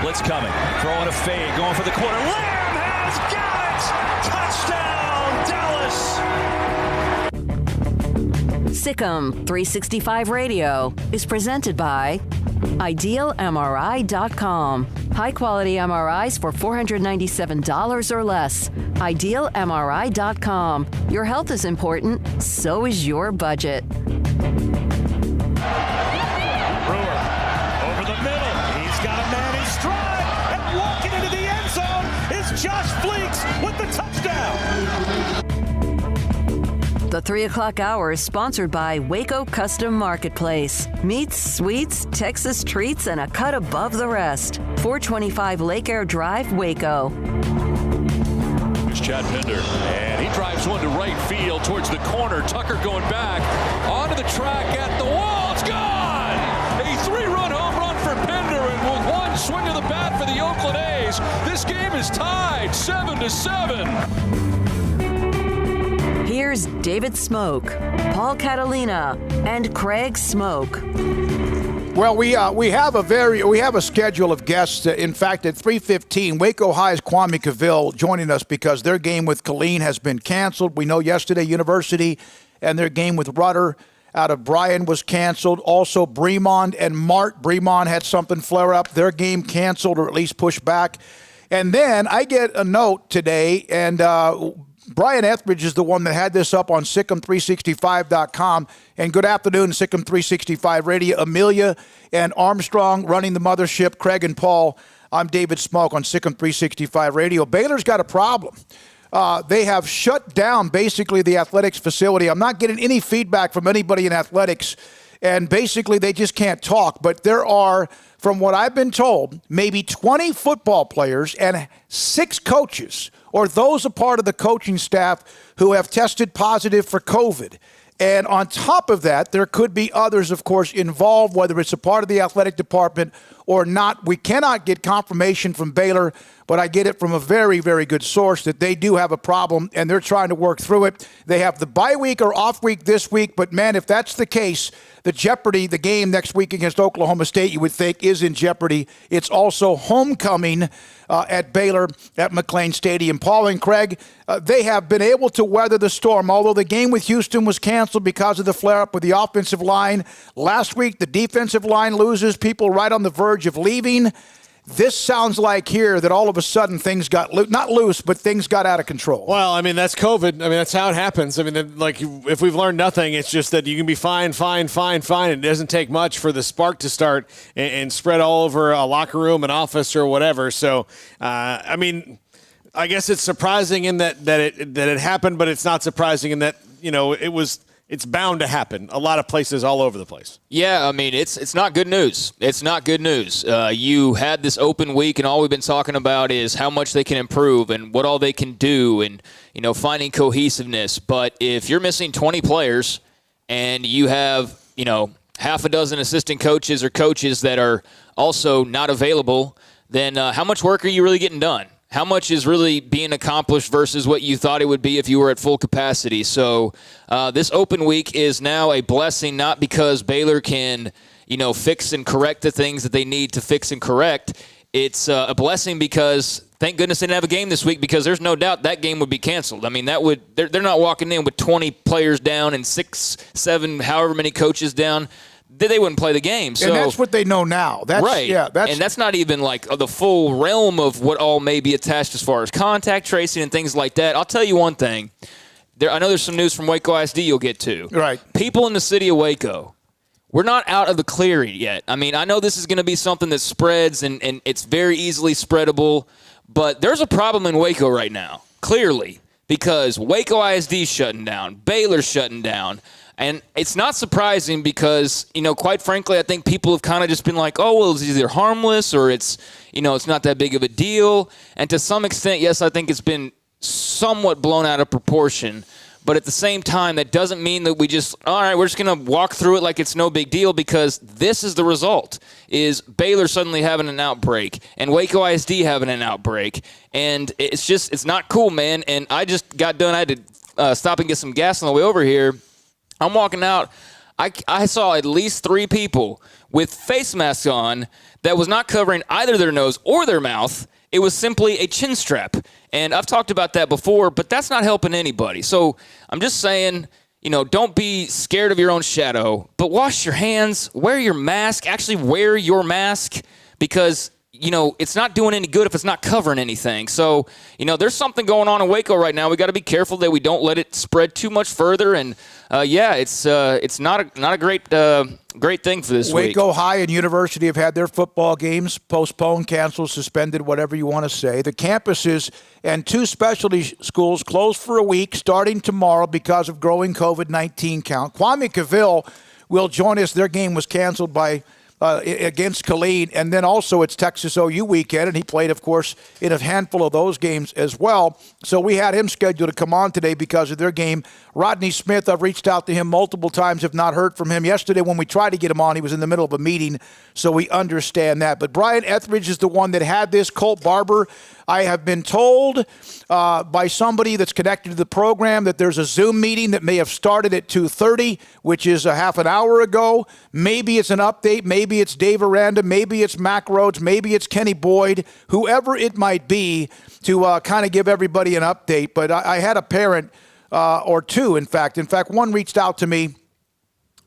Blitz coming. Throwing a fade. Going for the corner. Lamb has got it! Touchdown, Dallas! Sikkim 365 Radio is presented by IdealMRI.com. High-quality MRIs for $497 or less. IdealMRI.com. Your health is important, so is your budget. Josh Fleeks with the touchdown. The 3 o'clock hour is sponsored by Waco Custom Marketplace. Meats, sweets, Texas treats, and a cut above the rest. 425 Lake Air Drive, Waco. Here's Chad Pender, and he drives one to right field towards the corner. Tucker going back onto the track at the wall. It's gone! A 3-run home run for Pender, and with one swing of the bat for the Oakland A's, this game is tied 7-7. Here's David Smoke, Paul Catalina, and Craig Smoke. Well, we have a schedule of guests. In fact, at 3:15, Waco High's Kwame Cavill joining us because their game with Killeen has been canceled. We know yesterday University and their game with Rudder out of Bryan was canceled. Also, Bremond and Mart. Bremond had something flare up. Their game canceled or at least pushed back. And then I get a note today, and Brian Etheridge is the one that had this up on Sikkim365.com. And good afternoon, Sikkim365 Radio. Amelia and Armstrong running the mothership, Craig and Paul. I'm David Smoke on Sikkim365 Radio. Baylor's got a problem. They have shut down basically the athletics facility. I'm not getting any feedback from anybody in athletics, and basically they just can't talk. But there are, from what I've been told, maybe 20 football players and 6 coaches, or those a part of the coaching staff, who have tested positive for COVID. And on top of that, there could be others, of course, involved, whether it's a part of the athletic department or not. We cannot get confirmation from Baylor, but I get it from a very, very good source that they do have a problem, and they're trying to work through it. They have the bye week or off week this week, but, man, if that's the case, the jeopardy, the game next week against Oklahoma State, you would think, is in jeopardy. It's also homecoming at Baylor at McLean Stadium. Paul and Craig, they have been able to weather the storm, although the game with Houston was canceled because of the flare-up with the offensive line. Last week, the defensive line loses, people right on the verge of leaving. This sounds like here that all of a sudden things got not loose, but things got out of control. Well, I mean, that's COVID. I mean, that's how it happens. I mean, like, if we've learned nothing, it's just that you can be fine. It doesn't take much for the spark to start and spread all over a locker room, an office, or whatever. So, I mean, I guess it's surprising in that it happened, but it's not surprising in that, you know, it's bound to happen. A lot of places all over the place. Yeah, I mean, it's not good news. It's not good news. You had this open week, and all we've been talking about is how much they can improve and what all they can do and, you know, finding cohesiveness. But if you're missing 20 players and you have, you know, half a dozen assistant coaches or coaches that are also not available, then how much work are you really getting done? How much is really being accomplished versus what you thought it would be if you were at full capacity? So this open week is now a blessing, not because Baylor can, you know, fix and correct the things that they need to fix and correct. It's a blessing because thank goodness they didn't have a game this week, because there's no doubt that game would be canceled. I mean, they're not walking in with 20 players down and 6, 7, however many coaches down. They wouldn't play the game. So, and that's what they know now. That's, right. Yeah, and that's not even like the full realm of what all may be attached as far as contact tracing and things like that. I'll tell you one thing. I know there's some news from Waco ISD you'll get to. Right. People in the city of Waco, we're not out of the clear yet. I mean, I know this is going to be something that spreads and it's very easily spreadable, but there's a problem in Waco right now, clearly, because Waco ISD is shutting down, Baylor's shutting down. And it's not surprising because, you know, quite frankly, I think people have kind of just been like, oh, well, it's either harmless or it's, you know, it's not that big of a deal. And to some extent, yes, I think it's been somewhat blown out of proportion. But at the same time, that doesn't mean that we just, all right, we're just going to walk through it like it's no big deal, because this is the result, is Baylor suddenly having an outbreak and Waco ISD having an outbreak. And it's not cool, man. And I just got done. I had to stop and get some gas on the way over here. I'm walking out. I saw at least 3 people with face masks on that was not covering either their nose or their mouth. It was simply a chin strap. And I've talked about that before, but that's not helping anybody. So I'm just saying, don't be scared of your own shadow, but wash your hands, wear your mask, actually wear your mask, because it's not doing any good if it's not covering anything. So, there's something going on in Waco right now. We got to be careful that we don't let it spread too much further. And it's not a great thing for this week. Waco High and University have had their football games postponed, canceled, suspended, whatever you want to say. The campuses and 2 specialty schools closed for a week starting tomorrow because of growing COVID-19 count. Kwame Cavill will join us. Their game was canceled against Killeen, and then also it's Texas OU weekend, and he played, of course, in a handful of those games as well. So we had him scheduled to come on today because of their game. Rodney Smith, I've reached out to him multiple times, have not heard from him. Yesterday when we tried to get him on, he was in the middle of a meeting, so we understand that. But Brian Etheridge is the one that had this. Colt Barber, I have been told by somebody that's connected to the program that there's a Zoom meeting that may have started at 2:30, which is a half an hour ago. Maybe it's an update. Maybe it's Dave Aranda. Maybe it's Mac Rhodes. Maybe it's Kenny Boyd, whoever it might be, to kind of give everybody an update. But I had a parent or two, in fact. One reached out to me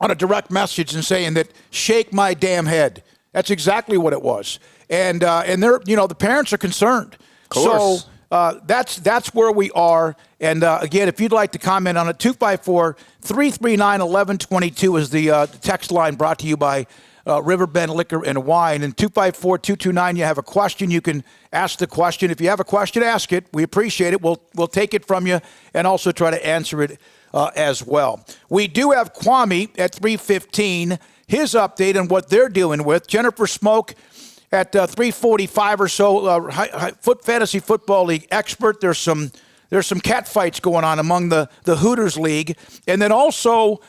on a direct message and saying that, shake my damn head. That's exactly what it was. And they're, the parents are concerned. So that's where we are. And again, if you'd like to comment on it, 254-339-1122 is the text line brought to you by Riverbend Liquor and Wine. And 254-229, you have a question, you can ask the question. If you have a question, ask it. We appreciate it. We'll take it from you and also try to answer it as well. We do have Kwame at 3:15, his update on what they're dealing with. Jennifer Smoke at 3:45 or so, Fantasy Football League expert. There's some cat fights going on among the Hooters League. And then also,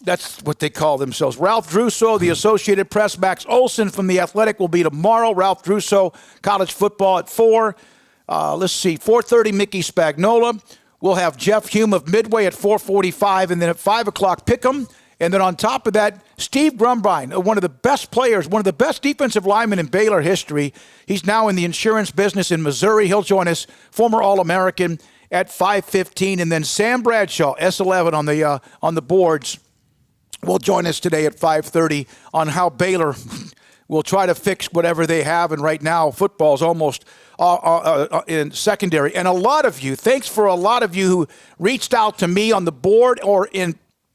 that's what they call themselves, Ralph Druso, the Associated Press. Max Olson from The Athletic will be tomorrow. Ralph Druso, college football at 4. 4:30, Mickey Spagnola. We'll have Jeff Hume of Midway at 4:45, and then at 5 o'clock, Pick'em. And then on top of that, Steve Grumbine, one of the best players, one of the best defensive linemen in Baylor history. He's now in the insurance business in Missouri. He'll join us, former All-American, at 5:15. And then Sam Bradshaw, S11 on the boards, will join us today at 5:30 on how Baylor will try to fix whatever they have. And right now, football's almost in secondary. And thanks for a lot of you who reached out to me on the board or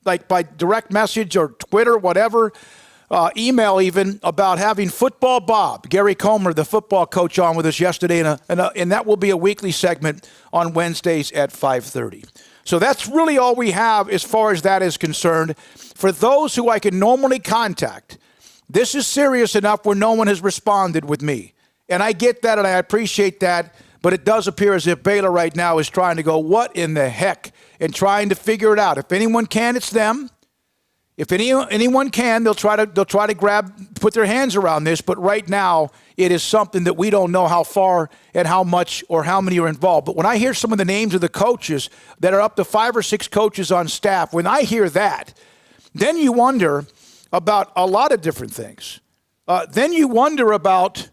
by direct message or Twitter, whatever, email even, about having Football Bob, Gary Comer, the football coach, on with us yesterday, and that will be a weekly segment on Wednesdays at 5:30. So that's really all we have as far as that is concerned. For those who I can normally contact, this is serious enough where no one has responded with me. And I get that and I appreciate that, but it does appear as if Baylor right now is trying to go, what in the heck, and trying to figure it out. If anyone can, it's them. If anyone can, they'll try to put their hands around this. But right now, it is something that we don't know how far and how much or how many are involved. But when I hear some of the names of the coaches that are up to 5 or 6 coaches on staff, when I hear that, then you wonder about a lot of different things. Then you wonder about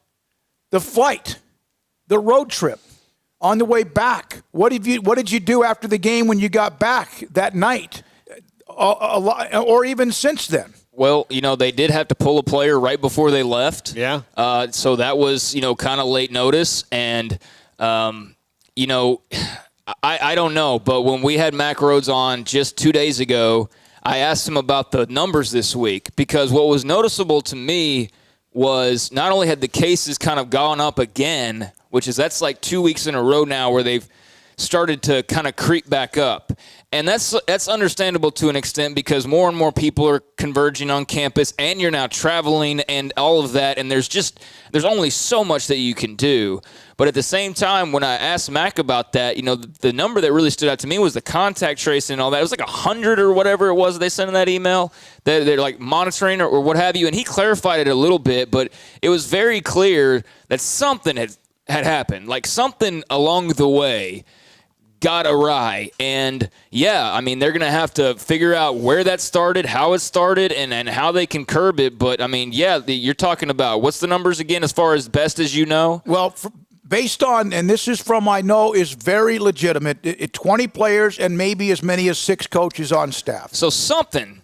the flight, the road trip. On the way back, what did you do after the game when you got back that night, or even since then? Well, they did have to pull a player right before they left. Yeah. So that was, kind of late notice. And, I don't know. But when we had Mac Rhodes on just 2 days ago, I asked him about the numbers this week, because what was noticeable to me was not only had the cases kind of gone up again, that's like 2 weeks in a row now where they've started to kind of creep back up. And that's understandable to an extent, because more and more people are converging on campus, and you're now traveling and all of that, and there's only so much that you can do. But at the same time, when I asked Mac about that, the number that really stood out to me was the contact tracing and all that. It was like 100 or whatever it was they sent in that email that they're like monitoring or what have you. And he clarified it a little bit, but it was very clear that something had happened, like something along the way got awry. And, yeah, I mean, they're going to have to figure out where that started, how it started, and how they can curb it. But, I mean, yeah, you're talking about what's the numbers again as far as best as you know? Well, based on, and this is from I know is very legitimate, 20 players and maybe as many as 6 coaches on staff. So something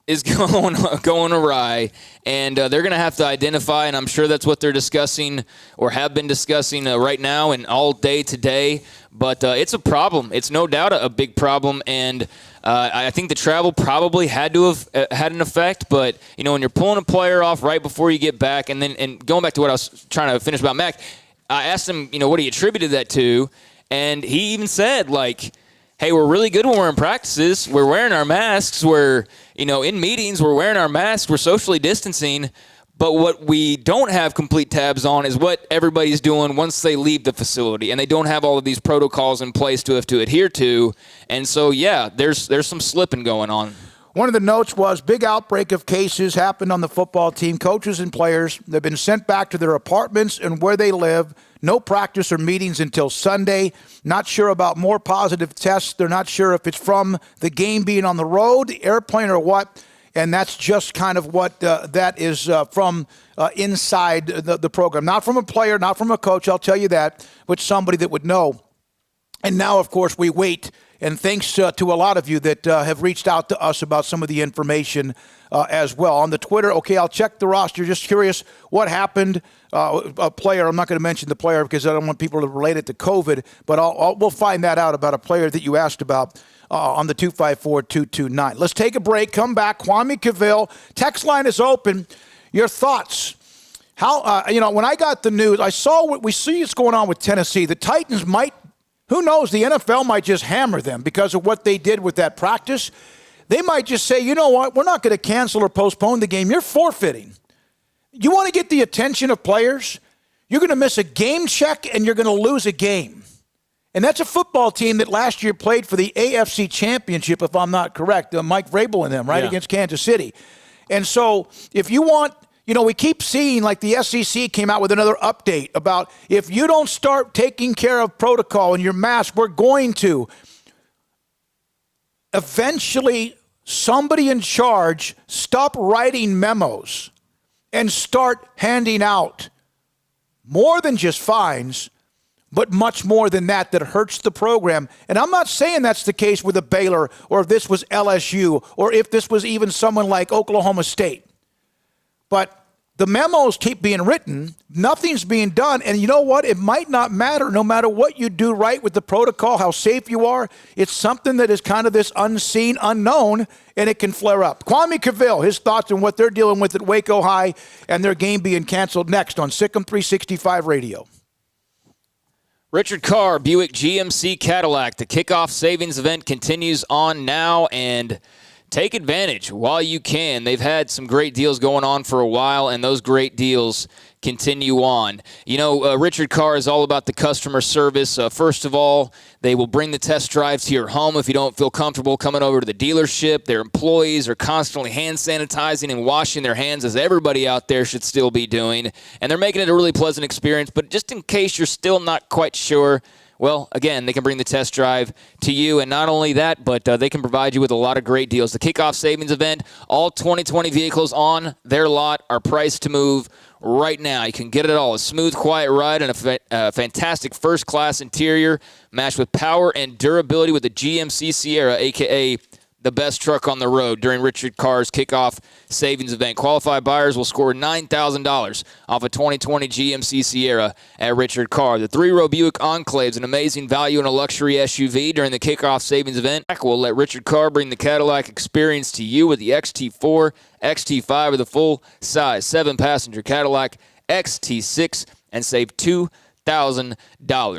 is going awry, and they're going to have to identify, and I'm sure that's what they're discussing or have been discussing right now and all day today. But it's a problem. It's no doubt a big problem, and I think the travel probably had to have had an effect. But, you know, when you're pulling a player off right before you get back, and going back to what I was trying to finish about Mac, I asked him, you know, what he attributed that to, and he even said, like, hey, we're really good when we're in practices. We're wearing our masks. We're, you know, in meetings, we're wearing our masks. We're socially distancing. But what we don't have complete tabs on is what everybody's doing once they leave the facility, and they don't have all of these protocols in place to have to adhere to. And so, yeah, there's some slipping going on. One of the notes was big outbreak of cases happened on the football team. Coaches and players, they've been sent back to their apartments and where they live. No practice or meetings until Sunday. Not sure about more positive tests. They're not sure if it's from the game being on the road, the airplane, or what. And that's just kind of what that is from inside the program. Not from a player, not from a coach, I'll tell you that, but somebody that would know. And now, of course, we wait. And thanks to a lot of you that have reached out to us about some of the information as well. On the Twitter, okay, I'll check the roster. Just curious what happened. A player, I'm not going to mention the player because I don't want people to relate it to COVID, but we'll find that out about a player that you asked about on the 254-229. Let's take a break, come back. Kwame Cavill, text line is open. Your thoughts. How, when I got the news, I saw what we see is going on with Tennessee. The Titans might, who knows, the NFL might just hammer them because of what they did with that practice. They might just say, you know what, we're not going to cancel or postpone the game. You're forfeiting. You want to get the attention of players? You're going to miss a game check and you're going to lose a game. And that's a football team that last year played for the AFC Championship, if I'm not correct, Mike Vrabel and them, right, against Kansas City. And so if you want, we keep seeing like the SEC came out with another update about if you don't start taking care of protocol and your mask, we're going to. Eventually, somebody in charge stop writing memos and start handing out more than just fines, but much more than that hurts the program. And I'm not saying that's the case with a Baylor or if this was LSU or if this was even someone like Oklahoma State. But the memos keep being written, nothing's being done, and you know what? It might not matter no matter what you do right with the protocol, how safe you are. It's something that is kind of this unseen, unknown, and it can flare up. Kwame Cavill, his thoughts on what they're dealing with at Waco High and their game being canceled next on Sikkim 365 Radio. Richard Carr, Buick GMC Cadillac. The kickoff savings event continues on now, and take advantage while you can. They've had some great deals going on for a while, and those great deals continue on. Richard Carr is all about the customer service. First of all, they will bring the test drive to your home if you don't feel comfortable coming over to the dealership. Their employees are constantly hand sanitizing and washing their hands, as everybody out there should still be doing. And they're making it a really pleasant experience. But just in case you're still not quite sure, well, again, they can bring the test drive to you, and not only that, but they can provide you with a lot of great deals. The kickoff savings event, all 2020 vehicles on their lot are priced to move right now. You can get it all. A smooth, quiet ride and a fantastic first-class interior matched with power and durability with the GMC Sierra, a.k.a. the best truck on the road during Richard Carr's kickoff savings event. Qualified buyers will score $9,000 off a 2020 GMC Sierra at Richard Carr. The 3-row Buick Enclave is an amazing value in a luxury SUV during the kickoff savings event. We'll let Richard Carr bring the Cadillac experience to you with the XT4, XT5, or the full-size 7-passenger Cadillac XT6 and save $2,000.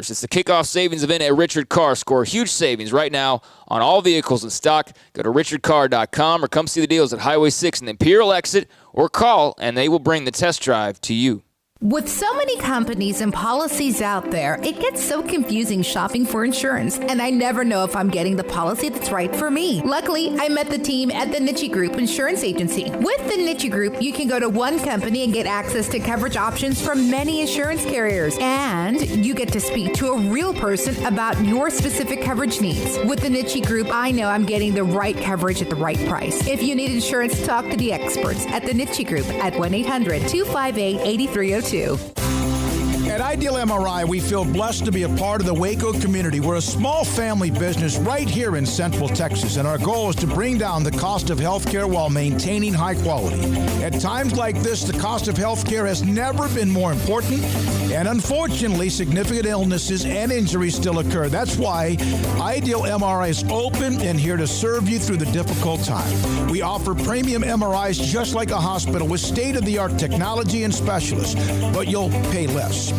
It's the kickoff savings event at Richard Carr. Score huge savings right now on all vehicles in stock. Go to richardcarr.com or come see the deals at Highway 6 and the Imperial exit, or call and they will bring the test drive to you. With so many companies and policies out there, it gets so confusing shopping for insurance, and I never know if I'm getting the policy that's right for me. Luckily, I met the team at the Niche Group Insurance Agency. With the Niche Group, you can go to one company and get access to coverage options from many insurance carriers, and you get to speak to a real person about your specific coverage needs. With the Niche Group, I know I'm getting the right coverage at the right price. If you need insurance, talk to the experts at the Niche Group at 1-800-258-8302. At Ideal MRI, we feel blessed to be a part of the Waco community. We're a small family business right here in Central Texas, and our goal is to bring down the cost of healthcare while maintaining high quality. At times like this, the cost of healthcare has never been more important, and unfortunately, significant illnesses and injuries still occur. That's why Ideal MRI is open and here to serve you through the difficult time. We offer premium MRIs just like a hospital with state-of-the-art technology and specialists, but you'll pay less.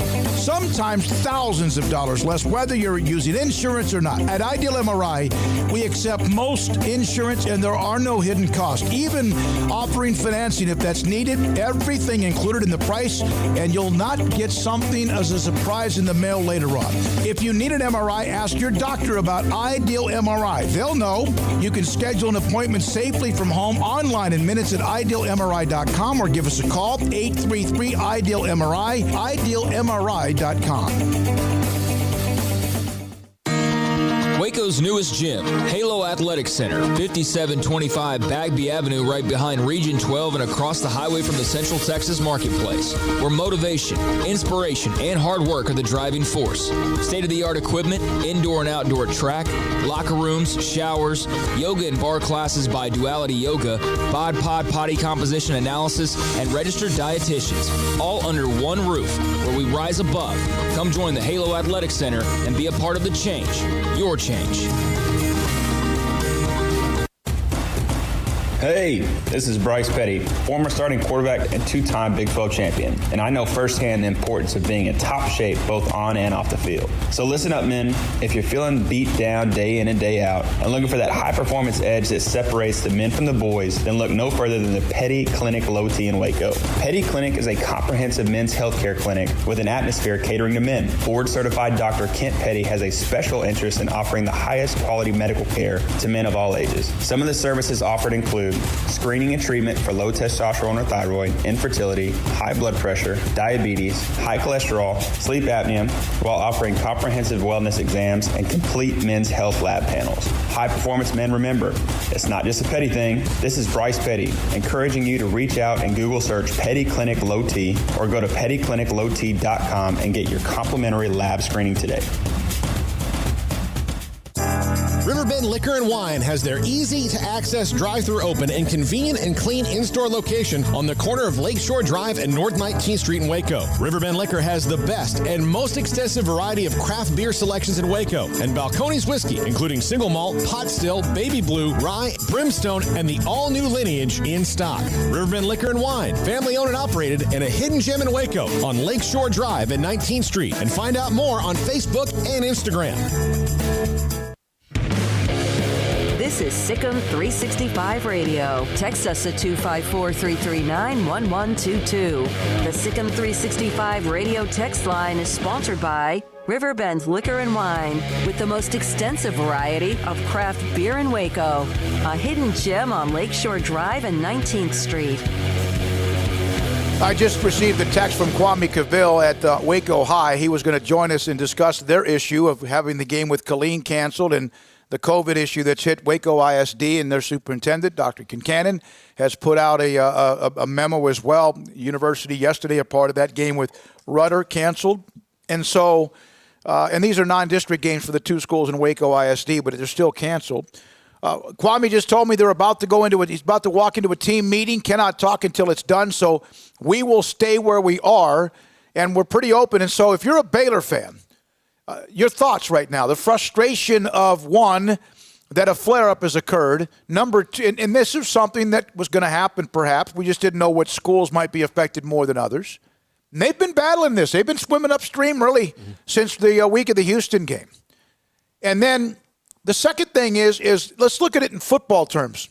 Sometimes thousands of dollars less, whether you're using insurance or not. At Ideal MRI, we accept most insurance and there are no hidden costs, even offering financing if that's needed. Everything included in the price, and you'll not get something as a surprise in the mail later on. If you need an MRI, ask your doctor about Ideal MRI. They'll know. You can schedule an appointment safely from home online in minutes at idealmri.com or give us a call, 833-IDEAL-MRI, idealmri.com. Waco's newest gym, Halo Athletic Center, 5725 Bagby Avenue, right behind Region 12 and across the highway from the Central Texas Marketplace, where motivation, inspiration, and hard work are the driving force. State-of-the-art equipment, indoor and outdoor track, locker rooms, showers, yoga and bar classes by Duality Yoga, bod pod potty composition analysis, and registered dietitians, all under one roof, where we rise above. Come join the Halo Athletic Center and be a part of the change, your change. Hey, this is Bryce Petty, former starting quarterback and two-time Big 12 champion, and I know firsthand the importance of being in top shape both on and off the field. So listen up, men. If you're feeling beat down day in and day out and looking for that high-performance edge that separates the men from the boys, then look no further than the Petty Clinic Low T in Waco. Petty Clinic is a comprehensive men's healthcare clinic with an atmosphere catering to men. Board-certified Dr. Kent Petty has a special interest in offering the highest quality medical care to men of all ages. Some of the services offered include screening and treatment for low testosterone or thyroid, infertility, high blood pressure, diabetes, high cholesterol, sleep apnea, while offering comprehensive wellness exams and complete men's health lab panels. High performance men, remember, it's not just a Petty thing. This is Bryce Petty, encouraging you to reach out and Google search Petty Clinic Low T or go to pettycliniclowt.com and get your complimentary lab screening today. Riverbend Liquor and Wine has their easy-to-access drive-thru open and convenient and clean in-store location on the corner of Lakeshore Drive and North 19th Street in Waco. Riverbend Liquor has the best and most extensive variety of craft beer selections in Waco, and Balcones whiskey, including single malt, pot still, baby blue, rye, brimstone, and the all-new lineage in stock. Riverbend Liquor and Wine, family-owned and operated, and a hidden gem in Waco on Lakeshore Drive and 19th Street. And find out more on Facebook and Instagram. This is Sikkim 365 Radio. Text us at 254-339-1122. The Sikkim 365 Radio text line is sponsored by Riverbend Liquor and Wine, with the most extensive variety of craft beer in Waco. A hidden gem on Lakeshore Drive and 19th Street. I just received a text from Kwame Cavill at Waco High. He was going to join us and discuss their issue of having the game with Killeen canceled and the COVID issue that's hit Waco ISD, and their superintendent, Dr. Kincannon, has put out a memo as well. University yesterday, a part of that game with Rudder, canceled. And so, and these are non-district games for the two schools in Waco ISD, but they're still canceled. Kwame just told me they're about to go into it. He's about to walk into a team meeting, cannot talk until it's done. So we will stay where we are, and we're pretty open. And so if you're a Baylor fan, your thoughts right now, the frustration of, one, that a flare-up has occurred. Number two, and this is something that was going to happen perhaps. We just didn't know which schools might be affected more than others. And they've been battling this. They've been swimming upstream really since the week of the Houston game. And then the second thing is let's look at it in football terms.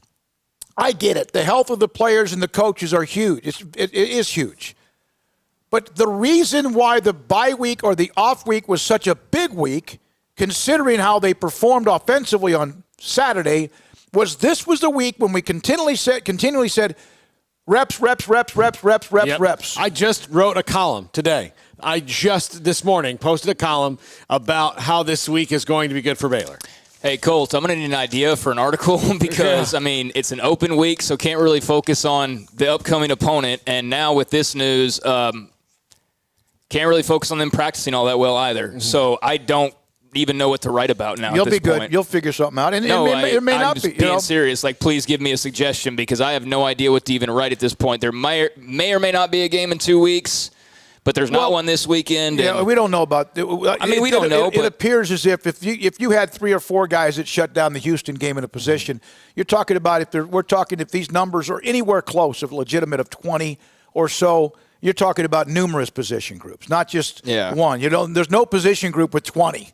I get it. The health of the players and the coaches are huge. It is huge. But the reason why the bye week or the off week was such a big week, considering how they performed offensively on Saturday, was this was the week when we continually said reps. I just wrote a column today. I just this morning posted a column about how this week is going to be good for Baylor. Hey, Colt, I'm going to need an idea for an article because, I mean, it's an open week, so can't really focus on the upcoming opponent. And now with this news, can't really focus on them practicing all that well either. Mm-hmm. So I don't even know what to write about now. You'll at this be good. point. You'll figure something out. And no, it may I'm not just be. Being serious. Like, please give me a suggestion because I have no idea what to even write at this point. There may or may not be a game in 2 weeks. But there's not one this weekend. Yeah, we don't know about. We don't know. It appears as if you had 3 or 4 guys that shut down the Houston game in a position, you're talking about if these numbers are anywhere close of legitimate of 20 or so, you're talking about numerous position groups, not just one. There's no position group with 20.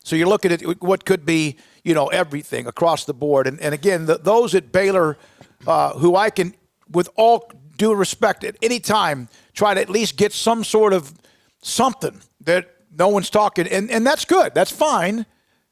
So you're looking at what could be, everything across the board. And again, those at Baylor, who I can, with all due respect, at any time, try to at least get some sort of something that no one's talking. And that's good. That's fine.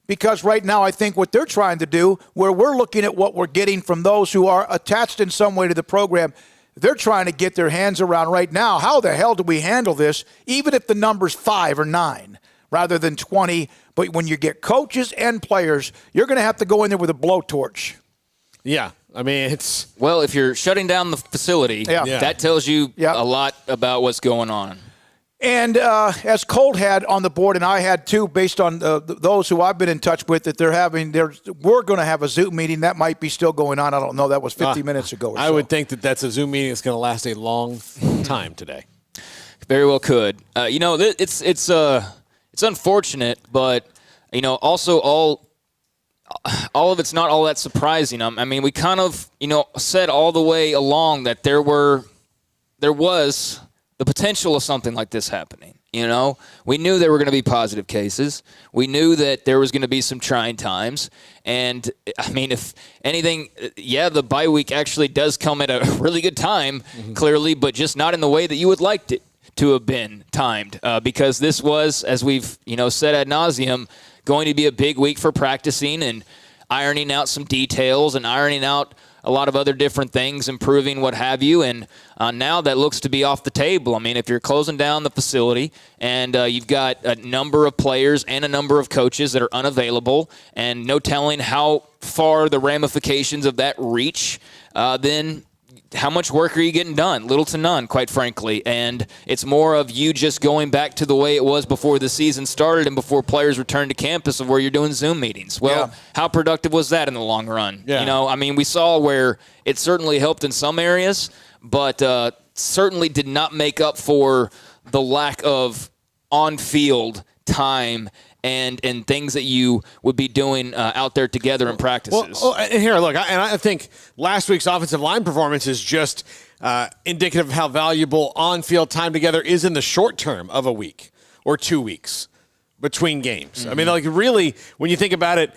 Because right now I think what they're trying to do, where we're looking at what we're getting from those who are attached in some way to the program, they're trying to get their hands around right now. How the hell do we handle this, even if the number's 5 or 9 rather than 20? But when you get coaches and players, you're going to have to go in there with a blowtorch. Yeah. I mean, it's... Well, if you're shutting down the facility, that tells you a lot about what's going on. And as Colt had on the board, and I had too, based on those who I've been in touch with, that we're going to have a Zoom meeting. That might be still going on. I don't know. That was 50 minutes ago or so. I would think that's a Zoom meeting that's going to last a long time today. Very well could. It's unfortunate, but, also all of it's not all that surprising. I mean, we kind of, said all the way along that there was the potential of something like this happening. We knew there were going to be positive cases. We knew that there was going to be some trying times. And, I mean, if anything, the bye week actually does come at a really good time, clearly, but just not in the way that you would like it to have been timed. Because this was, as we've, said ad nauseum, going to be a big week for practicing and ironing out some details and ironing out a lot of other different things, improving what have you. And now that looks to be off the table. I mean, if you're closing down the facility and you've got a number of players and a number of coaches that are unavailable and no telling how far the ramifications of that reach, then how much work are you getting done? Little to none, quite frankly. And it's more of you just going back to the way it was before the season started and before players returned to campus, of where you're doing Zoom meetings. Well, how productive was that in the long run? Yeah. I mean, we saw where it certainly helped in some areas, but certainly did not make up for the lack of on-field time and things that you would be doing out there together in practices. Well, and here, look, I think last week's offensive line performance is just indicative of how valuable on-field time together is in the short term of a week or 2 weeks between games. I mean, like, really, when you think about it,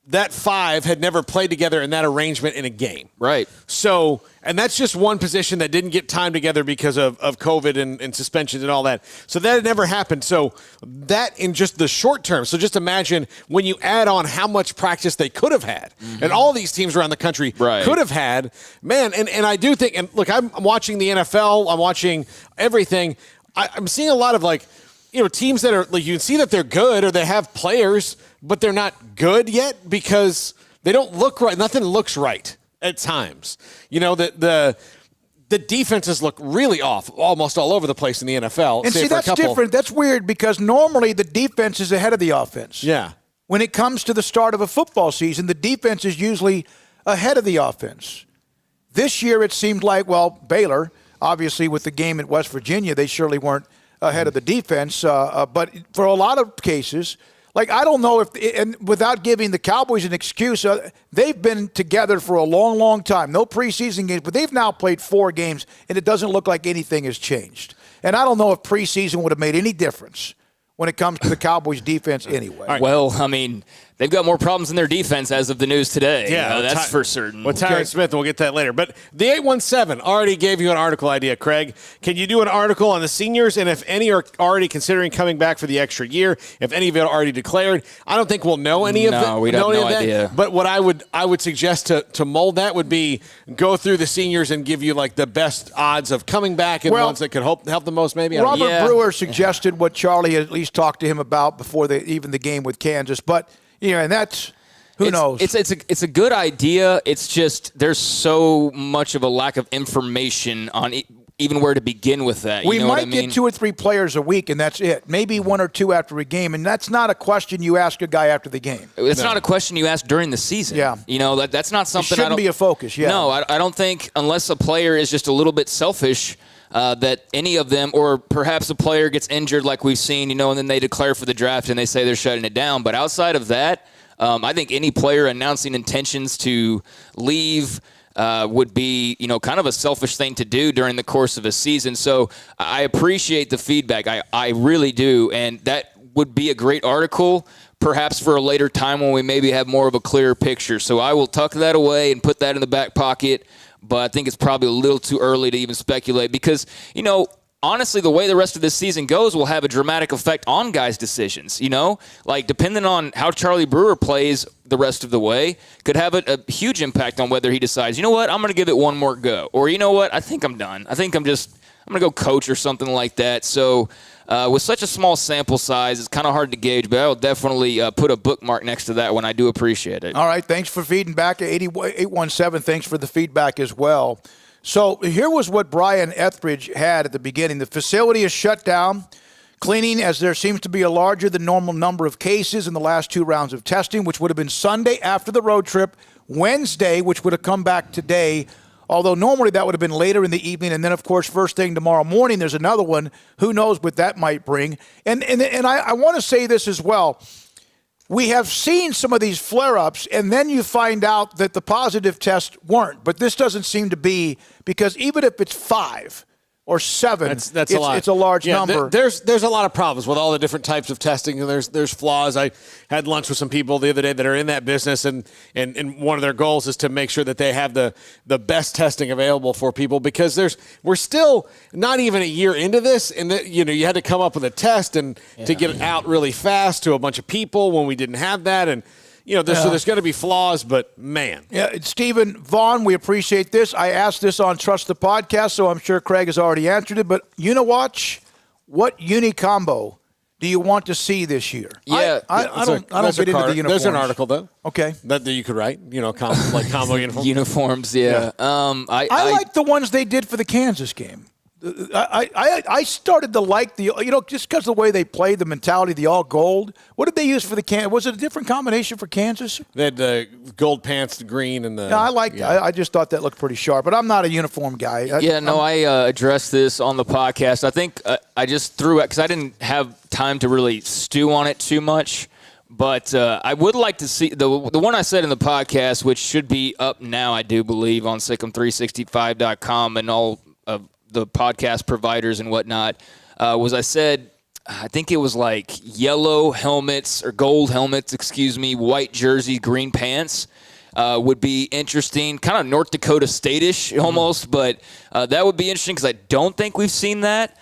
that 5 had never played together in that arrangement in a game. Right. So, and that's just one position that didn't get time together because of COVID and suspensions and all that. So that had never happened. So that in just the short term. So just imagine when you add on how much practice they could have had. And all these teams around the country could have had. Man, and I do think, and look, I'm watching the NFL. I'm watching everything. I'm seeing a lot of, like, teams that are, like, you can see that they're good or they have players, but they're not good yet because they don't look right. Nothing looks right at times. The defenses look really off almost all over the place in the NFL. And see, that's different. That's weird because normally the defense is ahead of the offense. Yeah. When it comes to the start of a football season, the defense is usually ahead of the offense. This year it seemed like, Baylor, obviously with the game at West Virginia, they surely weren't ahead of the defense. But for a lot of cases, like, I don't know if, and without giving the Cowboys an excuse, they've been together for a long, long time. No preseason games, but they've now played 4 games, and it doesn't look like anything has changed. And I don't know if preseason would have made any difference when it comes to the Cowboys defense anyway. Right. Well, I mean, They've got more problems in their defense as of the news today. Yeah, that's for certain. With Tyron Smith, and we'll get to that later. But the 817 already gave you an article idea, Craig. Can you do an article on the seniors, and if any are already considering coming back for the extra year, if any of it are already declared? I don't think we'll know any of that. No, we have no idea. But what I would suggest to mold that would be go through the seniors and give you like the best odds of coming back and ones that could help the most maybe. Robert Brewer suggested what Charlie at least talked to him about before even the game with Kansas. But, and that's – who knows? It's a good idea. It's just there's so much of a lack of information on even where to begin with that. We might get 2 or 3 players a week, and that's it. Maybe 1 or 2 after a game, and that's not a question you ask a guy after the game. It's not a question you ask during the season. Yeah. That's not something. It shouldn't be a focus, yeah. No, I don't think unless a player is just a little bit selfish that any of them, or perhaps a player gets injured like we've seen, and then they declare for the draft and they say they're shutting it down. But outside of that, I think any player announcing intentions to leave would be, kind of a selfish thing to do during the course of a season. So I appreciate the feedback. I really do. And that would be a great article, perhaps for a later time when we maybe have more of a clearer picture. So I will tuck that away and put that in the back pocket. But I think it's probably a little too early to even speculate because, honestly, the way the rest of this season goes will have a dramatic effect on guys' decisions, Like, depending on how Charlie Brewer plays the rest of the way, could have a huge impact on whether he decides, I'm going to give it one more go. Or, I think I'm done. I think I'm going to go coach or something like that. So, with such a small sample size, it's kind of hard to gauge, but I will definitely put a bookmark next to that one. I do appreciate it. All right, thanks for feeding back. 817, thanks for the feedback as well. So here was what Brian Etheridge had at the beginning. The facility is shut down, cleaning as there seems to be a larger than normal number of cases in the last 2 rounds of testing, which would have been Sunday after the road trip, Wednesday, which would have come back today, although normally that would have been later in the evening. And then, of course, first thing tomorrow morning, there's another one. Who knows what that might bring. And I want to say this as well. We have seen some of these flare-ups, and then you find out that the positive tests weren't. But this doesn't seem to be, because even if it's 5 or 7, that's a lot. It's a large number. There's a lot of problems with all the different types of testing, and there's flaws. I had lunch with some people the other day that are in that business, and one of their goals is to make sure that they have the best testing available for people, because we're still not even a year into this, and you had to come up with a test and to get it out really fast to a bunch of people when we didn't have that, and so there's going to be flaws, but man. Yeah, Stephen Vaughn, we appreciate this. I asked this on Trust the Podcast, so I'm sure Craig has already answered it. But Uniwatch, what unicombo do you want to see this year? Yeah, I don't get into the uniforms. There's an article though. Okay, that you could write. Like combo uniforms. Uniforms, yeah. I like the ones they did for the Kansas game. I started to like just because of the way they played, the mentality, the all gold. What did they use for the Kansas? Was it a different combination for Kansas? They had the gold pants, the green, and the. No, I liked it. I just thought that looked pretty sharp, but I'm not a uniform guy. I addressed this on the podcast. I think I just threw it because I didn't have time to really stew on it too much. But I would like to see the one I said in the podcast, which should be up now, I do believe, on Sikkim365.com and all of the podcast providers and whatnot, was I said, I think it was like yellow helmets or gold helmets, white jerseys, green pants would be interesting. Kind of North Dakota State-ish almost, but that would be interesting because I don't think we've seen that.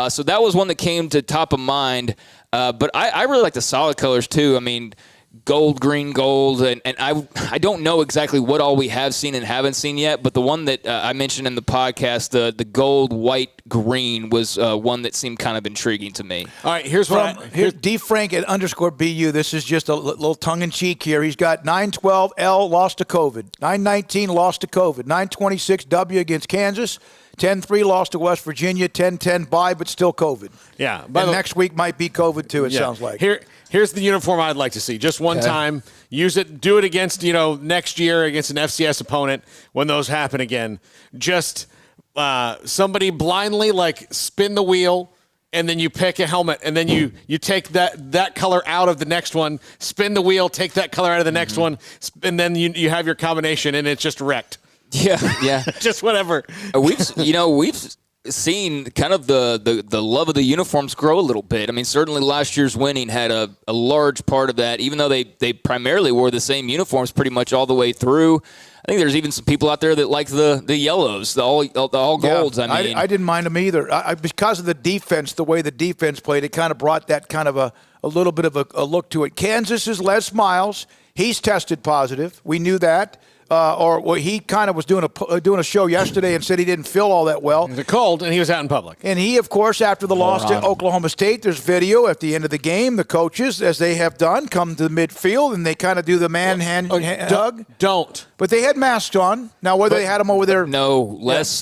So that was one that came to top of mind. But I really like the solid colors too. I mean, gold, green, gold, and I don't know exactly what all we have seen and haven't seen yet, but the one that I mentioned in the podcast, the gold, white, green was one that seemed kind of intriguing to me. All right, here's DFrank at _BU. This is just a little tongue-in-cheek here. He's got 9-12 lost to COVID, 9-19 lost to COVID, 9-26 W against Kansas, 10-3 lost to West Virginia, 10-10 bye, but still COVID. Yeah. And next week might be COVID too, it sounds like. Here's the uniform I'd like to see. Just one time. Use it. Do it against, next year against an FCS opponent when those happen again. Just somebody blindly, spin the wheel, and then you pick a helmet, and then you take that color out of the next one, spin the wheel, take that color out of the next one, and then you have your combination, and it's just wrecked. Yeah. Just whatever. seen kind of the love of the uniforms grow a little bit. I mean, certainly last year's winning had a large part of that, even though they primarily wore the same uniforms pretty much all the way through. I think there's even some people out there that like the yellows, the all golds. Yeah, I didn't mind them either. Because of the defense, the way the defense played, it kind of brought that kind of a little bit of a look to it. Kansas is Les Miles. He's tested positive. We knew that. He kind of was doing a show yesterday and said he didn't feel all that well. It was a cold, and he was out in public. And he, of course, after the loss to Oklahoma State, there's video at the end of the game. The coaches, as they have done, come to the midfield, and they kind of do the hug. Don't. But they had masks on. Now, whether they had them over there. No, Les.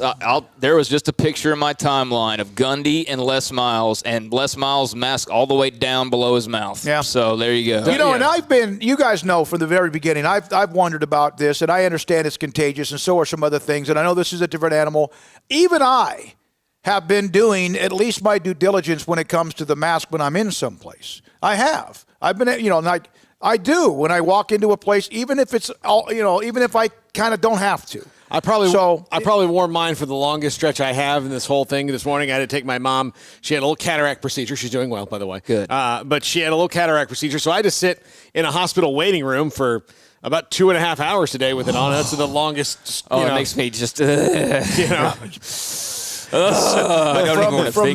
There was just a picture in my timeline of Gundy and Les Miles, and Les Miles' mask all the way down below his mouth. Yeah. So there you go. And you guys know from the very beginning, I've wondered about this, and I understand it's contagious, and so are some other things, and I know this is a different animal. Even I have been doing at least my due diligence when it comes to the mask when I'm in someplace. I have. I've been, like I do when I walk into a place, even if it's even if I kind of don't have to. I probably wore mine for the longest stretch I have in this whole thing. This morning I had to take my mom. She had a little cataract procedure. She's doing well, by the way. Good. But she had a little cataract procedure, so I had to sit in a hospital waiting room for about 2.5 hours today with it on. That's the longest. It makes me just. From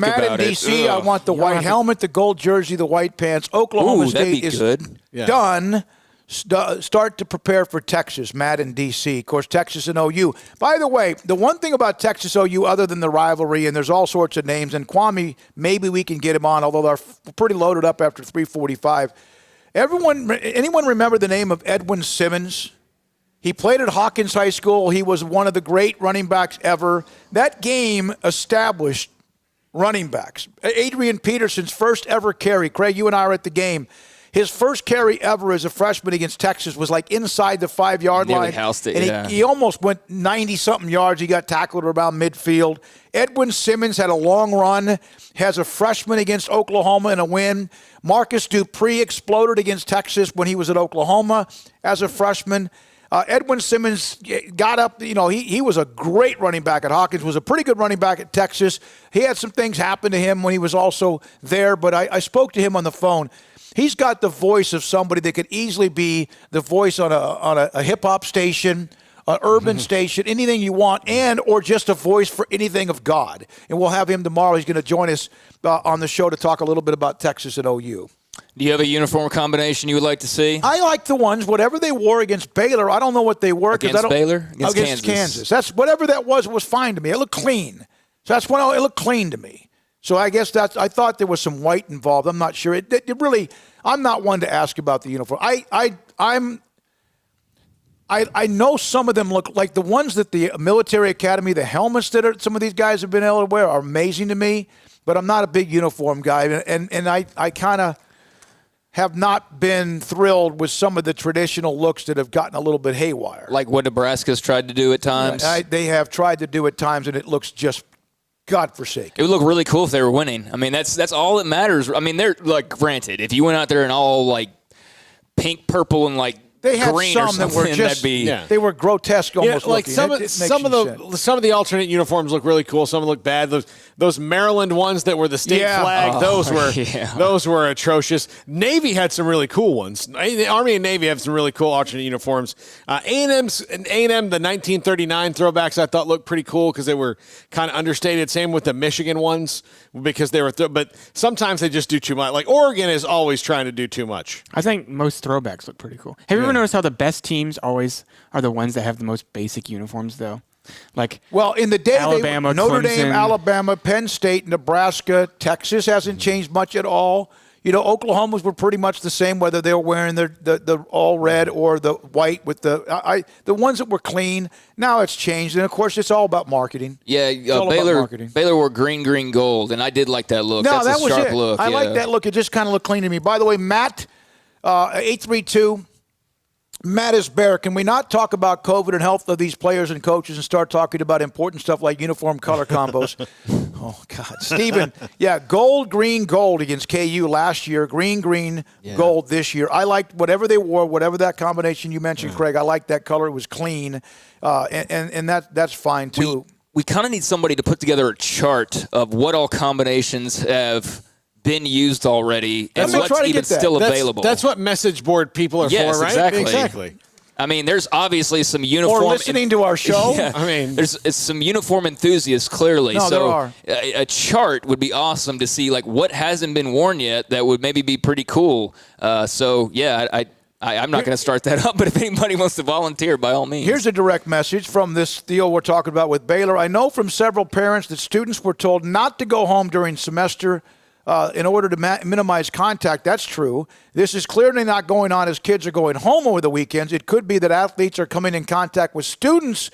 Matt in D.C., I want the white helmet, the gold jersey, the white pants. Oklahoma State is done. Start to prepare for Texas, Matt in D.C. Of course, Texas and OU. By the way, the one thing about Texas OU, other than the rivalry, and there's all sorts of names, and Kwame, maybe we can get him on, although they're pretty loaded up after 3:45. Anyone remember the name of Edwin Simmons? He played at Hawkins High School. He was one of the great running backs ever. That game established running backs. Adrian Peterson's first ever carry. Craig, you and I were at the game. His first carry ever as a freshman against Texas was like inside the 5-yard line. Housed it, and he almost went 90-something yards. He got tackled around midfield. Edwin Simmons had a long run, has a freshman against Oklahoma in a win. Marcus Dupree exploded against Texas when he was at Oklahoma as a freshman. Edwin Simmons got up. He was a great running back at Hawkins, was a pretty good running back at Texas. He had some things happen to him when he was also there, but I spoke to him on the phone. He's got the voice of somebody that could easily be the voice on a hip-hop station, an urban station, anything you want, or just a voice for anything of God. And we'll have him tomorrow. He's going to join us on the show to talk a little bit about Texas and OU. Do you have a uniform combination you would like to see? I like the ones, whatever they wore against Baylor. I don't know what they were. Against Baylor? Against Kansas. That's whatever that was. It was fine to me. It looked clean. So that's when it looked clean to me. So I guess I thought there was some white involved. I'm not sure. It really, I'm not one to ask about the uniform. I know some of them look like the ones that the military academy, the helmets that some of these guys have been able to wear are amazing to me, but I'm not a big uniform guy. And I kind of have not been thrilled with some of the traditional looks that have gotten a little bit haywire. Like what Nebraska's tried to do at times? They have tried to do at times, and it looks just godforsaken. It would look really cool if they were winning. I mean, that's all that matters. I mean, they're like, granted, if you went out there in all like pink, purple, and like they had green some or something, that were just they were grotesque almost. Like looking. some of the alternate uniforms look really cool. Some look bad. Those Maryland ones that were the state flag, those were atrocious. Navy had some really cool ones. The Army and Navy have some really cool alternate uniforms. A&M, the 1939 throwbacks I thought looked pretty cool because they were kind of understated. Same with the Michigan ones because they were, but sometimes they just do too much. Like Oregon is always trying to do too much. I think most throwbacks look pretty cool. Have you ever noticed how the best teams always are the ones that have the most basic uniforms, though? Like, in the day, Alabama, Notre Clemson. Dame, Alabama, Penn State, Nebraska, Texas hasn't changed much at all. Oklahoma's were pretty much the same, whether they were wearing the all red or the white with the ones that were clean. Now it's changed, and of course it's all about marketing. Yeah, Baylor wore green, gold, and I did like that look. No, That's that was a sharp it. look. I like that look. It just kind of looked clean to me. By the way, Matt, 832. Matt is Bear. Can we not talk about COVID and health of these players and coaches and start talking about important stuff like uniform color combos? Oh, God. Steven, gold, green, gold against KU last year. Green, gold this year. I liked whatever they wore, whatever that combination you mentioned, Craig. I liked that color. It was clean. And that's fine, too. we kind of need somebody to put together a chart of what all combinations have been used already and what's even still available. That's what message board people are for, right? Exactly. I mean, there's obviously some uniform. Or listening to our show. Yeah, I mean, there's some uniform enthusiasts clearly. No, so there are. A chart would be awesome to see, like what hasn't been worn yet. That would maybe be pretty cool. I'm not going to start that up, but if anybody wants to volunteer, by all means. Here's a direct message from this deal we're talking about with Baylor. I know from several parents that students were told not to go home during semester in order to minimize contact. That's true. This is clearly not going on as kids are going home over the weekends. It could be that athletes are coming in contact with students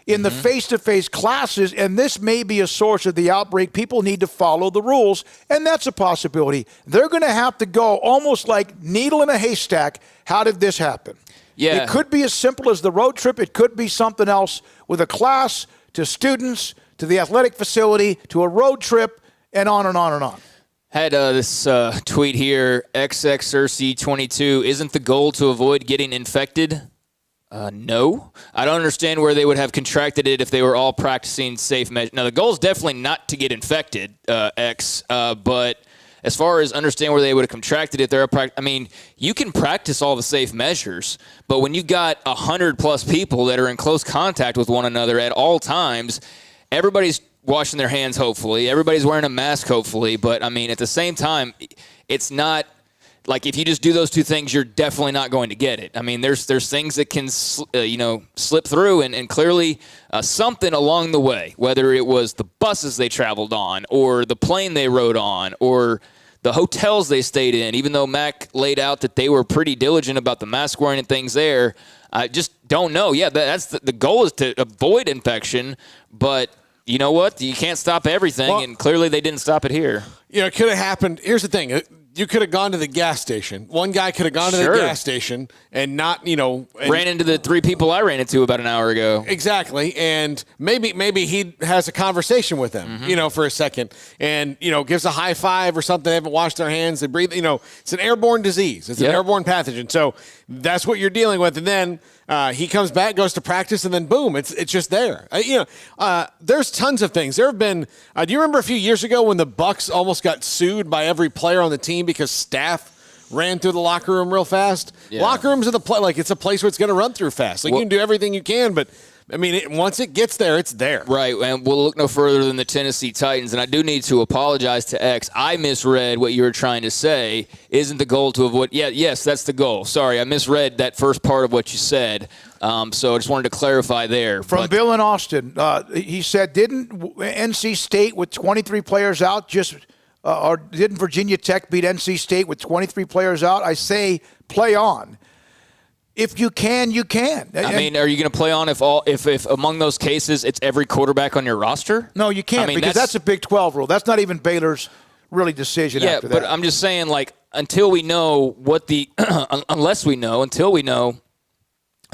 in the face-to-face classes, and this may be a source of the outbreak. People need to follow the rules, and that's a possibility. They're going to have to go almost like needle in a haystack. How did this happen? Yeah. It could be as simple as the road trip. It could be something else with a class, to students, to the athletic facility, to a road trip, and on and on and on. Had this tweet here, XXRC22, isn't the goal to avoid getting infected? No. I don't understand where they would have contracted it if they were all practicing safe measures. Now, the goal is definitely not to get infected, but as far as understand where they would have contracted it, you can practice all the safe measures, but when you got 100+ people that are in close contact with one another at all times, everybody's washing their hands, hopefully. Everybody's wearing a mask, hopefully. But, at the same time, it's not like if you just do those two things, you're definitely not going to get it. There's things that can, slip through, and clearly something along the way, whether it was the buses they traveled on or the plane they rode on or the hotels they stayed in, even though Mac laid out that they were pretty diligent about the mask wearing and things there. I just don't know. Yeah, that's the goal is to avoid infection, but you know what? You can't stop everything, and clearly they didn't stop it here. It could have happened. Here's the thing. You could have gone to the gas station. One guy could have gone to the gas station and not, ran into the 3 people I ran into about an hour ago. Exactly. And maybe he has a conversation with them, for a second and, gives a high five or something. They haven't washed their hands. They breathe, it's an airborne disease. It's an airborne pathogen. So that's what you're dealing with. And then he comes back, goes to practice, and then boom, it's just there. There's tons of things. There have been. Do you remember a few years ago when the Bucks almost got sued by every player on the team because staff ran through the locker room real fast? Yeah. Locker rooms are it's a place where it's going to run through fast. You can do everything you can, but once it gets there, it's there. Right, and we'll look no further than the Tennessee Titans, and I do need to apologize to X. I misread what you were trying to say. Isn't the goal to avoid? Yes, that's the goal. Sorry, I misread that first part of what you said, so I just wanted to clarify there. From Bill in Austin, he said, didn't NC State with 23 players out or didn't Virginia Tech beat NC State with 23 players out? I say play on. If you can, you can. Are you going to play on if among those cases it's every quarterback on your roster? No, you can't because that's a Big 12 rule. That's not even Baylor's really decision after that. Yeah, but I'm just saying, until we know until we know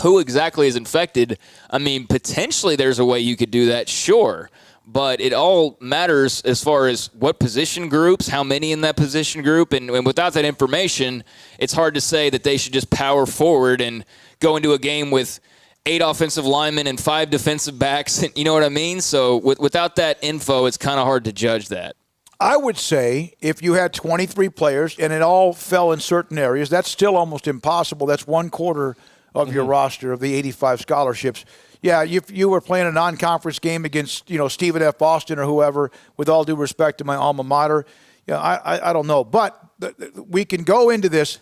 who exactly is infected, potentially there's a way you could do that, sure. But it all matters as far as what position groups, how many in that position group, and without that information, it's hard to say that they should just power forward and go into a game with 8 offensive linemen and 5 defensive backs. You know what I mean? So without that info, it's kind of hard to judge that. I would say if you had 23 players and it all fell in certain areas, that's still almost impossible. That's 1/4 of your roster of the 85 scholarships. Yeah, if you were playing a non-conference game against, Stephen F. Austin or whoever, with all due respect to my alma mater, I don't know. But we can go into this.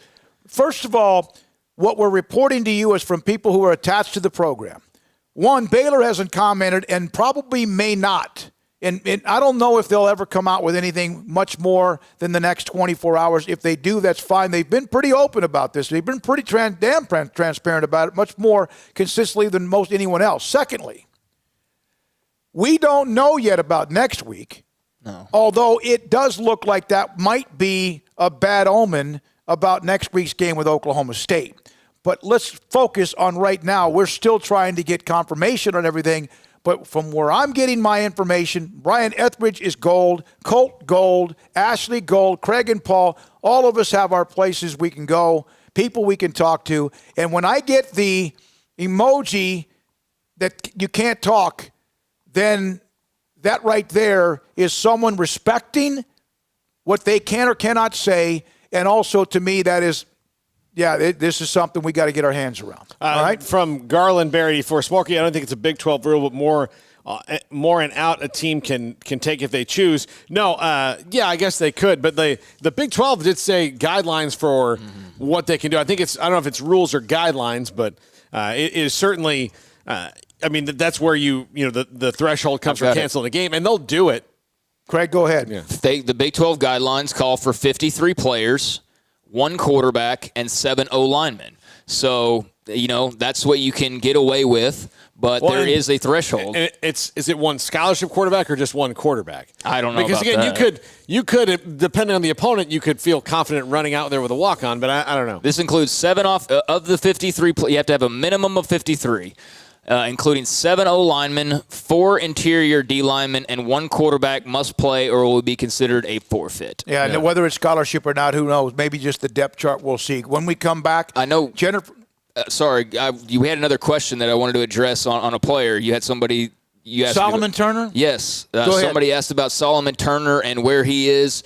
First of all, what we're reporting to you is from people who are attached to the program. One, Baylor hasn't commented and probably may not. And I don't know if they'll ever come out with anything much more than the next 24 hours. If they do, that's fine. They've been pretty open about this. They've been pretty damn transparent about it, much more consistently than most anyone else. Secondly, we don't know yet about next week, although it does look like that might be a bad omen about next week's game with Oklahoma State. But let's focus on right now. We're still trying to get confirmation on everything. But from where I'm getting my information, Brian Etheridge is gold, Colt gold, Ashley gold, Craig and Paul, all of us have our places we can go, people we can talk to. And when I get the emoji that you can't talk, then that right there is someone respecting what they can or cannot say. And also, to me, that is, this is something we got to get our hands around. All right? From Garland Berry for Smokey, I don't think it's a Big 12 rule, but more and out a team can take if they choose. No, I guess they could, but the Big 12 did say guidelines for what they can do. I don't know if it's rules or guidelines, but it is certainly. That's where the threshold comes for canceling a game, and they'll do it. Craig, go ahead. Yeah. The Big 12 guidelines call for 53 players, 1 quarterback, and 7 O-linemen. So, that's what you can get away with, but there is a threshold. Is it 1 scholarship quarterback or just 1 quarterback? I don't know because about again, that. you could, depending on the opponent, you could feel confident running out there with a walk-on, but I don't know. This includes 7 of the 53. You have to have a minimum of 53. Including 7 O-linemen, 4 interior D-linemen, and 1 quarterback must play or will be considered a forfeit. Yeah, and whether it's scholarship or not, who knows? Maybe just the depth chart we'll see. When we come back, I know. Jennifer. You had another question that I wanted to address on a player. You had somebody. You asked Solomon Turner? Yes. Somebody asked about Solomon Turner and where he is.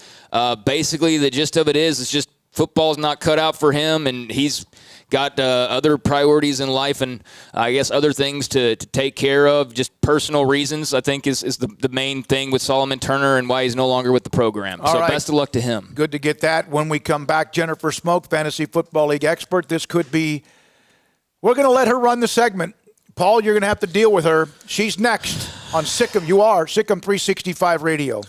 Basically, the gist of it is it's just football's not cut out for him, and he's got other priorities in life and I guess other things to take care of, just personal reasons, I think, is the main thing with Solomon Turner and why he's no longer with the program. All right. Best of luck to him. Good to get that. When we come back, Jennifer Smoke, Fantasy Football League expert. This could be – we're going to let her run the segment. Paul, you're going to have to deal with her. She's next on Sikkim. You are Sikkim 365 Radio.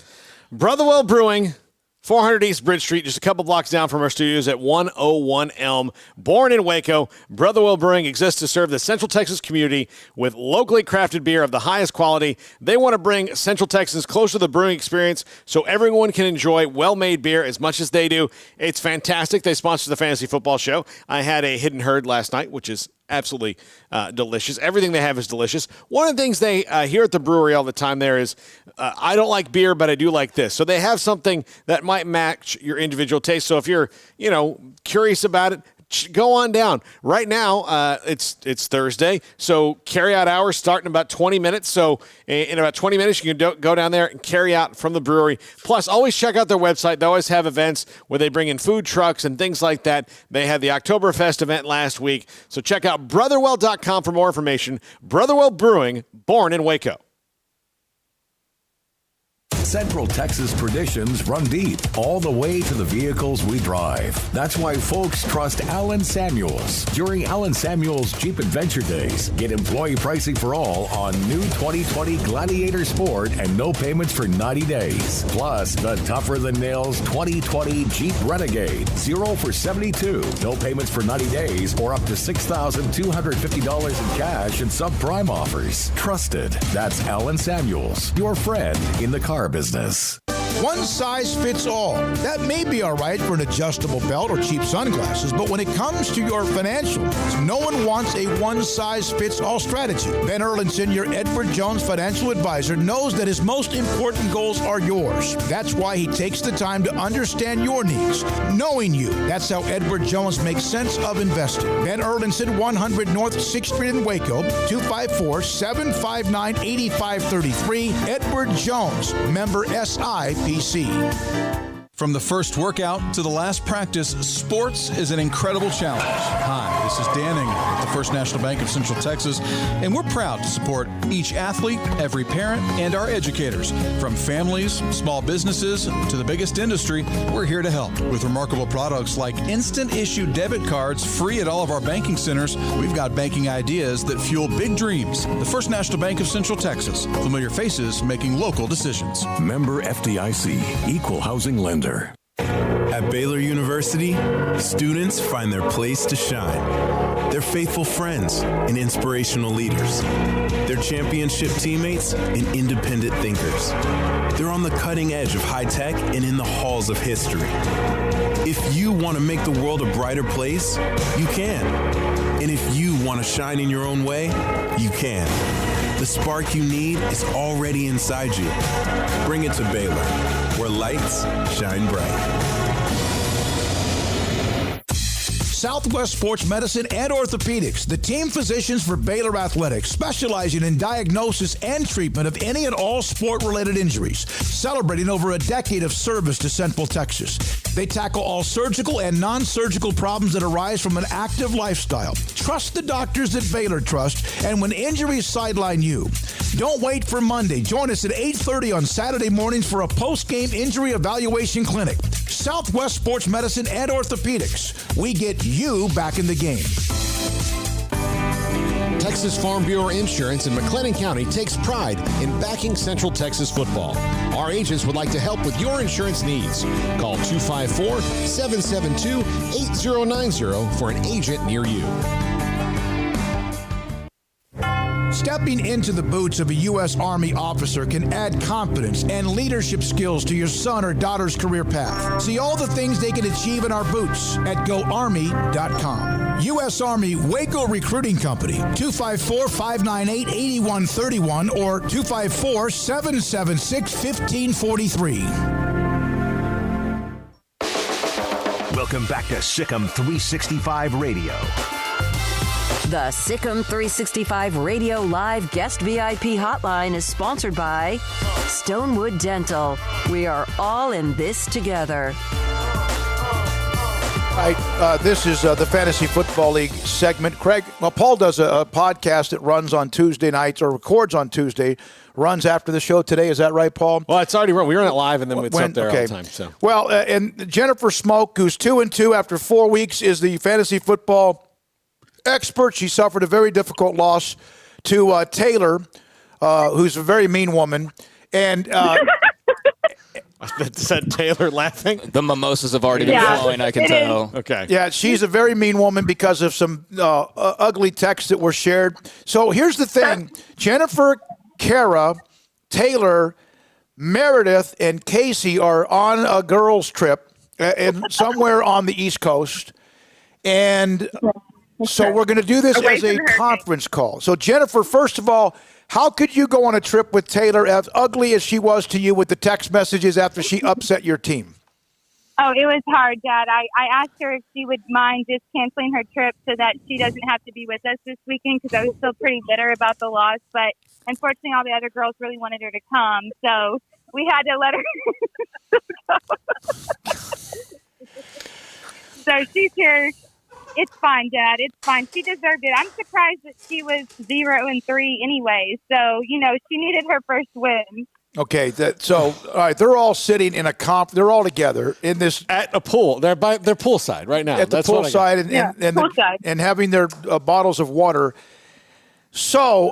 Brotherwell Brewing, 400 East Bridge Street, just a couple blocks down from our studios at 101 Elm. Born in Waco, Brotherwell Brewing exists to serve the Central Texas community with locally crafted beer of the highest quality. They want to bring Central Texans closer to the brewing experience so everyone can enjoy well-made beer as much as they do. It's fantastic. They sponsor the Fantasy Football Show. I had a Hidden Herd last night, which is absolutely delicious. Everything they have is delicious. One of the things they hear at the brewery all the time there is, I don't like beer, but I do like this. So they have something that might match your individual taste. So if you're, curious about it, go on down. Right now, it's Thursday, so carry-out hours start in about 20 minutes. So in about 20 minutes, you can go down there and carry out from the brewery. Plus, always check out their website. They always have events where they bring in food trucks and things like that. They had the Oktoberfest event last week. So check out brotherwell.com for more information. Brotherwell Brewing, born in Waco. Central Texas traditions run deep all the way to the vehicles we drive. That's why folks trust Alan Samuels. During Alan Samuels Jeep Adventure Days, get employee pricing for all on new 2020 Gladiator Sport and no payments for 90 days. Plus, the tougher-than-nails 2020 Jeep Renegade. 0 for 72, no payments for 90 days, or up to $6,250 in cash and subprime offers. Trusted. That's Alan Samuels, your friend in the car business. One size fits all. That may be all right for an adjustable belt or cheap sunglasses, but when it comes to your financial needs, no one wants a one-size-fits-all strategy. Ben Erlinson, your Edward Jones financial advisor, knows that his most important goals are yours. That's why he takes the time to understand your needs, knowing you. That's how Edward Jones makes sense of investing. Ben Erlinson, 100 North 6th Street in Waco, 254-759-8533. Edward Jones, member SIPC. From the first workout to the last practice, sports is an incredible challenge. Hi, this is Dan Ingram at the First National Bank of Central Texas, and we're proud to support each athlete, every parent, and our educators. From families, small businesses, to the biggest industry, we're here to help. With remarkable products like instant issue debit cards free at all of our banking centers, we've got banking ideas that fuel big dreams. The First National Bank of Central Texas. Familiar faces making local decisions. Member FDIC, Equal Housing Lender. At Baylor University, students find their place to shine. They're faithful friends and inspirational leaders. They're championship teammates and independent thinkers. They're on the cutting edge of high tech and in the halls of history. If you want to make the world a brighter place, you can. And if you want to shine in your own way, you can. The spark you need is already inside you. Bring it to Baylor, where lights shine bright. Southwest Sports Medicine and Orthopedics, the team physicians for Baylor Athletics, specializing in diagnosis and treatment of any and all sport-related injuries, celebrating over a decade of service to Central Texas. They tackle all surgical and non-surgical problems that arise from an active lifestyle. Trust the doctors that Baylor trusts, and when injuries sideline you, don't wait for Monday. Join us at 8:30 on Saturday mornings for a post-game injury evaluation clinic. Southwest Sports Medicine and Orthopedics. We get you back in the game. Texas Farm Bureau Insurance in McLennan County takes pride in backing Central Texas football. Our agents would like to help with your insurance needs. Call 254-772-8090 for an agent near you. Stepping into the boots of a U.S. Army officer can add confidence and leadership skills to your son or daughter's career path. See all the things they can achieve in our boots at GoArmy.com. U.S. Army Waco Recruiting Company, 254-598-8131 or 254-776-1543. Welcome back to Sikkim 365 Radio. The Sikkim 365 Radio Live Guest VIP Hotline is sponsored by Stonewood Dental. We are all in this together. All right, this is the Fantasy Football League segment. Craig, well, Paul does a podcast that runs on Tuesday nights or records on Tuesday, runs after the show today. Is that right, Paul? Well, it's already run. We run it live, and then it's up there all the time. So. Well, and Jennifer Smoke, who's 2-2 after 4 weeks, is the fantasy football expert. She suffered a very difficult loss to Taylor, who's a very mean woman. And said Taylor laughing? The mimosas have already been flowing, I can tell. Okay. Yeah, she's a very mean woman because of some ugly texts that were shared. So here's the thing. Jennifer, Kara, Taylor, Meredith, and Casey are on a girls' trip somewhere on the East Coast. And so we're going to do this as a conference call. So, Jennifer, first of all, how could you go on a trip with Taylor as ugly as she was to you with the text messages after she upset your team? Oh, it was hard, Dad. I asked her if she would mind just canceling her trip so that she doesn't have to be with us this weekend because I was still pretty bitter about the loss. But unfortunately, all the other girls really wanted her to come. So we had to let her So she's here. It's fine, Dad. It's fine. She deserved it. I'm surprised that she was 0-3 anyway. So, she needed her first win. Okay, all right, they're all sitting in a they're all together in this at a pool. They're poolside right now. At the poolside and having their bottles of water. So,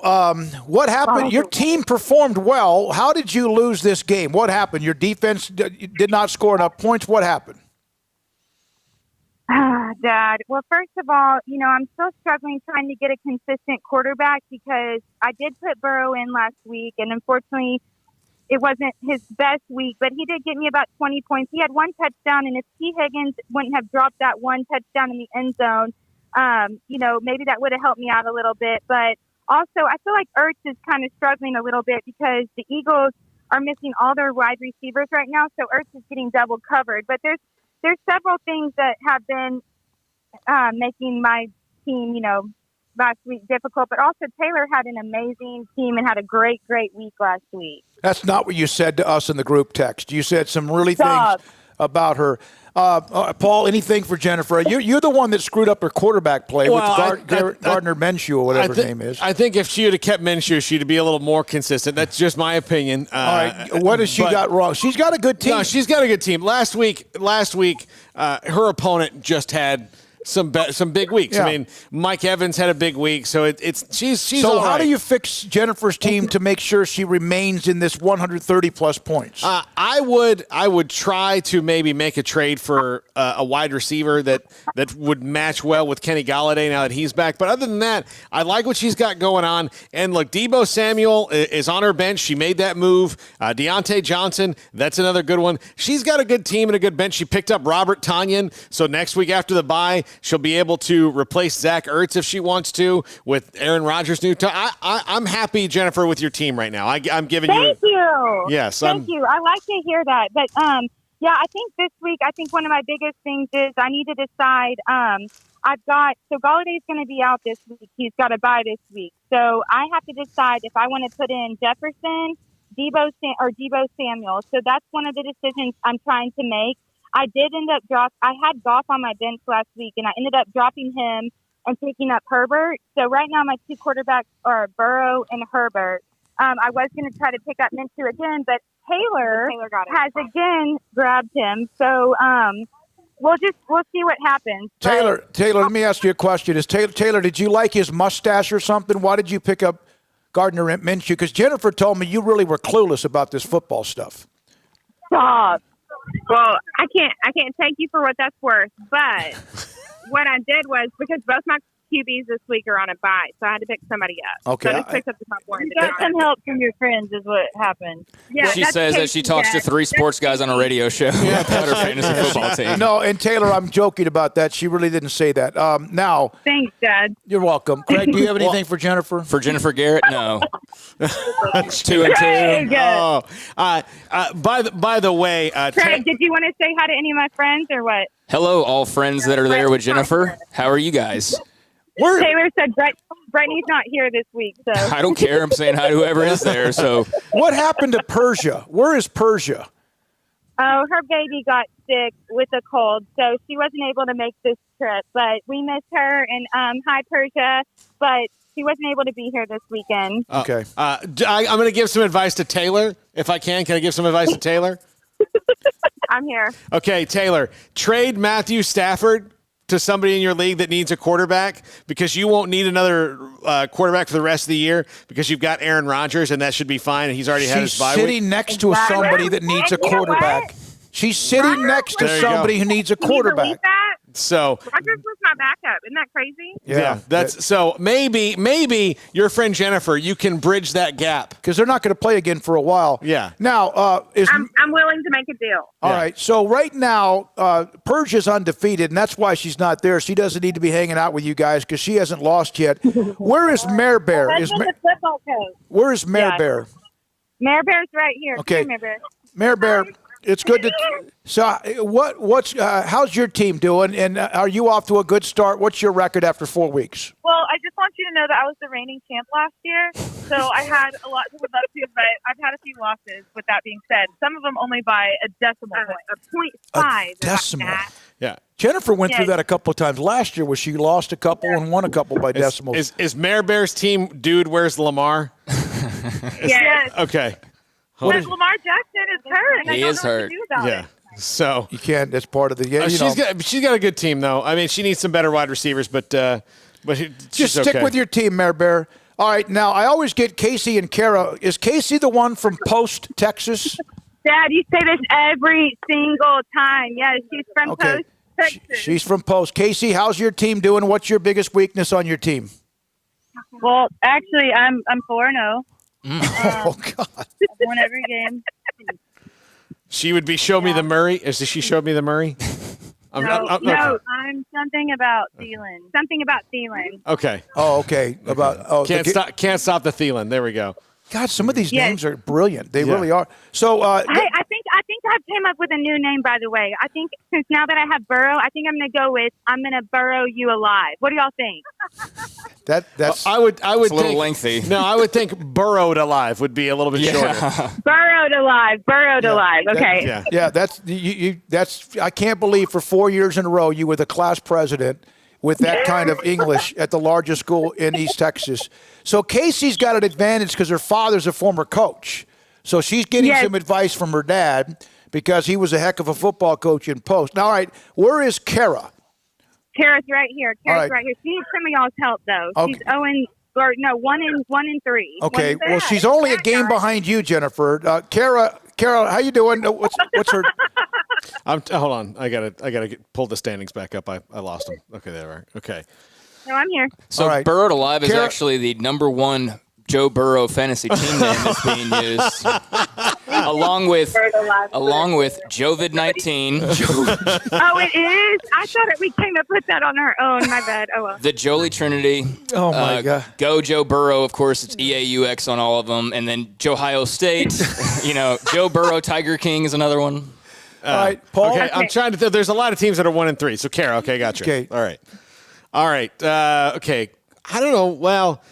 what happened? Your team performed well. How did you lose this game? What happened? Your defense did not score enough points. What happened? Dad. Well, first of all, I'm still struggling trying to get a consistent quarterback because I did put Burrow in last week, and unfortunately, it wasn't his best week, but he did get me about 20 points. He had one touchdown, and if T. Higgins wouldn't have dropped that one touchdown in the end zone, maybe that would have helped me out a little bit. But also, I feel like Ertz is kind of struggling a little bit because the Eagles are missing all their wide receivers right now, so Ertz is getting double covered. But there's several things that have been making my team, last week difficult. But also Taylor had an amazing team and had a great, great week last week. That's not what you said to us in the group text. You said some really things about her. Paul, anything for Jennifer? You're the one that screwed up her quarterback play with Gardner Minshew or whatever his name is. I think if she would have kept Minshew, she'd be a little more consistent. That's just my opinion. All right, what has she got wrong? She's got a good team. No, she's got a good team. Last week, her opponent just had some big weeks. Yeah. I mean, Mike Evans had a big week, so she's So all how right. do you fix Jennifer's team to make sure she remains in this 130 plus points? I would try to maybe make a trade for a wide receiver that would match well with Kenny Golladay now that he's back. But other than that, I like what she's got going on. And look, Deebo Samuel is on her bench. She made that move. Deontay Johnson, that's another good one. She's got a good team and a good bench. She picked up Robert Tonyan, so next week after the bye, she'll be able to replace Zach Ertz if she wants to with Aaron Rodgers' new time. I'm happy, Jennifer, with your team right now. I'm giving you. Thank you. Yes. Thank you. I like to hear that. But Yeah, I think this week, one of my biggest things is I need to decide. Galladay's going to be out this week. He's got a bye this week. So I have to decide if I want to put in Jefferson, Debo Samuel. So that's one of the decisions I'm trying to make. I did end up I had Goff on my bench last week, and I ended up dropping him and picking up Herbert. So right now my two quarterbacks are Burrow and Herbert. I was going to try to pick up Minshew again, but Taylor has again grabbed him. So we'll see what happens. Taylor, let me ask you a question. Taylor, did you like his mustache or something? Why did you pick up Gardner Minshew? Because Jennifer told me you really were clueless about this football stuff. Stop. Well, I can't take you for what that's worth, but what I did was because both my QBs this week are on a bye, so I had to pick somebody up. Okay. So I just picked up the top one. You got some help from your friends is what happened. Yeah, she says as she talks to three sports guys on a radio show about her fantasy football team. No, and Taylor, I'm joking about that. She really didn't say that. Now. Thanks, Dad. You're welcome. Craig, do you have anything for Jennifer? For Jennifer Garrett? No. 2-2. Oh. By the way, Craig, did you want to say hi to any of my friends or what? Hello, all friends that are there with Jennifer. How are you guys? Taylor said Brittany's not here this week, so I don't care. I'm saying hi to whoever is there. So, what happened to Persia? Where is Persia? Oh, her baby got sick with a cold, so she wasn't able to make this trip. But we miss her, and hi, Persia. But she wasn't able to be here this weekend. Okay. I'm going to give some advice to Taylor, if I can. Can I give some advice to Taylor? I'm here. Okay, Taylor. Trade Matthew Stafford to somebody in your league that needs a quarterback because you won't need another quarterback for the rest of the year because you've got Aaron Rodgers, and that should be fine. And he's already had his bye week. She's sitting next to somebody that needs a quarterback. She's sitting next to somebody who needs a quarterback. So Rodgers was my backup. Isn't that crazy? Yeah, that's so maybe your friend Jennifer, you can bridge that gap because they're not going to play again for a while. Yeah. Now, I'm willing to make a deal. All right. So right now, Persia's undefeated, and that's why she's not there. She doesn't need to be hanging out with you guys because she hasn't lost yet. Where is Mare Bear? Where is Mare Bear? Mare Bear's right here. Okay. Come here, Mare Bear. Mare Bear. It's good to. So, how's your team doing? And are you off to a good start? What's your record after 4 weeks? Well, I just want you to know that I was the reigning champ last year, so I had a lot to live up to, but I've had a few losses. With that being said, some of them only by a decimal point, a 0.5. A decimal. Yeah. Jennifer went through that a couple of times last year, where she lost a couple and won a couple by decimals. Is Mare Bear's team, dude? Where's Lamar? Yes. Okay. Because Lamar Jackson is hurt, and I don't know what to do about it. So you can't. That's part of the. She's got a good team though. I mean, she needs some better wide receivers, but just stick with your team, Mare Bear. All right. Now I always get Casey and Kara. Is Casey the one from Post, Texas? Dad, you say this every single time. Yes, she's from Post, Texas. She's from Post. Casey, how's your team doing? What's your biggest weakness on your team? Well, actually, I'm 4-0. Oh God! I've won every game. She would be show me the Murray. Is she showed me the Murray? I'm something about Thielen. Something about Thielen. Okay. Oh, okay. Can't stop the Thielen. There we go. God, some of these names are brilliant. They really are. So I think I came up with a new name. By the way, I think since now that I have Burrow, I think I'm going to burrow you alive. What do y'all think? That's. I would. It's a little lengthy. No, I would think burrowed alive would be a little bit shorter. Burrowed alive. Okay. Yeah. That's you. That's. I can't believe for 4 years in a row you were the class president with that kind of English at the largest school in East Texas. So Casey's got an advantage because her father's a former coach. So she's getting some advice from her dad because he was a heck of a football coach in Post. Now, all right, where is Kara? Kara's right here. Right here. She needs some of y'all's help, though. Okay. She's 1 and 3. Okay. Well, she's only a game behind you, Jennifer. Kara, how you doing? What's her? Hold on. I gotta pull the standings back up. I lost them. Okay, there we are. Okay. No, I'm here. So Burrowed Alive is actually the number one Joe Burrow fantasy team name that's being used, along with Jovid-19. Oh, it is? I thought we came to put that on our own. My bad. Oh, well. The Jolie Trinity. Oh, my God. Go Joe Burrow. Of course, it's EAUX on all of them. And then Johio State. Joe Burrow Tiger King is another one. All right, Paul. Okay, I'm trying to. There's a lot of teams that are 1-3. So, Kara, okay, gotcha. Okay. All right. Okay. I don't know. Well,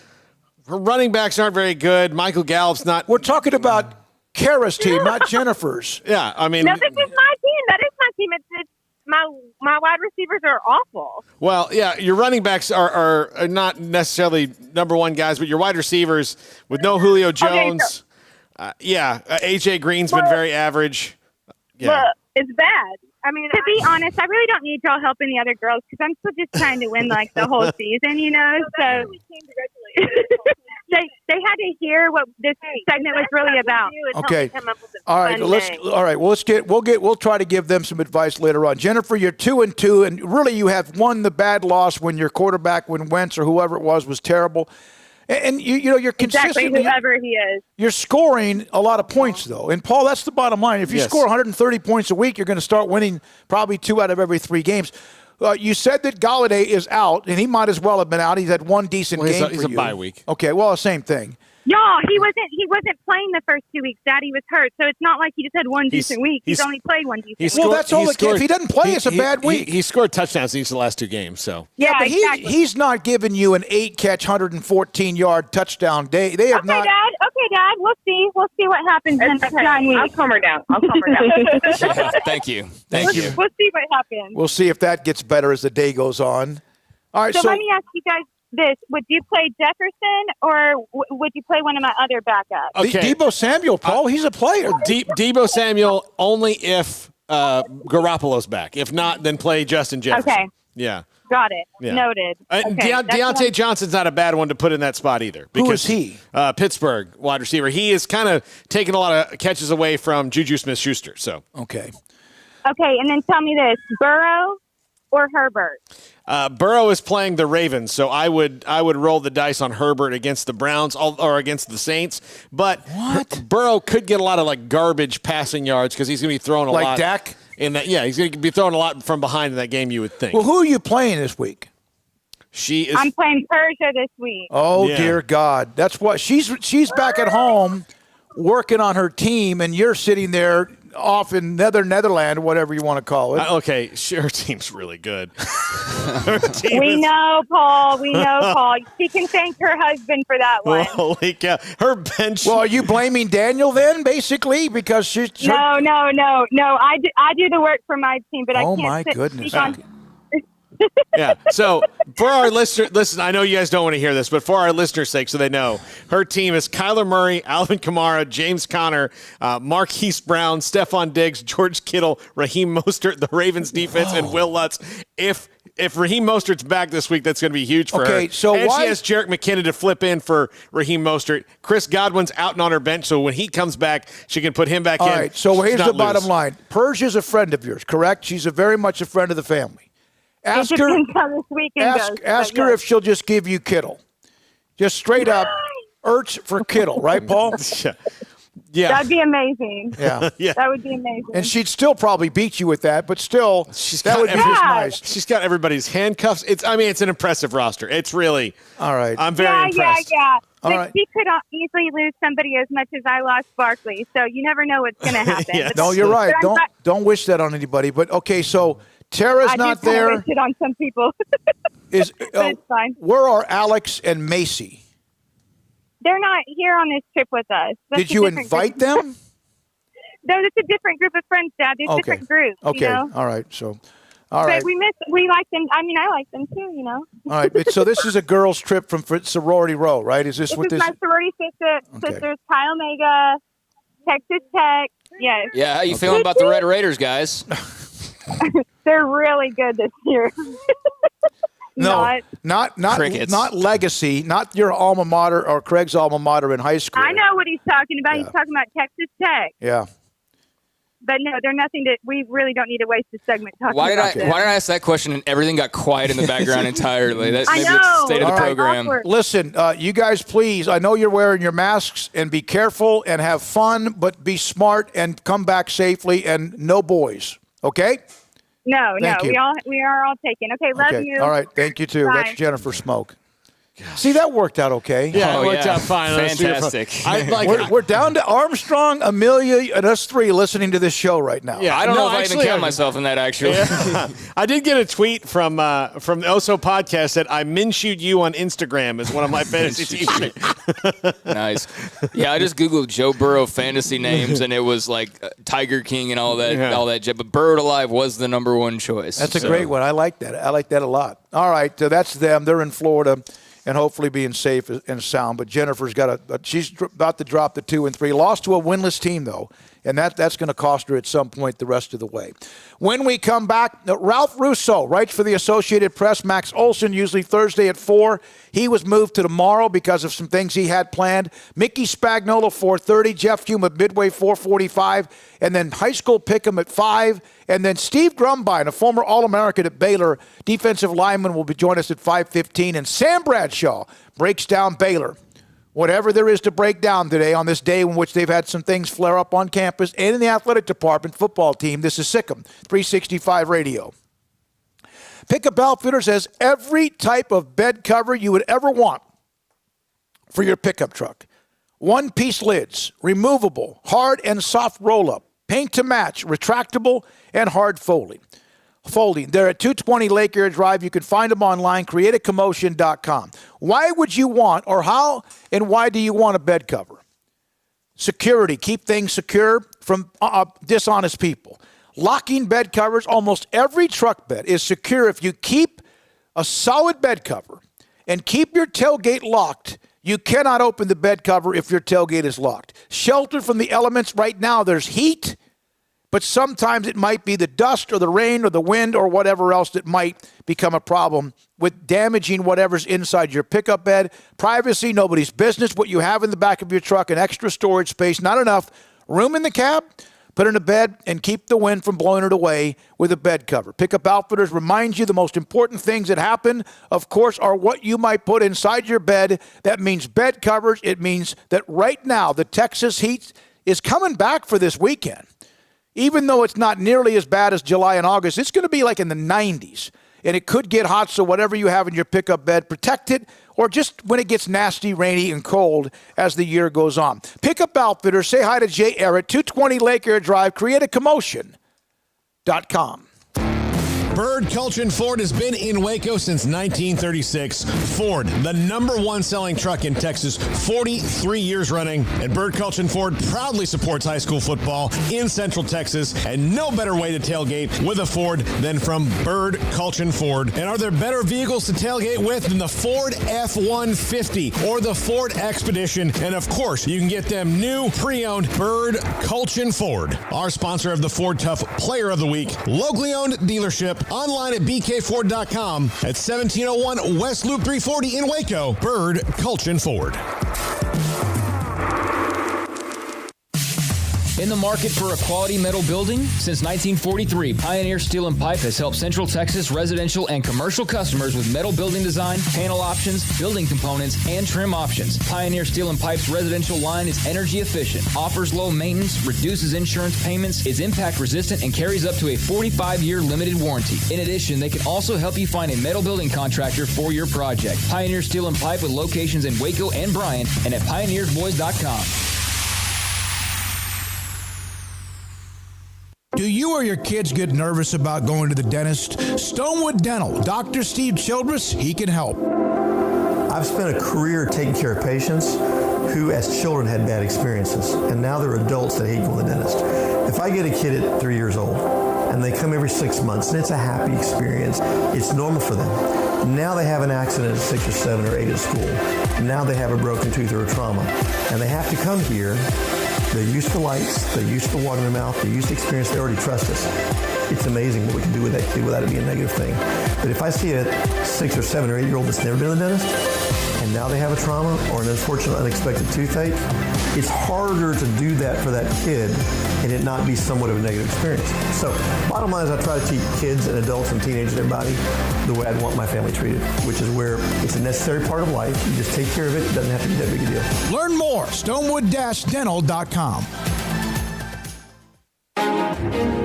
her running backs aren't very good. Michael Gallup's not. We're talking about Kara's team, not Jennifer's. Yeah, I mean. No, this is my team. That is my team. It's my wide receivers are awful. Well, yeah, your running backs are not necessarily number one guys, but your wide receivers with no Julio Jones. AJ Green's been very average. Yeah. Look, it's bad. I mean, to be honest, I really don't need y'all helping the other girls because I'm still just trying to win like the whole season, you know. So they had to hear what this segment was really about. Okay. All right. We'll try to give them some advice later on. Jennifer, you're 2-2, and really you have won the bad loss when your quarterback, when Wentz or whoever it was terrible. And you're consistently, exactly whoever he is. You're scoring a lot of points, though. And, Paul, that's the bottom line. If you score 130 points a week, you're going to start winning probably 2 out of every 3 games. You said that Galladay is out, and he might as well have been out. He's had one decent game He's a bye week. Okay, well, same thing. Y'all, he wasn't playing the first 2 weeks. Daddy was hurt, so it's not like he just had one decent week. He's only played one decent week. Well, that's all it If he doesn't play, it's a bad week. He scored touchdowns in each of the last 2 games. So yeah, but exactly. he's not giving you an 8-catch, 114-yard touchdown day. They have Okay, Dad. We'll see. We'll see what happens in the next 9 weeks. I'll calm her down. Thank you. We'll see what happens. We'll see if that gets better as the day goes on. All right. So let me ask you guys this. Would you play Jefferson or would you play one of my other backups? Okay. Deebo Samuel, Paul, he's a player. Deebo Samuel only if Garoppolo's back. If not, then play Justin Jefferson. Okay. Yeah. Got it. Yeah. Noted. Okay. Deontay Johnson's not a bad one to put in that spot either. Who is he? Pittsburgh wide receiver. He is kind of taking a lot of catches away from Juju Smith-Schuster. So okay. Okay, and then tell me this: Burrow or Herbert? Burrow is playing the Ravens, so I would roll the dice on Herbert against the Browns or against the Saints. But Burrow could get a lot of like garbage passing yards because he's going to be throwing a lot. Like Dak? In that, yeah, he's going to be throwing a lot from behind in that game. You would think. Well, who are you playing this week? I'm playing Persia this week. Oh dear God, that's what she's back at home working on her team, and you're sitting there off in Netherland, whatever you want to call it. Okay, her team's really good. We know, Paul. She can thank her husband for that one. Holy cow. Her bench. Well, are you blaming Daniel then, basically? Because she's... No. I do the work for my team, but I can't... Oh, my goodness. Yeah. So for our listeners, listen, I know you guys don't want to hear this, but for our listeners' sake, so they know, her team is Kyler Murray, Alvin Kamara, James Conner, Marquise Brown, Stephon Diggs, George Kittle, Raheem Mostert, the Ravens defense, and Will Lutz. If Raheem Mostert's back this week, that's going to be huge for her. So and why? She has Jerick McKinnon to flip in for Raheem Mostert. Chris Godwin's out on her bench, so when he comes back, she can put him back in. All right, so here's the bottom line. Persia's a friend of yours, correct? She's very much a friend of the family. Ask her if she'll just give you Kittle. Just straight up, Ertz for Kittle, right, Paul? Yeah. That'd be amazing. Yeah. That would be amazing. And she'd still probably beat you with that, but still, that would be just nice. She's got everybody's handcuffs. It's an impressive roster. It's really. All right. I'm very impressed. Yeah. All But right. she could easily lose somebody as much as I lost Barkley, so you never know what's going to happen. Yes. No, you're right. Don't wish that on anybody. But, okay, so Tara's not there. I wish it on some people. But it's fine. Where are Alex and Macy? They're not here on this trip with us. Did you invite them? No, it's a different group of friends, Dad. There's different groups. Okay. You know? All right. So, all right. But we like them. I mean, I like them too, you know. All right. So this is a girls' trip from Sorority Row, right? Is this what this? This is my sorority sisters, Pi Omega, Texas Tech. Yes. Yeah, how you feeling about the Red Raiders, guys? They're really good this year. No, not Crickets. Not Legacy, not your alma mater or Craig's alma mater in high school. I know what he's talking about. Yeah. He's talking about Texas Tech. Yeah. But no, they're nothing that we really don't need to waste a segment talking Why did about them. I ask that question and everything got quiet in the background entirely? That's I maybe know. it's the state of the All right. program. Awkward. Listen, you guys, please, I know you're wearing your masks, and be careful and have fun, but be smart and come back safely, and no boys, okay? No, Thank you. we are all taken. Okay, love you. All right, thank you too. Bye. That's Jennifer Smoke. See, that worked out okay. Yeah, it worked out fine. Fantastic. We're down to Armstrong, Amelia, and us three listening to this show right now. Yeah, I don't know if I even count myself in that, actually. Yeah. I did get a tweet from the Oso podcast that I Minshewed you on Instagram as one of my fantasy teams. Nice. Yeah, I just Googled Joe Burrow fantasy names, and it was like Tiger King and all that. But Buried Alive was the number one choice. That's a great one. I like that. I like that a lot. All right, that's them. They're in Florida. And hopefully being safe and sound. But Jennifer's she's about to drop the 2 and 3. Lost to a winless team, though. And that's going to cost her at some point the rest of the way. When we come back, Ralph Russo writes for the Associated Press. Max Olson, usually Thursday at 4. He was moved to tomorrow because of some things he had planned. Mickey Spagnola, 4:30. Jeff Hume at Midway, 4:45. And then High School Pick'em at 5. And then Steve Grumbine, a former All-American at Baylor, defensive lineman, will be joining us at 5:15. And Sam Bradshaw breaks down Baylor. Whatever there is to break down today on this day in which they've had some things flare up on campus and in the athletic department football team, this is Sikkim 365 Radio. Pickup Outfitters has every type of bed cover you would ever want for your pickup truck. One-piece lids, removable, hard and soft roll-up, paint to match, retractable, and hard folding. They're at 220 Lake Erie Drive. You can find them online, createacommotion.com. Why would you want, or how and why do you want a bed cover? Security, keep things secure from dishonest people. Locking bed covers, almost every truck bed is secure if you keep a solid bed cover and keep your tailgate locked. You cannot open the bed cover if your tailgate is locked. Sheltered from the elements right now, there's heat, but sometimes it might be the dust or the rain or the wind or whatever else that might become a problem with damaging whatever's inside your pickup bed. Privacy, nobody's business. What you have in the back of your truck, an extra storage space, not enough room in the cab. Put it in a bed and keep the wind from blowing it away with a bed cover. Pickup Outfitters reminds you the most important things that happen, of course, are what you might put inside your bed. That means bed covers. It means that right now the Texas heat is coming back for this weekend. Even though it's not nearly as bad as July and August, it's going to be like in the 90s. And it could get hot, so whatever you have in your pickup bed, protect it, or just when it gets nasty, rainy, and cold as the year goes on. Pickup Outfitters, say hi to Jay Errett, 220 Lake Erie Drive, createacommotion.com. Bird Kulchin Ford has been in Waco since 1936. Ford, the #1 selling truck in Texas, 43 years running. And Bird Kulchin Ford proudly supports high school football in Central Texas. And no better way to tailgate with a Ford than from Bird Kulchin Ford. And are there better vehicles to tailgate with than the Ford F-150 or the Ford Expedition? And of course, you can get them new pre-owned Bird Kulchin Ford. Our sponsor of the Ford Tough Player of the Week, locally owned dealership. Online at bkford.com at 1701 West Loop 340 in Waco. Bird Kulchin Ford. In the market for a quality metal building? Since 1943, Pioneer Steel & Pipe has helped Central Texas residential and commercial customers with metal building design, panel options, building components, and trim options. Pioneer Steel & Pipe's residential line is energy efficient, offers low maintenance, reduces insurance payments, is impact resistant, and carries up to a 45-year limited warranty. In addition, they can also help you find a metal building contractor for your project. Pioneer Steel & Pipe with locations in Waco and Bryan and at pioneersboys.com. Do you or your kids get nervous about going to the dentist? Stonewood Dental, Dr. Steve Childress, he can help. I've spent a career taking care of patients who as children had bad experiences, and now they're adults that hate going to the dentist. If I get a kid at 3 years old and they come every 6 months and it's a happy experience, it's normal for them. Now they have an accident at 6 or 7 or 8 at school. Now they have a broken tooth or a trauma, and they have to come here. They're used to lights, they're used to water in their mouth, they're used to experience, they already trust us. It's amazing what we can do with that kid without it being a negative thing. But if I see a 6 or 7 or 8 year old that's never been to the dentist, and now they have a trauma or an unfortunate unexpected toothache, it's harder to do that for that kid and it not be somewhat of a negative experience. So bottom line is I try to teach kids and adults and teenagers and everybody the way I'd want my family treated, which is where it's a necessary part of life. You just take care of it. It doesn't have to be that big a deal. Learn more, stonewood-dental.com.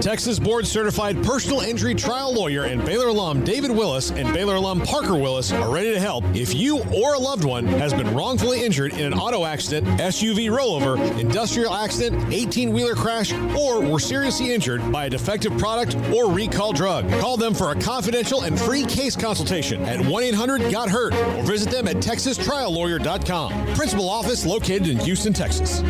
Texas board-certified personal injury trial lawyer and Baylor alum David Willis and Baylor alum Parker Willis are ready to help if you or a loved one has been wrongfully injured in an auto accident, SUV rollover, industrial accident, 18-wheeler crash, or were seriously injured by a defective product or recall drug. Call them for a confidential and free case consultation at 1-800-GOT-HURT or visit them at texastriallawyer.com. Principal office located in Houston, Texas.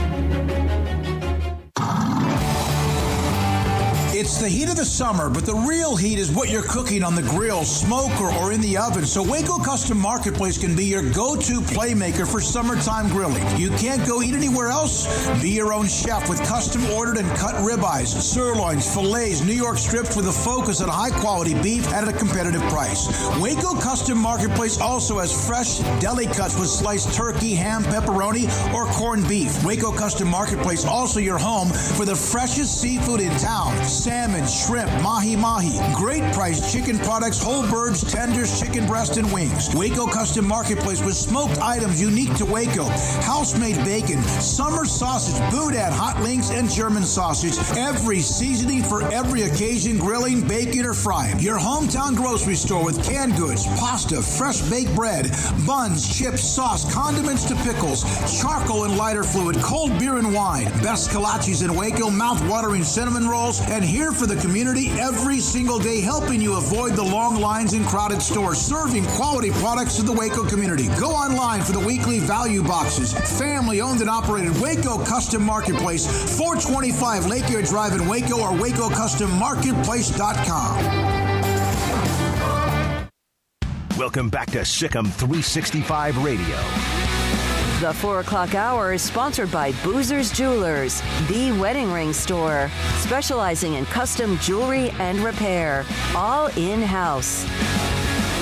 It's the heat of the summer, but the real heat is what you're cooking on the grill, smoker, or in the oven. So Waco Custom Marketplace can be your go-to playmaker for summertime grilling. You can't go eat anywhere else? Be your own chef with custom ordered and cut ribeyes, sirloins, fillets, New York strips with a focus on high-quality beef at a competitive price. Waco Custom Marketplace also has fresh deli cuts with sliced turkey, ham, pepperoni, or corned beef. Waco Custom Marketplace also your home for the freshest seafood in town. Salmon, shrimp, mahi-mahi, great priced chicken products, whole birds, tenders, chicken breast, and wings. Waco Custom Marketplace with smoked items unique to Waco, house-made bacon, summer sausage, boudin, hot links, and German sausage. Every seasoning for every occasion, grilling, baking, or frying. Your hometown grocery store with canned goods, pasta, fresh baked bread, buns, chips, sauce, condiments to pickles, charcoal and lighter fluid, cold beer and wine, best kolaches in Waco, mouth-watering cinnamon rolls, and here for the community every single day, helping you avoid the long lines in crowded stores, serving quality products to the Waco community. Go online for the weekly value boxes. Family owned and operated Waco Custom Marketplace, 425 Lakeview Drive in Waco or WacoCustomMarketplace.com. Welcome back to Sikkim 365 Radio. The 4 o'clock hour is sponsored by Boozer's Jewelers, the wedding ring store, specializing in custom jewelry and repair, all in-house.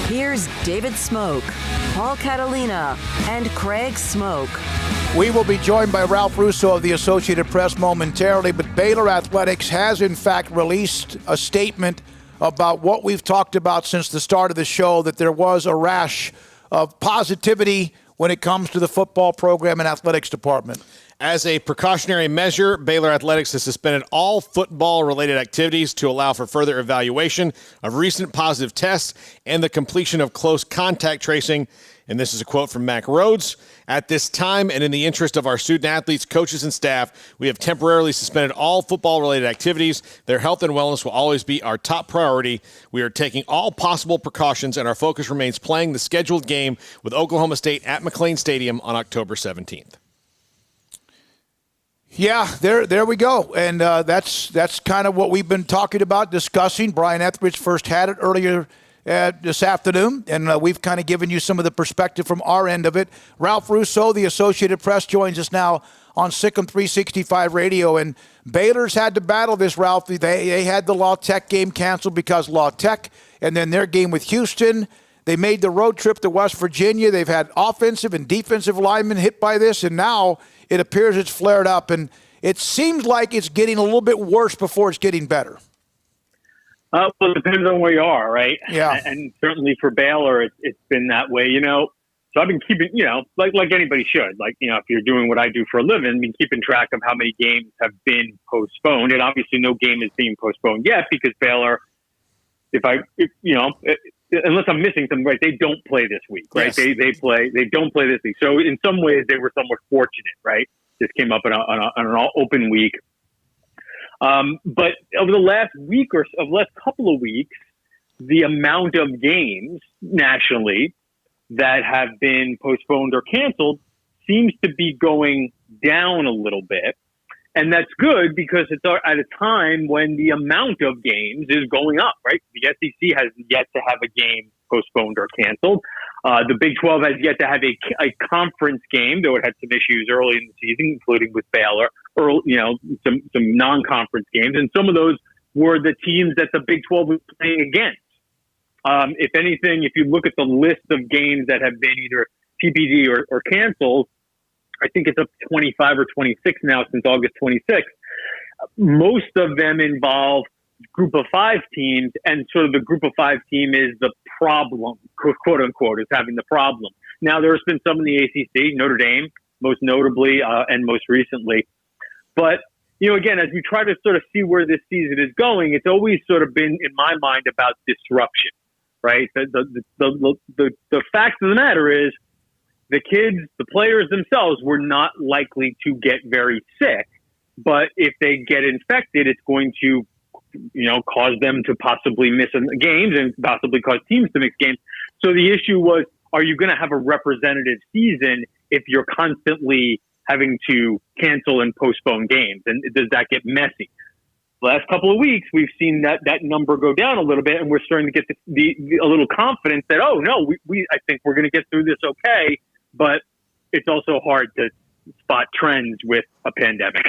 Here's David Smoke, Paul Catalina, and Craig Smoke. We will be joined by Ralph Russo of the Associated Press momentarily, but Baylor Athletics has in fact released a statement about what we've talked about since the start of the show, that there was a rash of positivity when it comes to the football program and athletics department. As a precautionary measure, Baylor Athletics has suspended all football-related activities to allow for further evaluation of recent positive tests and the completion of close contact tracing. And this is a quote from Mac Rhodes. At this time, and in the interest of our student-athletes, coaches, and staff, we have temporarily suspended all football-related activities. Their health and wellness will always be our top priority. We are taking all possible precautions, and our focus remains playing the scheduled game with Oklahoma State at McLean Stadium on October 17th. Yeah, there we go. And that's kind of what we've been talking about, discussing. Brian Etheridge first had it earlier this afternoon, and we've kind of given you some of the perspective from our end of it. Ralph Russo, the Associated Press, joins us now on Sikkim 365 Radio, and Baylor's had to battle this, Ralph. They had the La Tech game canceled because La Tech, and then their game with Houston. They made the road trip to West Virginia. They've had offensive and defensive linemen hit by this, and now it appears it's flared up, and it seems like it's getting a little bit worse before it's getting better. Well, it depends on where you are, right? Yeah. And certainly for Baylor, it's been that way, So I've been keeping, like anybody should. If you're doing what I do for a living, been keeping track of how many games have been postponed. And obviously no game is being postponed yet because Baylor, unless I'm missing something, right, they don't play this week, right? Yes. They don't play this week. So in some ways they were somewhat fortunate, right? This came up on an all open week. But over the last couple of weeks, the amount of games nationally that have been postponed or canceled seems to be going down a little bit. And that's good because it's at a time when the amount of games is going up, right? The SEC has yet to have a game postponed or canceled. The Big 12 has yet to have a conference game, though it had some issues early in the season, including with Baylor, or some non-conference games. And some of those were the teams that the Big 12 was playing against. If anything, if you look at the list of games that have been either TBD or canceled, I think it's up to 25 or 26 now since August 26th. Most of them involve group of five teams, and sort of the group of five team is the problem, quote unquote, is having the problem. Now, there's been some in the ACC, Notre Dame, most notably, and most recently. But again, as we try to sort of see where this season is going, it's always sort of been in my mind about disruption, right? The fact of the matter is the kids, the players themselves were not likely to get very sick, but if they get infected, it's going to, cause them to possibly miss games and possibly cause teams to miss games. So the issue was, are you going to have a representative season if you're constantly having to cancel and postpone games? And does that get messy? The last couple of weeks, we've seen that number go down a little bit, and we're starting to get a little confidence that, I think we're going to get through this okay. But it's also hard to spot trends with a pandemic.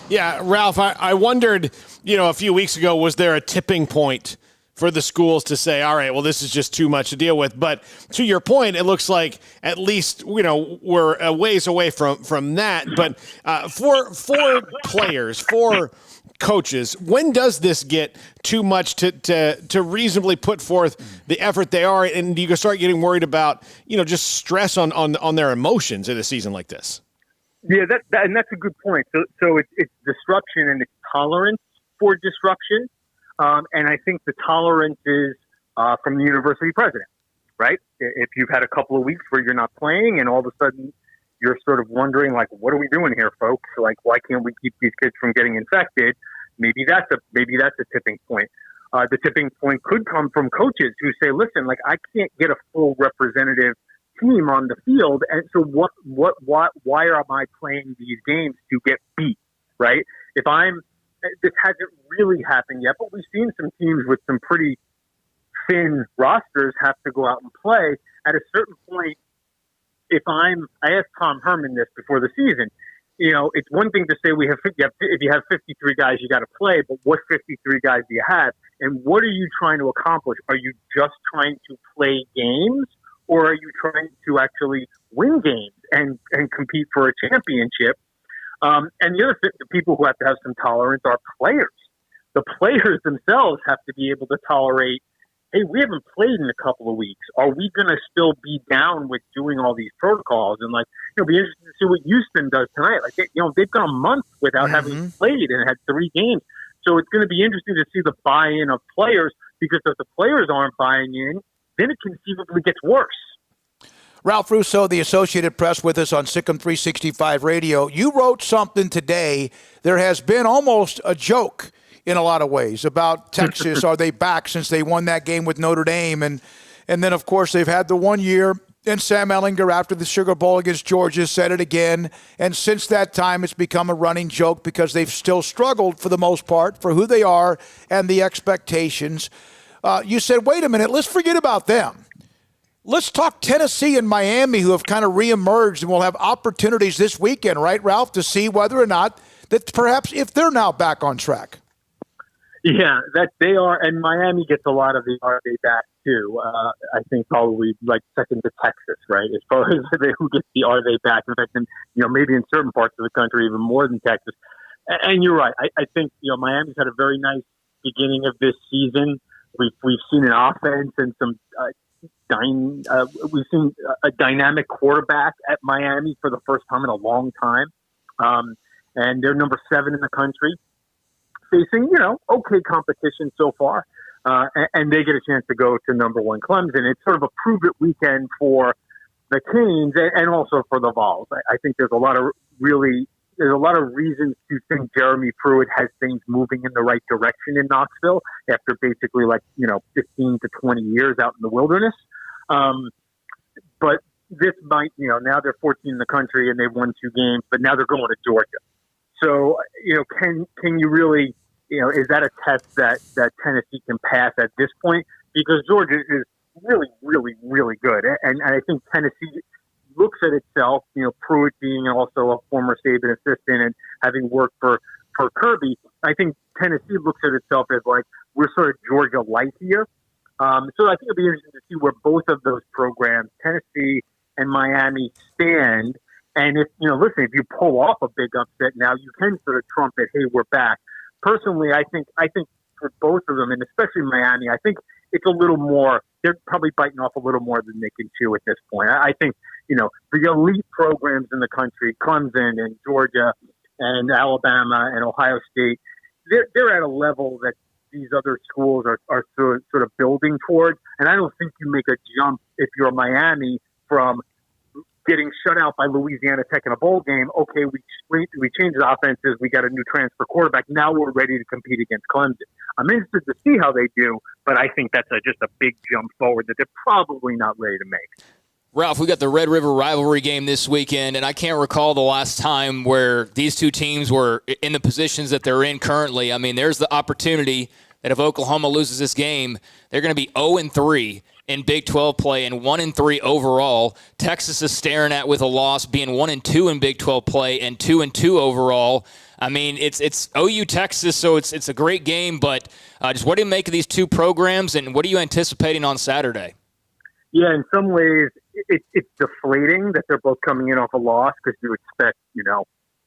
Yeah, Ralph, I wondered, a few weeks ago, was there a tipping point for the schools to say, all right, well, this is just too much to deal with? But to your point, it looks like at least, we're a ways away from that. But for players, for coaches, when does this get too much to reasonably put forth the effort they are, and you can start getting worried about just stress on their emotions in a season like this? Yeah, and that's a good point. So it's disruption and it's tolerance for disruption, and I think the tolerance is from the university president, right? If you've had a couple of weeks where you're not playing, and all of a sudden you're sort of wondering, like, what are we doing here, folks? Like, why can't we keep these kids from getting infected? Maybe that's a tipping point. The tipping point could come from coaches who say, listen, like, I can't get a full representative team on the field, and so why am I playing these games to get beat, right? This hasn't really happened yet, but we've seen some teams with some pretty thin rosters have to go out and play. At a certain point, I asked Tom Herman this before the season, it's one thing to say if you have 53 guys, you got to play, but what 53 guys do you have? And what are you trying to accomplish? Are you just trying to play games, or are you trying to actually win games and compete for a championship? And the other thing, the people who have to have some tolerance are players. The players themselves have to be able to tolerate, hey, we haven't played in a couple of weeks. Are we going to still be down with doing all these protocols? And it'll be interesting to see what Houston does tonight. They've gone a month without having played and had 3 games. So it's going to be interesting to see the buy-in of players, because if the players aren't buying in, then it conceivably gets worse. Ralph Russo, the Associated Press, with us on Sikkim 365 Radio. You wrote something today. There has been almost a joke in a lot of ways about Texas. Are they back since they won that game with Notre Dame? And then, of course, they've had the 1 year. And Sam Ehlinger, after the Sugar Bowl against Georgia, said it again. And since that time, it's become a running joke because they've still struggled for the most part for who they are and the expectations. You said, wait a minute, let's forget about them. Let's talk Tennessee and Miami, who have kind of reemerged and will have opportunities this weekend, right, Ralph, to see whether or not that perhaps if they're now back on track. Yeah, that they are, and Miami gets a lot of the are they back too. I think probably like second to Texas, right? As far as who gets the are they back. In fact, maybe in certain parts of the country even more than Texas. And you're right. I think Miami's had a very nice beginning of this season. We've seen an offense and some. We've seen a dynamic quarterback at Miami for the first time in a long time. And they're number 7 in the country, facing, okay competition so far. And they get a chance to go to number 1 Clemson. It's sort of a prove-it weekend for the Canes and also for the Vols. I think there's a lot of reasons to think Jeremy Pruitt has things moving in the right direction in Knoxville after basically 15 to 20 years out in the wilderness. But this might, now they're 14 in the country and they've won 2 games, but now they're going to Georgia. So, can you really, is that a test that Tennessee can pass at this point? Because Georgia is really, really, really good. And I think Tennessee looks at itself, Pruitt being also a former Saban assistant and having worked for Kirby. I think Tennessee looks at itself as we're sort of Georgia light here. So I think it'll be interesting to see where both of those programs, Tennessee and Miami, stand. And if you pull off a big upset now, you can sort of trumpet, hey, we're back. Personally, I think for both of them, and especially Miami, I think it's a little more, they're probably biting off a little more than they can chew at this point. I think, the elite programs in the country, Clemson and Georgia and Alabama and Ohio State, they're at a level that these other schools are sort of building towards. And I don't think you make a jump if you're Miami from getting shut out by Louisiana Tech in a bowl game. Okay, we changed the offenses. We got a new transfer quarterback. Now we're ready to compete against Clemson. I'm interested to see how they do, but I think that's just a big jump forward that they're probably not ready to make. Ralph, we got the Red River rivalry game this weekend, and I can't recall the last time where these two teams were in the positions that they're in currently. I mean, there's the opportunity that if Oklahoma loses this game, they're going to be 0-3 in Big 12 play and 1-3 overall. Texas is staring at with a loss, being 1-2 in Big 12 play and 2-2 overall. I mean, it's OU Texas, so it's a great game. But just what do you make of these two programs, and what are you anticipating on Saturday? Yeah, in some ways, it's deflating that they're both coming in off a loss because you expect,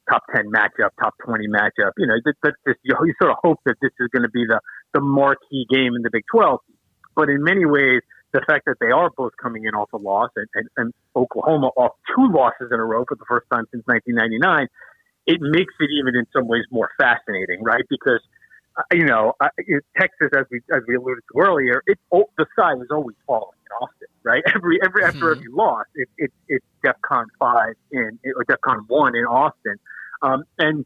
top 10 matchup, top 20 matchup. That's just you sort of hope that this is going to be the marquee game in the Big 12. But in many ways, the fact that they are both coming in off a loss and Oklahoma off 2 losses in a row for the first time since 1999, it makes it even in some ways more fascinating, right? Because Texas, as we alluded to earlier, the sky is always falling in Austin, right? After every loss, it's DEFCON 5 or DEFCON 1 in Austin, and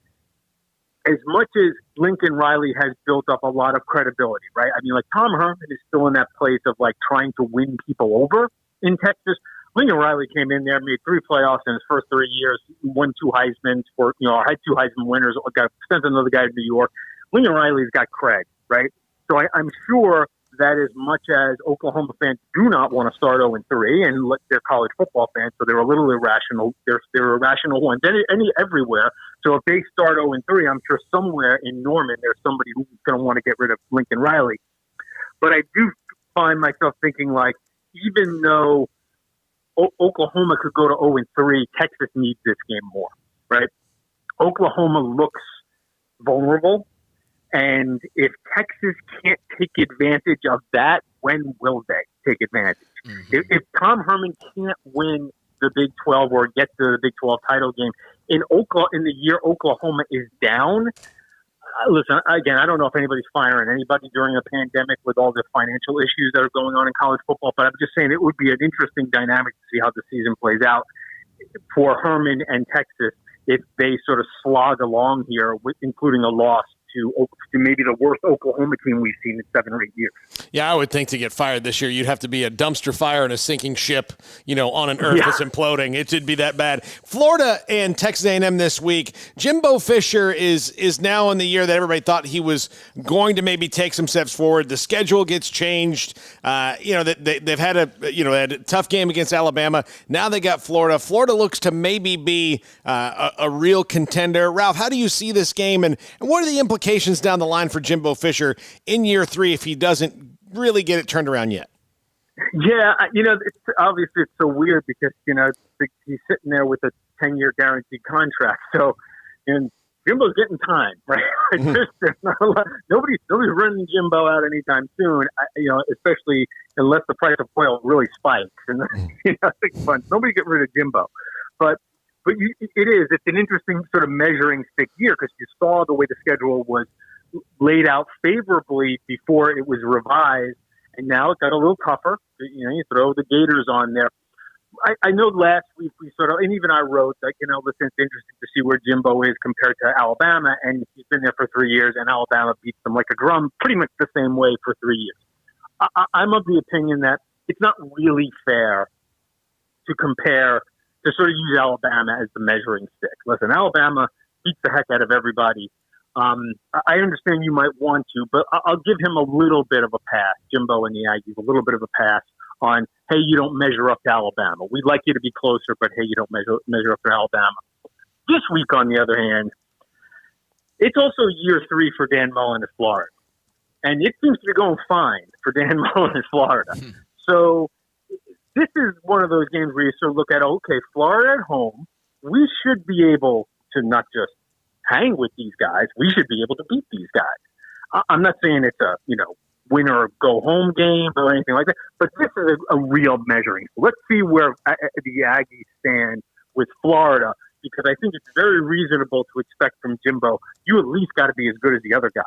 as much as Lincoln Riley has built up a lot of credibility, right? I mean, like Tom Herman is still in that place of like trying to win people over in Texas. Lincoln Riley came in there, made 3 playoffs in his first 3 years, won 2 Heismans had 2 Heisman winners, sent another guy to New York. Lincoln Riley's got cred, right? So I'm sure that as much as Oklahoma fans do not want to start 0-3, and they're college football fans, so they're a little irrational. They're irrational ones everywhere. So if they start 0-3, I'm sure somewhere in Norman there's somebody who's going to want to get rid of Lincoln Riley. But I do find myself thinking, like, even though Oklahoma could go to 0-3, Texas needs this game more, right? Oklahoma looks vulnerable. And if Texas can't take advantage of that, when will they take advantage? Mm-hmm. If Tom Herman can't win the Big 12 or get to the Big 12 title game in the year Oklahoma is down, listen, again, I don't know if anybody's firing anybody during a pandemic with all the financial issues that are going on in college football, but I'm just saying it would be an interesting dynamic to see how the season plays out for Herman and Texas if they sort of slog along here, including a loss to maybe the worst Oklahoma team we've seen in 7 or 8 years. Yeah, I would think to get fired this year, you'd have to be a dumpster fire in a sinking ship, on an earth that's imploding. It'd be that bad. Florida and Texas A&M this week. Jimbo Fisher is now in the year that everybody thought he was going to maybe take some steps forward. The schedule gets changed. They've had a tough game against Alabama. Now they got Florida. Florida looks to maybe be a real contender. Ralph, how do you see this game, and what are the implications down the line for Jimbo Fisher in year 3 if he doesn't really get it turned around yet? Yeah, it's obviously it's so weird because he's sitting there with a 10-year guaranteed contract. So, and Jimbo's getting time, right? There's not a lot. Nobody's running Jimbo out anytime soon. Especially unless the price of oil really spikes, and nobody get rid of Jimbo. But it's an interesting sort of measuring stick year because you saw the way the schedule was laid out favorably before it was revised, and now it got a little tougher. You throw the Gators on there. I know last week we sort of, and even I wrote that, listen, it's interesting to see where Jimbo is compared to Alabama, and he's been there for 3 years, and Alabama beats them like a drum pretty much the same way for 3 years. I'm of the opinion that it's not really fair to compare, to sort of use Alabama as the measuring stick. Listen, Alabama beats the heck out of everybody. I understand you might want to, but I'll give him a little bit of a pass, Jimbo and the Aggies, a little bit of a pass on, hey, you don't measure up to Alabama. We'd like you to be closer, but hey, you don't measure up to Alabama. This week, on the other hand, it's also year 3 for Dan Mullen at Florida. And it seems to be going fine for Dan Mullen at Florida. So this is one of those games where you sort of look at, okay, Florida at home, we should be able to not just hang with these guys, we should be able to beat these guys. I'm not saying it's a, win or go home game or anything like that, but this is a real measuring. So let's see where the Aggies stand with Florida, because I think it's very reasonable to expect from Jimbo, you at least got to be as good as the other guy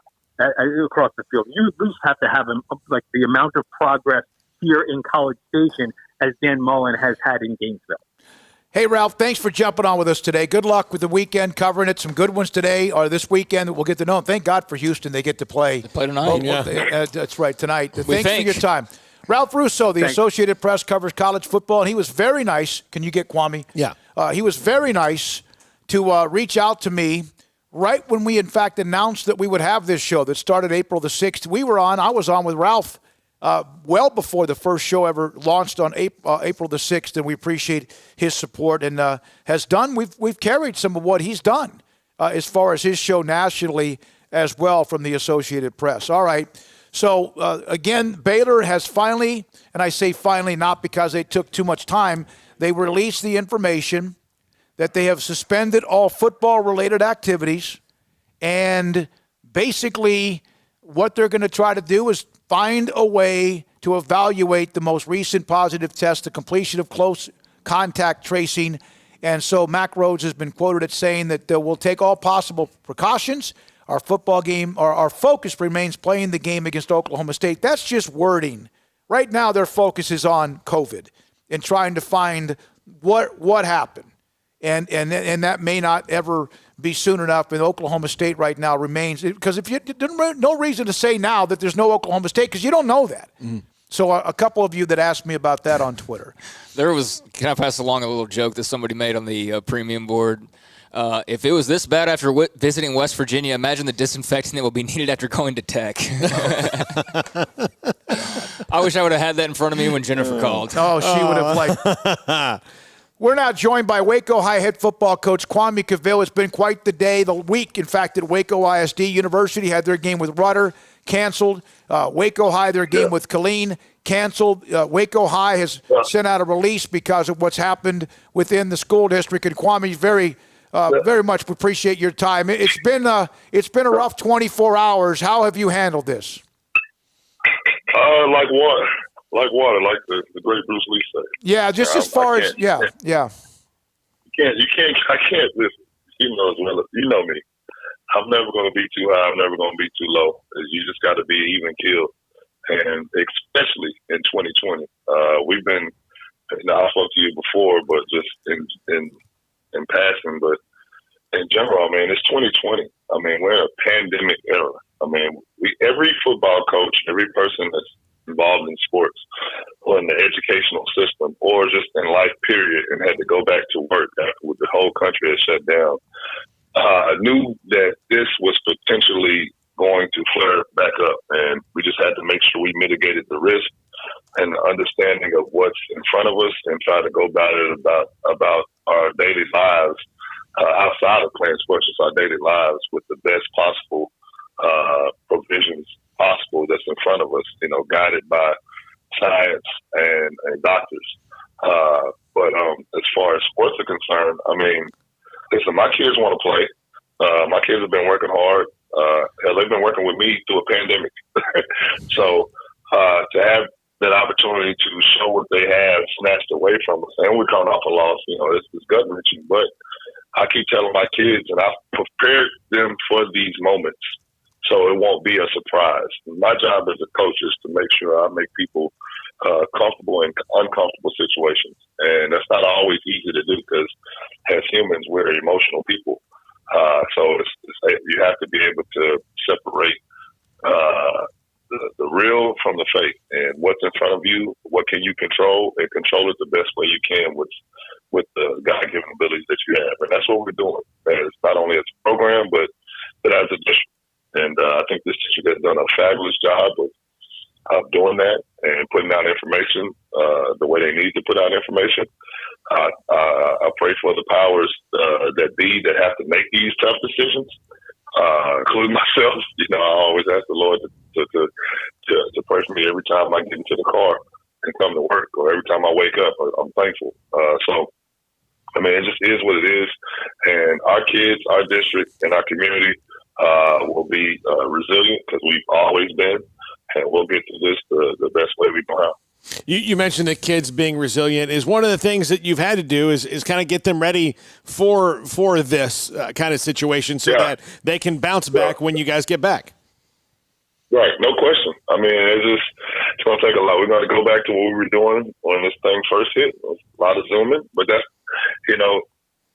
across the field. You at least have to have like the amount of progress here in College Station as Dan Mullen has had in Gainesville. Hey, Ralph, thanks for jumping on with us today. Good luck with the weekend covering it. Some good ones today or this weekend that we'll get to know. And thank God for Houston. They get to play. They play tonight. That's right, tonight. Thanks for your time. Ralph Russo, the Associated Press, covers college football, and he was very nice. Can you get Kwame? Yeah. He was very nice to reach out to me right when we, in fact, announced that we would have this show that started April the 6th. I was on with Ralph well before the first show ever launched on April the 6th, and we appreciate his support and we've carried some of what he's done as far as his show nationally as well from the Associated Press. All right. So, again, Baylor has finally, and I say finally not because they took too much time, they released the information that they have suspended all football-related activities, and basically what they're going to try to do is find a way to evaluate the most recent positive test, the completion of close contact tracing. And so Mack Rhodes has been quoted as saying that we'll take all possible precautions. Our football game, or our focus remains playing the game against Oklahoma State. That's just wording. Right now, their focus is on COVID and trying to find what happened. And that may not ever be soon enough. And Oklahoma State right now remains, because there's no reason to say now that there's no Oklahoma State, because you don't know that. Mm. So a couple of you that asked me about that on Twitter. Can I pass along a little joke that somebody made on the premium board? If it was this bad after visiting West Virginia, imagine the disinfecting that will be needed after going to Tech. I wish I would have had that in front of me when Jennifer called. Oh, she would have liked. We're now joined by Waco High head football coach Kwame Cavill. It's been quite the day, the week, in fact, at Waco ISD. University had their game with Rudder canceled. Waco High, their game with Killeen, canceled. Waco High has sent out a release because of what's happened within the school district. And Kwame, very much appreciate your time. It's been a rough 24 hours. How have you handled this? Like water. Like water, like the great Bruce Lee said. Yeah, just as far as yeah. I can't listen. You know as well. You know me. I'm never going to be too high. I'm never going to be too low. You just got to be even keel, and especially in 2020, we've been. I spoke to you before, but just in passing, but in general, I mean, it's 2020. I mean, we're in a pandemic era. I mean, every football coach, every person that's involved in sports or in the educational system or just in life period and had to go back to work after the whole country had shut down, knew that this was potentially going to flare back up. And we just had to make sure we mitigated the risk and the understanding of what's in front of us and try to go about it about our daily lives outside of playing sports, just our daily lives with the best possible provisions possible that's in front of us, guided by science and doctors. But as far as sports are concerned, I mean, listen, my kids want to play. My kids have been working hard. Hell, they've been working with me through a pandemic. So to have that opportunity to show what they have snatched away from us, and we're coming off a loss, it's gut-wrenching. But I keep telling my kids, and I've prepared them for these moments, so it won't be a surprise. My job as a coach is to make sure I make people comfortable in uncomfortable situations. And that's not always easy to do because as humans, we're emotional people. So you have to be able to separate the real from the fake, and what's in front of you, what can you control, and control it the best way you can with the God-given abilities that you have. And that's what we're doing. And it's not only as a program, but as a district. And I think this district has done a fabulous job of doing that and putting out information the way they need to put out information. I pray for the powers that be that have to make these tough decisions, including myself. I always ask the Lord to pray for me every time I get into the car and come to work, or every time I wake up. I'm thankful. So, I mean, it just is what it is. And our kids, our district, and our community will be resilient because we've always been, and we'll get through this the best way we know how. You mentioned the kids being resilient. Is one of the things that you've had to do is kind of get them ready for this kind of situation so that they can bounce back when you guys get back. Right, no question. I mean, it's going to take a lot. We're going to go back to what we were doing when this thing first hit. A lot of zooming, but that's,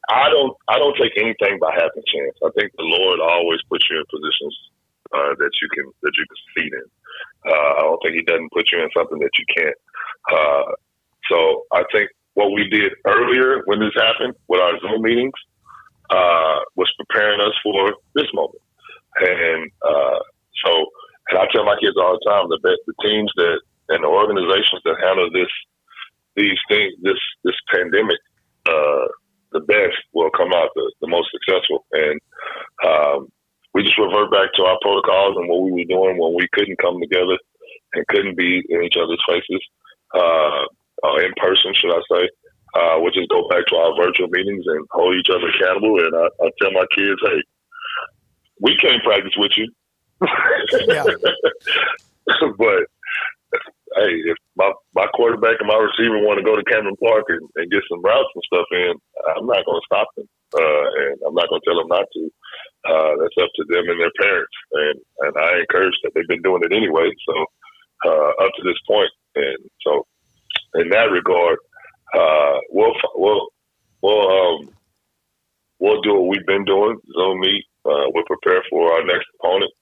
I don't take anything by happen chance. I think the Lord always puts you in positions that you can succeed in. I don't think He doesn't put you in something that you can't. So I think what we did earlier when this happened with our Zoom meetings was preparing us for this moment. And and I tell my kids all the time, the teams that and the organizations that handle these things, this pandemic, the best will come out the most successful. And we just revert back to our protocols and what we were doing when we couldn't come together and couldn't be in each other's faces, in person, should I say. We'll just go back to our virtual meetings and hold each other accountable. And I tell my kids, hey, we can't practice with you. But hey, if my quarterback and my receiver want to go to Cameron Park and get some routes and stuff in, I'm not going to stop them, and I'm not going to tell them not to. That's up to them and their parents, and I encourage that. They've been doing it anyway, so up to this point, and so in that regard, we'll do what we've been doing. Zoom meet. We'll prepare for our next opponent.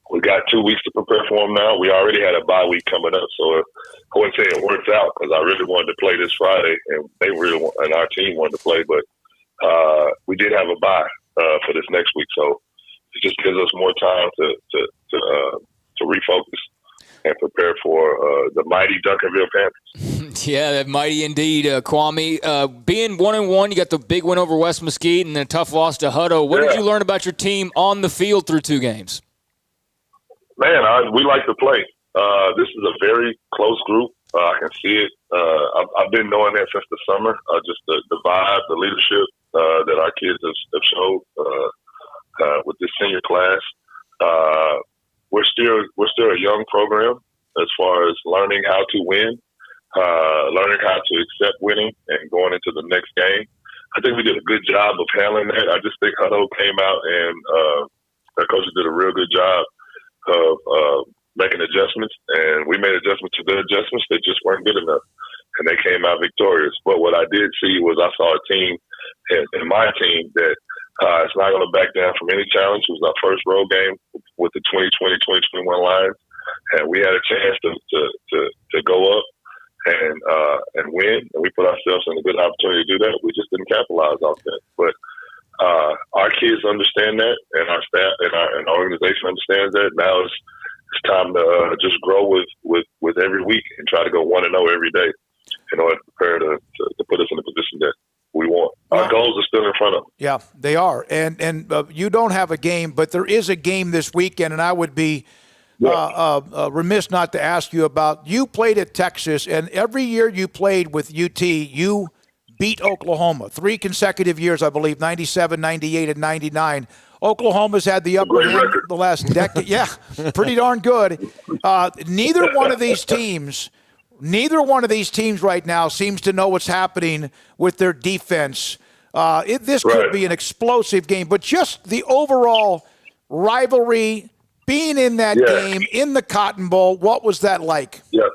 We got 2 weeks to prepare for them now. We already had a bye week coming up, so I wouldn't say it worked out because I really wanted to play this Friday, and and our team wanted to play, but we did have a bye for this next week, so it just gives us more time to refocus and prepare for the mighty Duncanville Panthers. Yeah, mighty indeed, Kwame. Being 1-1, you got the big win over West Mesquite and then a tough loss to Hutto. What did you learn about your team on the field through 2 games? Man, we like to play. This is a very close group. I can see it. I've been knowing that since the summer. Just the vibe, the leadership that our kids have showed with this senior class. We're still a young program as far as learning how to win, learning how to accept winning, and going into the next game. I think we did a good job of handling that. I just think Hutto came out and our coaches did a real good job of making adjustments, and we made adjustments to their adjustments. They just weren't good enough, and they came out victorious. But what I did see was I saw a team in my team that it's not going to back down from any challenge. It was our first road game with the 2020-2021 Lions, and we had a chance to go up and win, and we put ourselves in a good opportunity to do that. We just didn't capitalize off that. But our kids understand that, and our staff and our organization understands that. Now it's time to just grow with every week and try to go 1-0 every day in order to prepare to put us in the position that we want. Our goals are still in front of us. Yeah, they are. And you don't have a game, but there is a game this weekend, and I would be remiss not to ask you about. You played at Texas, and every year you played with UT, you beat Oklahoma 3 consecutive years, I believe, 97, 98, and 99. Oklahoma's had the upper hand the last decade. Yeah, pretty darn good. Neither one of these teams right now seems to know what's happening with their defense. This could be an explosive game, but just the overall rivalry, being in that game, in the Cotton Bowl, what was that like? Yeah.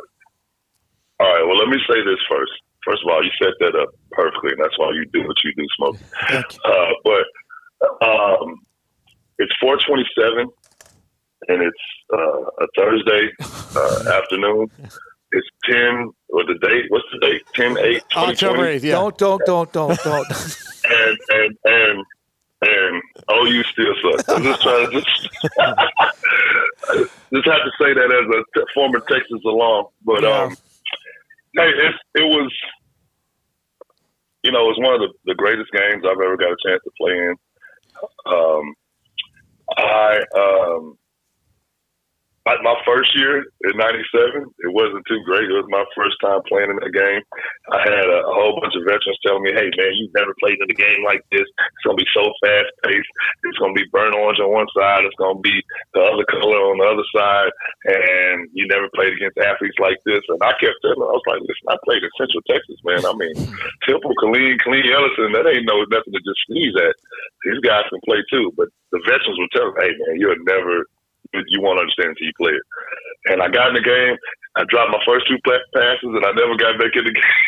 All right, well, let me say this first. First of all, you set that up perfectly, and that's why you do what you do, Smoke. But it's 4:27, and it's a Thursday afternoon. It's 10, or the date, what's the date? 10/8/2020. Yeah. Don't. and OU still sucks. I'm just trying to just have to say that as a former Texas alum. But hey, it was, it was one of the greatest games I've ever got a chance to play in. Like my first year in '97, it wasn't too great. It was my first time playing in that game. I had a whole bunch of veterans telling me, "Hey, man, you've never played in a game like this. It's going to be so fast-paced. It's going to be burnt orange on one side. It's going to be the other color on the other side. And you never played against athletes like this." And I kept telling them, I was like, "Listen, I played in Central Texas, man. I mean, Temple, Killeen Ellison, that ain't nothing to just sneeze at. These guys can play too." But the veterans would tell them, "Hey, man, you won't understand until you play it." And I got in the game. I dropped my first 2 passes, and I never got back in the game.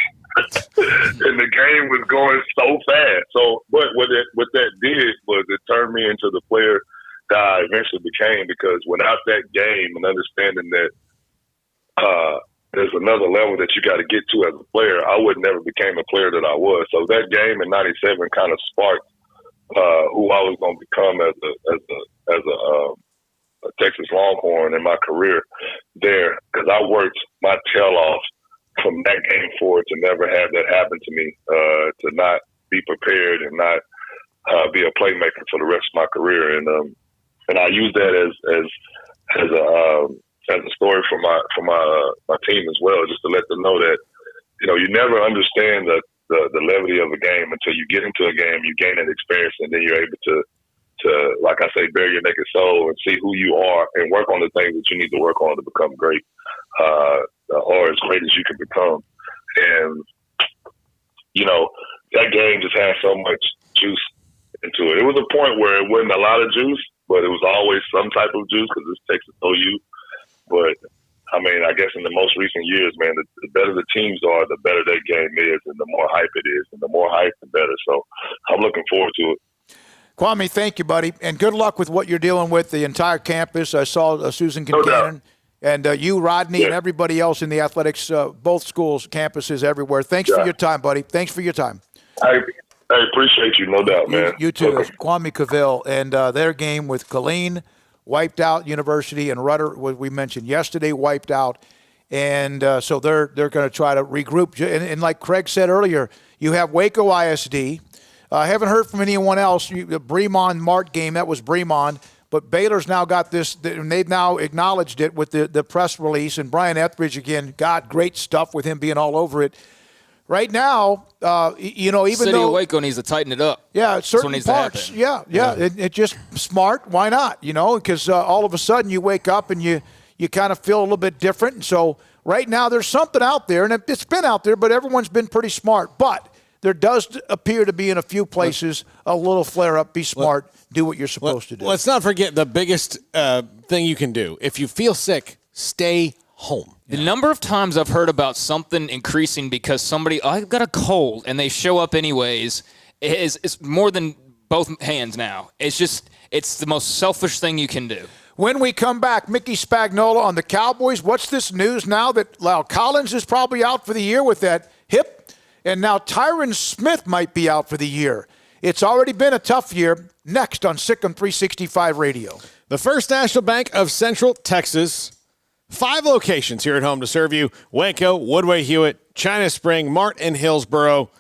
And the game was going so fast. So, but what that did was it turned me into the player that I eventually became, because without that game and understanding that there's another level that you got to get to as a player, I would never became a player that I was. So that game in '97 kind of sparked who I was going to become as a Texas Longhorn in my career there, because I worked my tail off from that game forward to never have that happen to me, to not be prepared and not be a playmaker for the rest of my career. And I use that as a story for my team as well, just to let them know that, you never understand the levity of a game until you get into a game, you gain an experience, and then you're able to, like I say, bare your naked soul and see who you are and work on the things that you need to work on to become great, or as great as you can become. And, that game just had so much juice into it. It was a point where it wasn't a lot of juice, but it was always some type of juice, because it's Texas OU. But, I mean, I guess in the most recent years, man, the better the teams are, the better that game is, and the more hype it is. And the more hype, the better. So I'm looking forward to it. Kwame, thank you, buddy, and good luck with what you're dealing with the entire campus. I saw Susan Kincannon and you, Rodney, and everybody else in the athletics, both schools, campuses everywhere. Thanks for your time, buddy. Thanks for your time. I appreciate you, no doubt, man. You too. Kwame Cavill, and their game with Killeen wiped out University, and Rudder, what we mentioned yesterday, wiped out. And so they're going to try to regroup. And like Craig said earlier, you have Waco ISD. I haven't heard from anyone else. The Bremond-Mart game, that was Bremond. But Baylor's now got this, and they've now acknowledged it with the press release. And Brian Etheridge, again, got great stuff with him being all over it. Right now, even City though of Waco needs to tighten it up. Yeah, certain parts. Yeah. It just smart. Why not? Because all of a sudden you wake up and you kind of feel a little bit different. And so right now there's something out there, and it's been out there, but everyone's been pretty smart. But there does appear to be in a few places a little flare-up. Be smart. Do what you're supposed to do. Let's not forget the biggest thing you can do. If you feel sick, stay home. The number of times I've heard about something increasing because I've got a cold, and they show up anyways, is more than both hands now. It's the most selfish thing you can do. When we come back, Mickey Spagnola on the Cowboys. What's this news now that Lyle Collins is probably out for the year with that hip? And now Tyron Smith might be out for the year. It's already been a tough year. Next on Sikkim 365 Radio. The First National Bank of Central Texas. 5 locations here at home to serve you. Waco, Woodway, Hewitt, China Spring, Mart, and Hillsboro.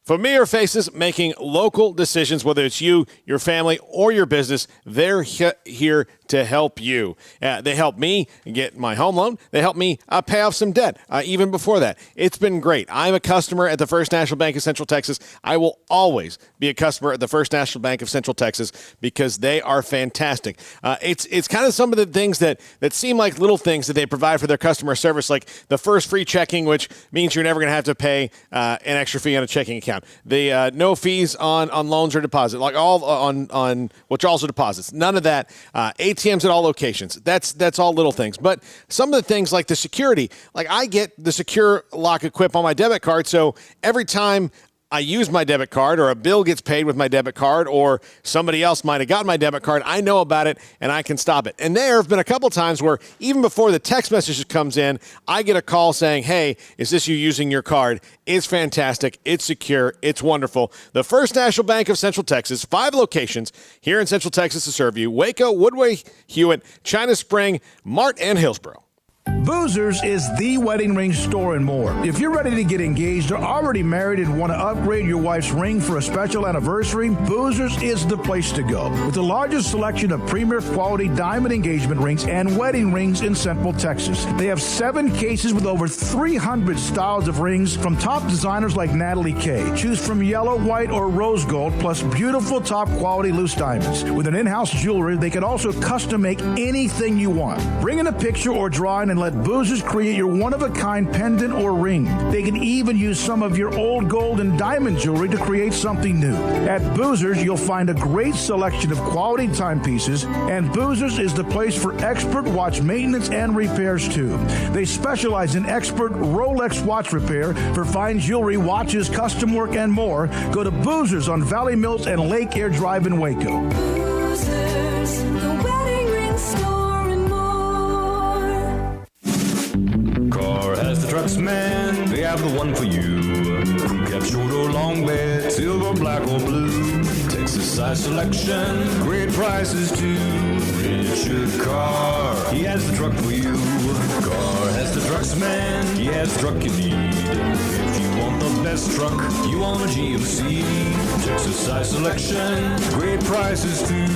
Familiar faces making local decisions, whether it's you, your family, or your business, they're here to help you. They help me get my home loan. They help me pay off some debt, even before that. It's been great. I'm a customer at the First National Bank of Central Texas. I will always be a customer at the First National Bank of Central Texas because they are fantastic. It's kind of some of the things that seem like little things that they provide for their customer service, like the first free checking, which means you're never going to have to pay an extra fee on a checking account. The no fees on loans or deposit, like all on withdrawals or deposits. None of that. ATMs at all locations. That's all little things. But some of the things like the security, like I get the secure lock equip on my debit card, so every time I use my debit card or a bill gets paid with my debit card or somebody else might have gotten my debit card, I know about it and I can stop it. And there have been a couple times where even before the text message comes in, I get a call saying, hey, is this you using your card? It's fantastic. It's secure. It's wonderful. The First National Bank of Central Texas, 5 locations here in Central Texas to serve you. Waco, Woodway, Hewitt, China Spring, Mart, and Hillsboro. Boozers is the wedding ring store and more. If you're ready to get engaged or already married and want to upgrade your wife's ring for a special anniversary, Boozers is the place to go. With the largest selection of premier quality diamond engagement rings and wedding rings in Central Texas. They have 7 cases with over 300 styles of rings from top designers like Natalie Kay. Choose from yellow, white, or rose gold, plus beautiful top quality loose diamonds. With an in-house jewelry, they can also custom make anything you want. Bring in a picture or drawing and let Boozers create your one-of-a-kind pendant or ring. They can even use some of your old gold and diamond jewelry to create something new. At Boozers, you'll find a great selection of quality timepieces, and Boozers is the place for expert watch maintenance and repairs too. They specialize in expert Rolex watch repair for fine jewelry, watches, custom work, and more. Go to Boozers on Valley Mills and Lake Air Drive in Waco. Boozers, the wedding ring store and more. Car has the trucks, man. They have the one for you. Cap, short or long bed, silver, black or blue. Texas size selection, great prices too. Richard Carr, he has the truck for you. Carr has the trucks, man. He has the truck you need. If you want the best truck, you want a GMC. Texas size selection, great prices too.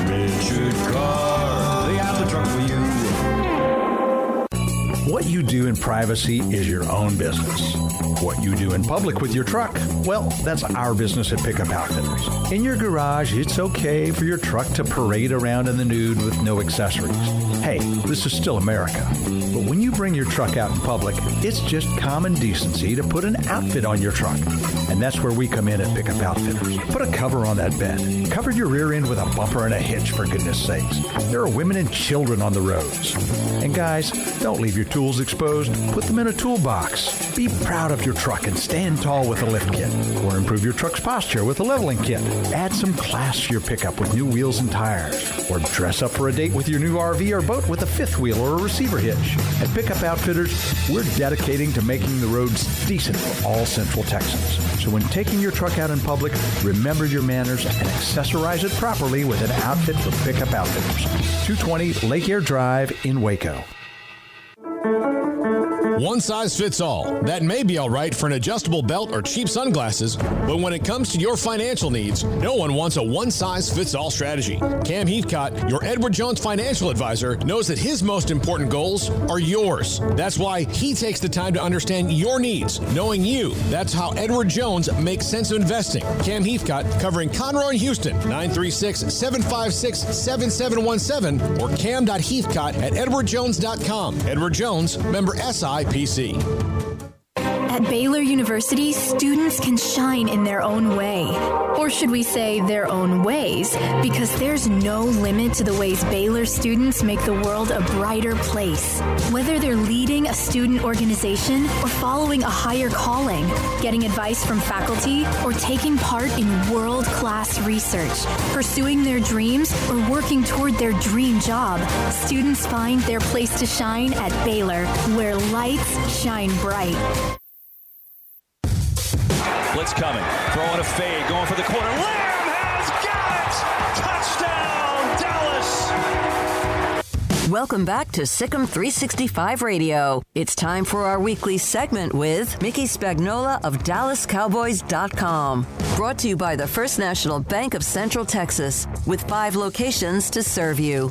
Richard Carr, they have the truck for you. What you do in privacy is your own business. What you do in public with your truck, well, that's our business at Pickup Outfitters. In your garage, it's okay for your truck to parade around in the nude with no accessories. Hey, this is still America. But when you bring your truck out in public, it's just common decency to put an outfit on your truck. And that's where we come in at Pickup Outfitters. Put a cover on that bed. Cover your rear end with a bumper and a hitch, for goodness sakes. There are women and children on the roads. And guys, don't leave your tools exposed. Put them in a toolbox. Be proud of your truck and stand tall with a lift kit. Or improve your truck's posture with a leveling kit. Add some class to your pickup with new wheels and tires. Or dress up for a date with your new RV or boat with a fifth wheel or a receiver hitch. At Pickup Outfitters, we're dedicating to making the roads decent for all Central Texans. So when taking your truck out in public, remember your manners and accessorize it properly with an outfit from Pickup Outfitters. 220 Lake Air Drive in Waco. One size fits all. That may be all right for an adjustable belt or cheap sunglasses, but when it comes to your financial needs, no one wants a one-size-fits-all strategy. Cam Heathcott, your Edward Jones financial advisor, knows that his most important goals are yours. That's why he takes the time to understand your needs, knowing you. That's how Edward Jones makes sense of investing. Cam Heathcott, covering Conroe and Houston, 936-756-7717 or cam.heathcott@edwardjones.com. Edward Jones, member SIPC. At Baylor University, students can shine in their own way. Or should we say their own ways? Because there's no limit to the ways Baylor students make the world a brighter place. Whether they're leading a student organization or following a higher calling, getting advice from faculty, or taking part in world-class research, pursuing their dreams, or working toward their dream job, students find their place to shine at Baylor, where lights shine bright. Blitz coming, throwing a fade, going for the corner. Lamb has got it! Touchdown, Dallas! Welcome back to Sikkim 365 Radio. It's time for our weekly segment with Mickey Spagnola of DallasCowboys.com. Brought to you by the First National Bank of Central Texas, with 5 locations to serve you.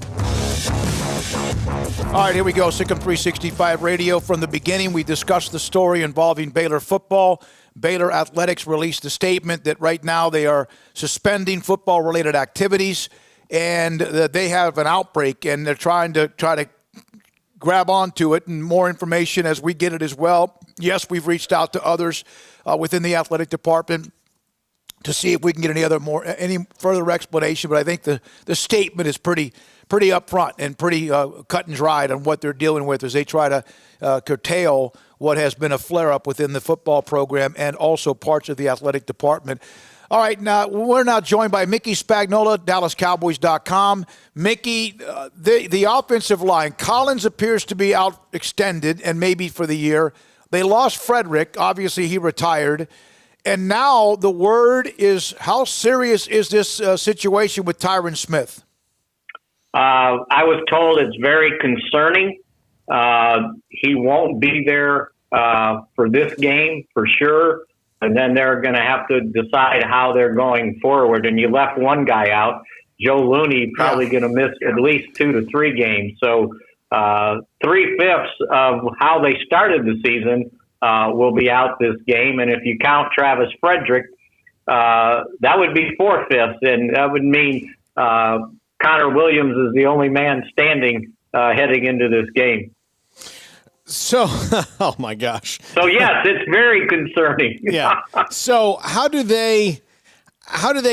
All right, here we go. Sikkim 365 Radio. From the beginning, we discussed the story involving Baylor football. Baylor Athletics released a statement that right now they are suspending football-related activities, and they have an outbreak, and they're trying to grab onto it, and more information as we get it as well. Yes, we've reached out to others within the athletic department to see if we can get any further explanation, but I think the statement is pretty upfront and pretty cut and dried on what they're dealing with as they try to curtail what has been a flare-up within the football program and also parts of the athletic department. All right, now we're now joined by Mickey Spagnola, DallasCowboys.com. Mickey, the offensive line, Collins appears to be out extended and maybe for the year. They lost Frederick. Obviously, he retired. And now the word is, how serious is this situation with Tyron Smith? I was told it's very concerning. He won't be there for this game for sure. And then they're going to have to decide how they're going forward. And you left one guy out, Joe Looney, probably going to miss at least 2 to 3 games. So 3/5 of how they started the season will be out this game. And if you count Travis Frederick, that would be 4/5. And that would mean Connor Williams is the only man standing heading into this game. So, oh my gosh. So yes, it's very concerning. Yeah. So how do they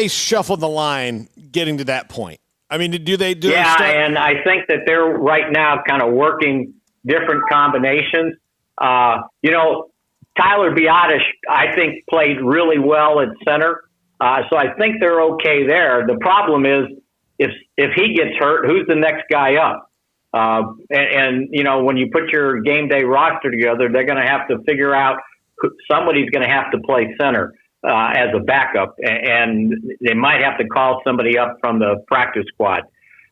shuffle the line getting to that point? I mean, do they and I think that they're right now kind of working different combinations. Tyler Biotish, I think, played really well at center. So I think they're okay there. The problem is if he gets hurt, who's the next guy up? When you put your game day roster together, they're going to have to figure out somebody's going to have to play center as a backup, and they might have to call somebody up from the practice squad.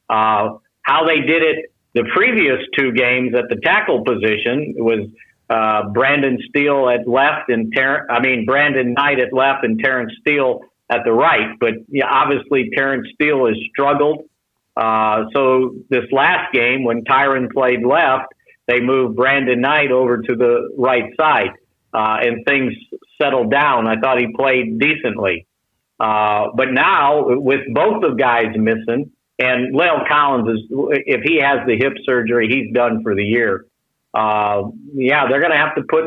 How they did it the previous 2 games at the tackle position was Brandon Steele at left and Brandon Knight at left and Terrence Steele at the right. But obviously Terrence Steele has struggled. So this last game, when Tyron played left, they moved Brandon Knight over to the right side, and things settled down. I thought he played decently. But now, with both the guys missing, and Lyle Collins, if he has the hip surgery, he's done for the year. They're going to have to put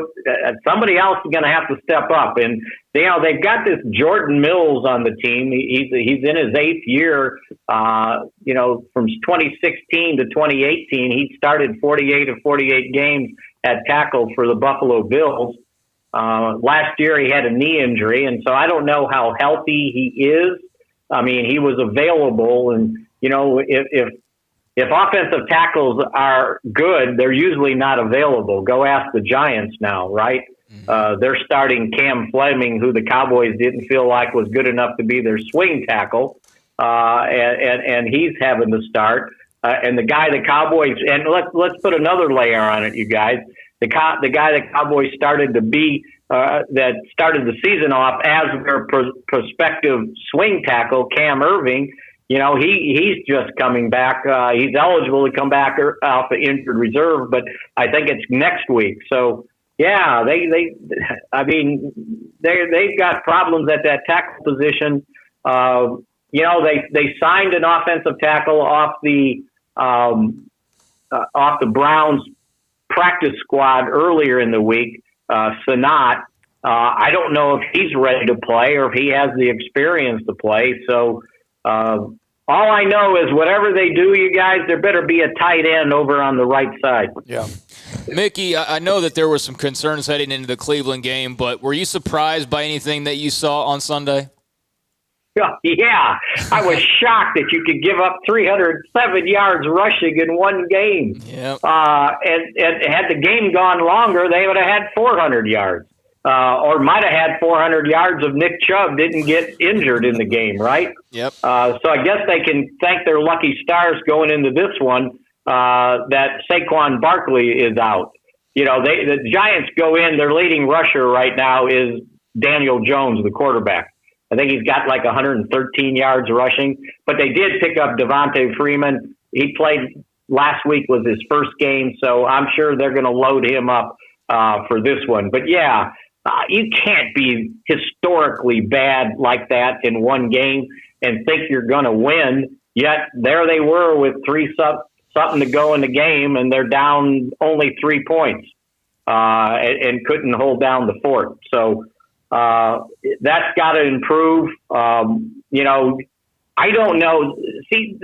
somebody else is going to have to step up. And they've got this Jordan Mills on the team. He's in his 8th year. From 2016 to 2018, he started 48 of 48 games at tackle for the Buffalo Bills. Last year he had a knee injury, and so I don't know how healthy he is. I mean, he was available, and if offensive tackles are good, they're usually not available. Go ask the Giants now, right? They're starting Cam Fleming, who the Cowboys didn't feel like was good enough to be their swing tackle, and he's having to start. And the guy the Cowboys, and let's put another layer on it, you guys. The guy the Cowboys started to be that started the season off as their prospective swing tackle, Cam Irving. He's just coming back. He's eligible to come back off the injured reserve, but I think it's next week. So yeah, they've got problems at that tackle position. They signed an offensive tackle off the Browns practice squad earlier in the week, Sanat. I don't know if he's ready to play or if he has the experience to play. So all I know is whatever they do, you guys, there better be a tight end over on the right side. Yeah. Mickey, I know that there were some concerns heading into the Cleveland game, but were you surprised by anything that you saw on Sunday? Yeah, I was shocked that you could give up 307 yards rushing in one game. Yep. And had the game gone longer, they would have had 400 yards. Or might have had 400 yards if Nick Chubb didn't get injured in the game, right? Yep. So I guess they can thank their lucky stars going into this one that Saquon Barkley is out. The Giants go in, their leading rusher right now is Daniel Jones, the quarterback. I think he's got like 113 yards rushing, but they did pick up Devontae Freeman. He played last week, was his first game, so I'm sure they're going to load him up for this one. But yeah, you can't be historically bad like that in one game and think you're going to win. Yet there they were with something to go in the game, and they're down only 3 points and couldn't hold down the fort. So that's got to improve. I don't know. See,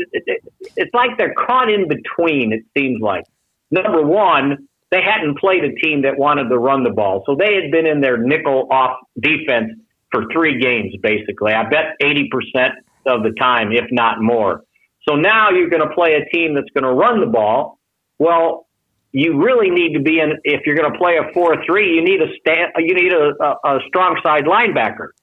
it's like they're caught in between, it seems like. Number one, they hadn't played a team that wanted to run the ball. So they had been in their nickel off defense for 3 games, basically. I bet 80% of the time, if not more. So now you're going to play a team that's going to run the ball. Well, you really need to be in. If you're going to play a 4-3, you need a strong side linebacker.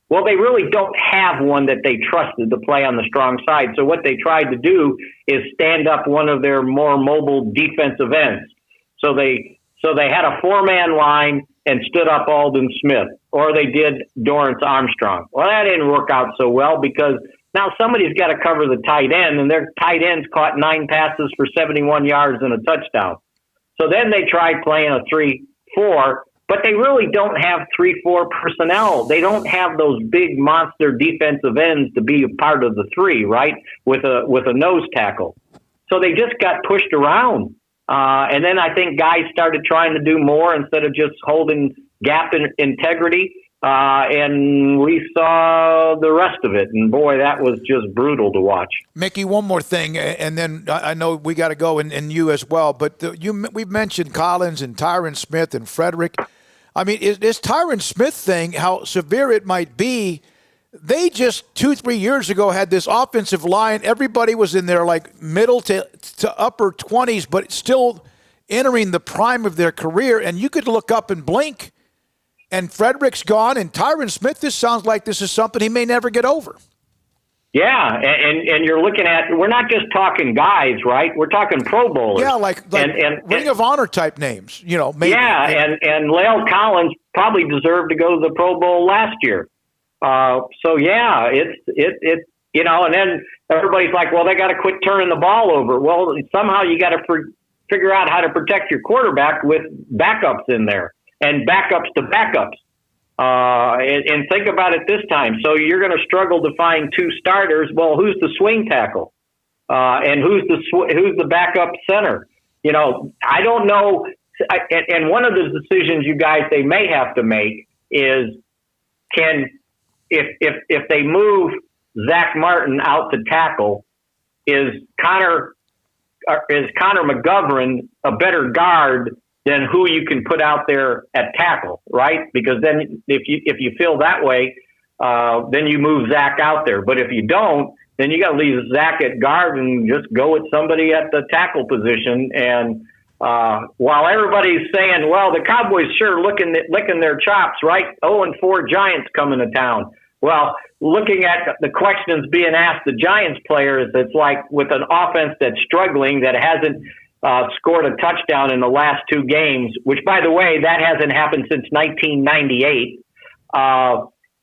Well, they really don't have one that they trusted to play on the strong side. So what they tried to do is stand up one of their more mobile defensive ends. So they had a 4-man line and stood up Alden Smith, or they did Dorrance Armstrong. Well, that didn't work out so well because now somebody's got to cover the tight end, and their tight ends caught 9 passes for 71 yards and a touchdown. So then they tried playing a 3-4, but they really don't have 3-4 personnel. They don't have those big monster defensive ends to be a part of the 3, right, with a nose tackle. So they just got pushed around. And then I think guys started trying to do more instead of just holding gap in integrity. And we saw the rest of it. And, boy, that was just brutal to watch. Mickey, one more thing, and then I know we got to go, and you as well. But we've mentioned Collins and Tyron Smith and Frederick. I mean, this Tyron Smith thing, how severe it might be, they just 2-3 years ago had this offensive line. Everybody was in their like middle to upper 20s, but still entering the prime of their career. And you could look up and blink, and Frederick's gone, and Tyron Smith, this sounds like this is something he may never get over. Yeah, and you're looking at, we're not just talking guys, right? We're talking Pro Bowlers. Yeah, like Ring of Honor type names, maybe. Yeah, and Lale Collins probably deserved to go to the Pro Bowl last year. So yeah, it's and then everybody's like, well, they got to quit turning the ball over. Well, somehow you got to figure out how to protect your quarterback with backups in there and backups to backups. And think about it this time. So you're going to struggle to find 2 starters. Well, who's the swing tackle? And who's the backup center? I don't know. And one of the decisions they may have to make is if they move Zach Martin out to tackle, is Connor McGovern a better guard than who you can put out there at tackle, right? Because then if you feel that way, then you move Zach out there. But if you don't, then you got to leave Zach at guard and just go with somebody at the tackle position. And while everybody's saying, well, the Cowboys sure licking their chops, right? 0-4 Giants coming to town. Well, looking at the questions being asked the Giants players, it's like with an offense that's struggling, that hasn't scored a touchdown in the last 2 games, which, by the way, that hasn't happened since 1998.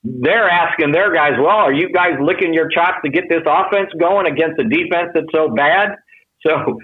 They're asking their guys, well, are you guys licking your chops to get this offense going against a defense that's so bad? So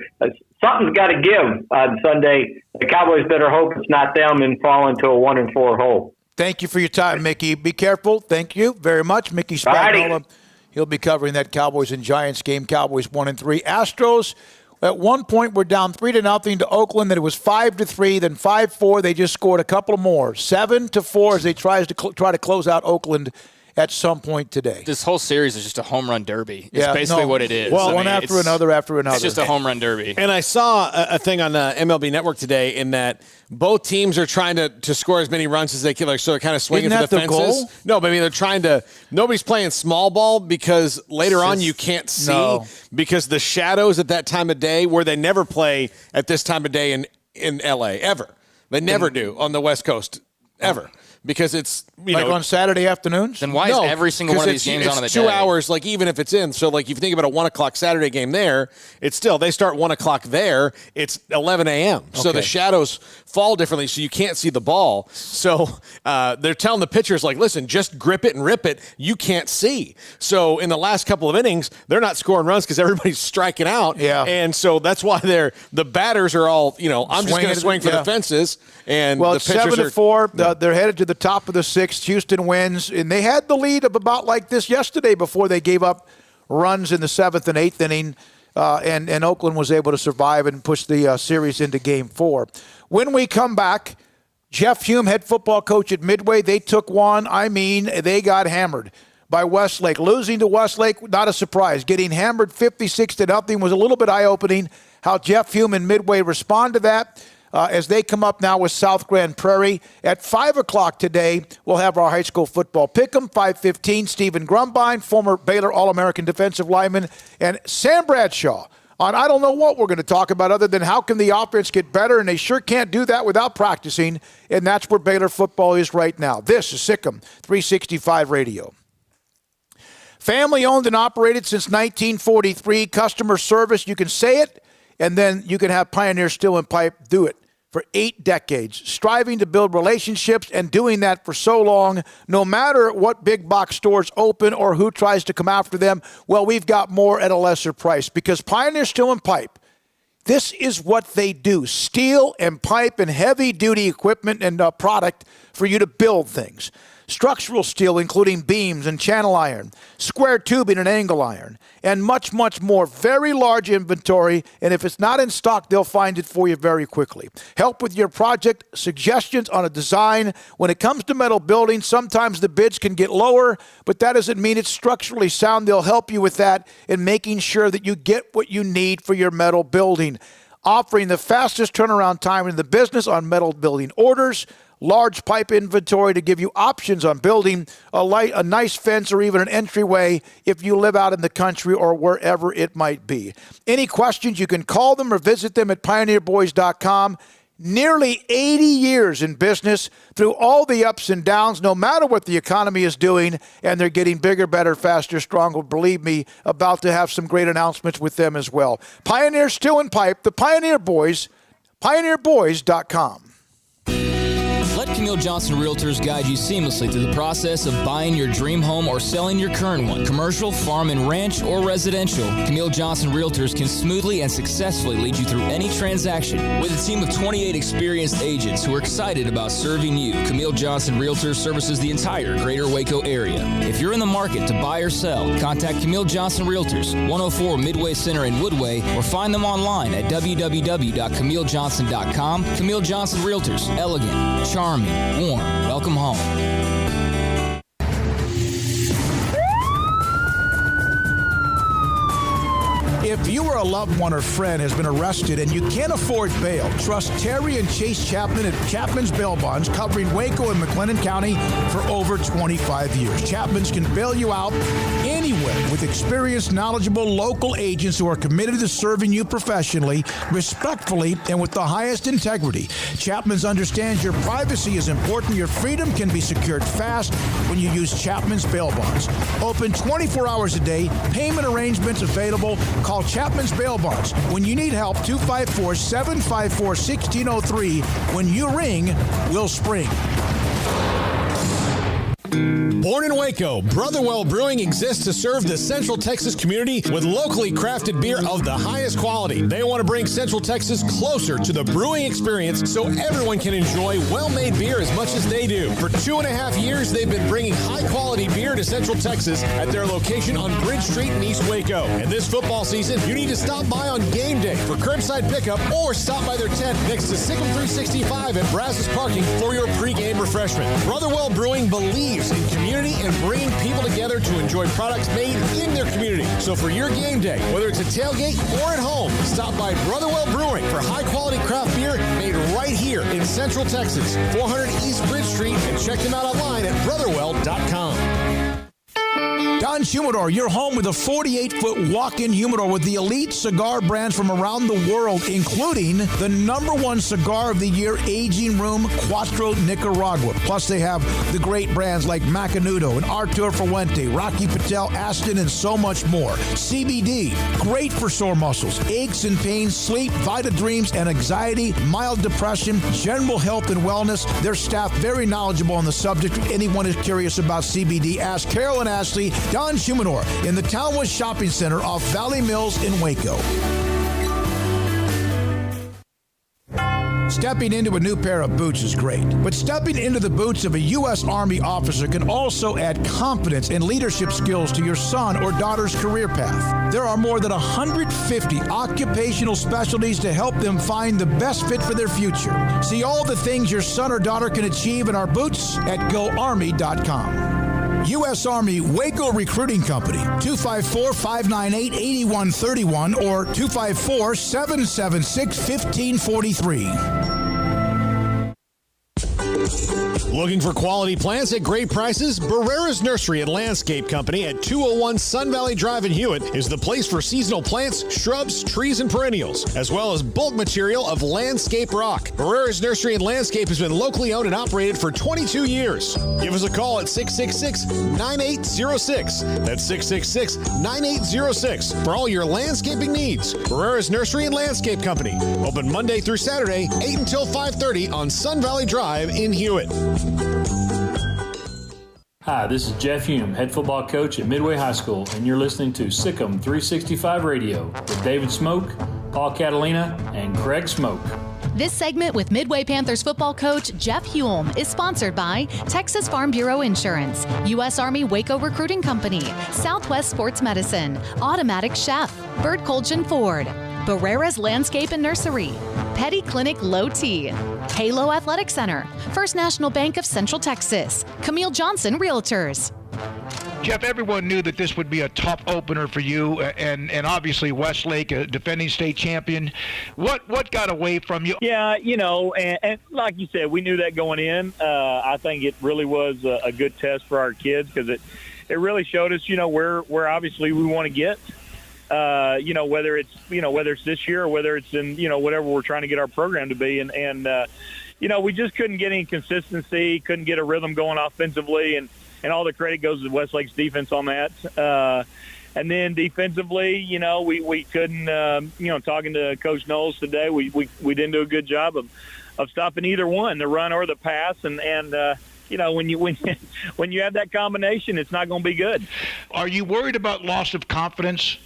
something's got to give on Sunday. The Cowboys better hope it's not them and fall into a 1-4 hole. Thank you for your time, Mickey. Be careful. Thank you very much. Mickey Spagnola, he'll be covering that Cowboys and Giants game. Cowboys 1-3. Astros, at one point, were down 3-0 to Oakland. Then it was 5-3, then 5-4. They just scored a couple more. 7-4 as they try to close out Oakland at some point today. This whole series is just a home run derby. It's basically what it is. Well, one after another. It's just a home run derby. And I saw a thing on MLB Network today in that both teams are trying to score as many runs as they can. So they're kind of swinging for the fences. Goal? No, but I mean, they're trying to – nobody's playing small ball because later on you can't see because the shadows at that time of day, where they never play at this time of day in L.A. ever. They never do on the West Coast ever. Because it's on Saturday afternoons. Then why is every single one of these games on in the day? 2 hours, like even if it's in. So like if you think about a 1:00 Saturday game there, it's still they start 1:00 there. It's 11 a.m. So the shadows fall differently, so you can't see the ball. So they're telling the pitchers like, listen, just grip it and rip it. You can't see. So in the last couple of innings, they're not scoring runs because everybody's striking out. Yeah. And so that's why the batters are all I'm just going to swing for the fences. And well, the it's pitchers 7-4. They're headed to the top of the 6th. Houston wins, and they had the lead of about like this yesterday before they gave up runs in the 7th and 8th inning, and Oakland was able to survive and push the series into Game 4. When we come back, Jeff Hume, head football coach at Midway, they took one. I mean, they got hammered by Westlake. Losing to Westlake, not a surprise. Getting hammered 56-0 was a little bit eye-opening. How Jeff Hume and Midway respond to that. As they come up now with South Grand Prairie. At 5 o'clock today, we'll have our high school football pick'em. 5:15, Stephen Grumbine, former Baylor All-American defensive lineman, and Sam Bradshaw on I don't know what we're going to talk about other than how can the offense get better, and they sure can't do that without practicing, and that's where Baylor football is right now. This is Sikkim 365 Radio. Family owned and operated since 1943. Customer service, you can say it, and then you can have Pioneer Steel and Pipe do it for 8 decades, striving to build relationships and doing that for so long, no matter what big box stores open or who tries to come after them, well, we've got more at a lesser price because Pioneer Steel and Pipe, this is what they do. Steel and pipe and heavy-duty equipment and product for you to build things. Structural steel, including beams and channel iron, square tubing and angle iron, and much, much more. Very large inventory, and if it's not in stock, they'll find it for you very quickly. Help with your project, suggestions on a design. When it comes to metal building, sometimes the bids can get lower, but that doesn't mean it's structurally sound. They'll help you with that in making sure that you get what you need for your metal building. Offering the fastest turnaround time in the business on metal building orders, large pipe inventory to give you options on building a nice fence or even an entryway if you live out in the country or wherever it might be. Any questions, you can call them or visit them at pioneerboys.com. Nearly 80 years in business through all the ups and downs, no matter what the economy is doing, and they're getting bigger, better, faster, stronger. Believe me, about to have some great announcements with them as well. Pioneer Steel and Pipe, the Pioneer Boys, pioneerboys.com. Let Camille Johnson Realtors guide you seamlessly through the process of buying your dream home or selling your current one. Commercial, farm and ranch, or residential, Camille Johnson Realtors can smoothly and successfully lead you through any transaction. With a team of 28 experienced agents who are excited about serving you, Camille Johnson Realtors services the entire greater Waco area. If you're in the market to buy or sell, contact Camille Johnson Realtors, 104 Midway Center in Woodway, or find them online at www.camillejohnson.com. Camille Johnson Realtors, elegant, charming, warm. Welcome home. If you or a loved one or friend has been arrested and you can't afford bail, trust Terry and Chase Chapman at Chapman's Bail Bonds, covering Waco and McLennan County for over 25 years. Chapman's can bail you out anywhere with experienced, knowledgeable local agents who are committed to serving you professionally, respectfully, and with the highest integrity. Chapman's understands your privacy is important. Your freedom can be secured fast when you use Chapman's Bail Bonds. Open 24 hours a day, payment arrangements available. Call Chapman's Bail Bonds. When you need help, 254-754-1603. When you ring, we'll spring. Born in Waco, Brotherwell Brewing exists to serve the Central Texas community with locally crafted beer of the highest quality. They want to bring Central Texas closer to the brewing experience so everyone can enjoy well-made beer as much as they do. For 2.5 years, they've been bringing high-quality beer to Central Texas at their location on Bridge Street in East Waco. And this football season, you need to stop by on game day for curbside pickup or stop by their tent next to Sikkim 365 at Brazos Parking for your pregame refreshment. Brotherwell Brewing believes in community and bringing people together to enjoy products made in their community. So for your game day, whether it's a tailgate or at home, stop by Brotherwell Brewing for high-quality craft beer made right here in Central Texas, 400 East Bridge Street, and check them out online at brotherwell.com. Don Humidor, your home with a 48-foot walk-in humidor with the elite cigar brands from around the world, including the #1 cigar of the year, Aging Room Cuatro Nicaragua. Plus, they have the great brands like Macanudo and Artur Fuente, Rocky Patel, Aston, and so much more. CBD, great for sore muscles, aches and pains, sleep, Vita Dreams, and anxiety, mild depression, general health and wellness. Their staff very knowledgeable on the subject. If anyone is curious about CBD, ask Carol and Ashley. Don Humidor in the Townwood Shopping Center off Valley Mills in Waco. Stepping into a new pair of boots is great, but stepping into the boots of a U.S. Army officer can also add confidence and leadership skills to your son or daughter's career path. There are more than 150 occupational specialties to help them find the best fit for their future. See all the things your son or daughter can achieve in our boots at GoArmy.com. U.S. Army Waco Recruiting Company, 254-598-8131 or 254-776-1543. Looking for quality plants at great prices? Barrera's Nursery and Landscape Company at 201 Sun Valley Drive in Hewitt is the place for seasonal plants, shrubs, trees, and perennials, as well as bulk material of landscape rock. Barrera's Nursery and Landscape has been locally owned and operated for 22 years. Give us a call at 666-9806. That's 666-9806 for all your landscaping needs. Barrera's Nursery and Landscape Company. Open Monday through Saturday, 8 until 5:30 on Sun Valley Drive in Hewitt. Hi, this is Jeff Hume, head football coach at Midway High School, and you're listening to Sikkim 365 Radio with David Smoke, Paul Catalina, and Craig Smoke. This segment with Midway Panthers football coach Jeff Hume is sponsored by Texas Farm Bureau Insurance, U.S. Army Waco Recruiting Company, Southwest Sports Medicine, Automatic Chef, Bert Colchin Ford, Barrera's Landscape and Nursery, Petty Clinic Low T, Halo Athletic Center, First National Bank of Central Texas, Camille Johnson Realtors. Jeff, everyone knew that this would be a tough opener for you, and obviously Westlake, a defending state champion. What got away from you? Yeah, and like you said, we knew that going in. I think it really was a good test for our kids because it really showed us, where obviously we want to get. Whether it's this year or whether it's in, whatever we're trying to get our program to be. And we just couldn't get any consistency, couldn't get a rhythm going offensively. And all the credit goes to Westlake's defense on that. And then defensively, we couldn't, talking to Coach Knowles today, we didn't do a good job of stopping either one, the run or the pass. And when you have that combination, it's not going to be good. Are you worried about loss of confidence?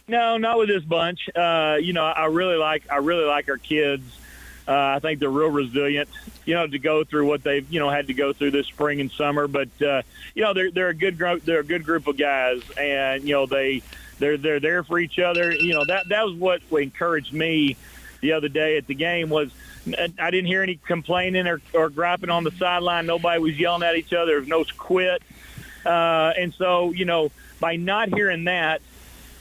No, not with this bunch. I really like our kids. I think they're real resilient, to go through what they've, had to go through this spring and summer. But they're a good group. They're a good group of guys, and they're there for each other. That was what encouraged me the other day at the game was I didn't hear any complaining or griping on the sideline. Nobody was yelling at each other. There was no quit. And so, by not hearing that,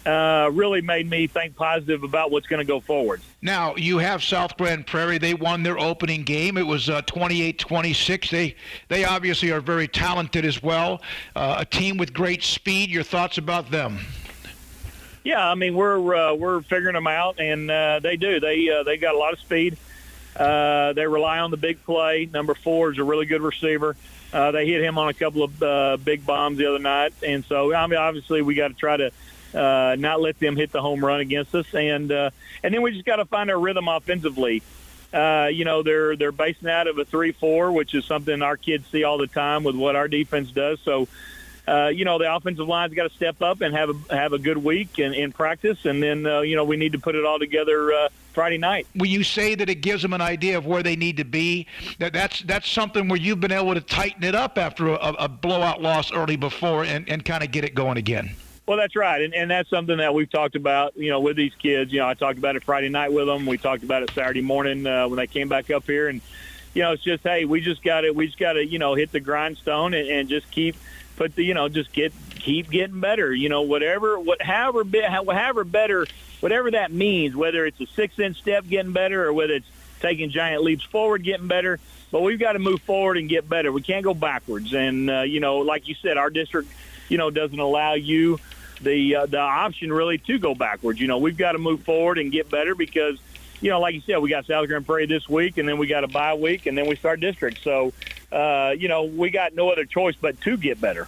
really made me think positive about what's going to go forward. Now, you have South Grand Prairie. They won their opening game. It was 28-26. They obviously are very talented as well, a team with great speed. Your thoughts about them? Yeah, I mean, we're figuring them out, and they do. They got a lot of speed. They rely on the big play. Number 4 is a really good receiver. They hit him on a couple of big bombs the other night, and so obviously we got to try to not let them hit the home run against us, and then we just got to find our rhythm offensively. They're basing out of a 3-4, which is something our kids see all the time with what our defense does. So, the offensive line's got to step up and have a good week in practice, and then we need to put it all together Friday night. When you say that it gives them an idea of where they need to be, that's something where you've been able to tighten it up after a blowout loss early before and kind of get it going again. Well, that's right, and that's something that we've talked about, with these kids. I talked about it Friday night with them. We talked about it Saturday morning when they came back up here, and it's just, hey, we just got to hit the grindstone and just keep getting better. However better, whatever that means, whether it's a 6-inch step getting better or whether it's taking giant leaps forward getting better. But we've got to move forward and get better. We can't go backwards. And like you said, our district, doesn't allow you the option really to go backwards. We've got to move forward and get better because, like you said, we got South Grand Prairie this week, and then we got a bye week, and then we start district. So, we got no other choice but to get better.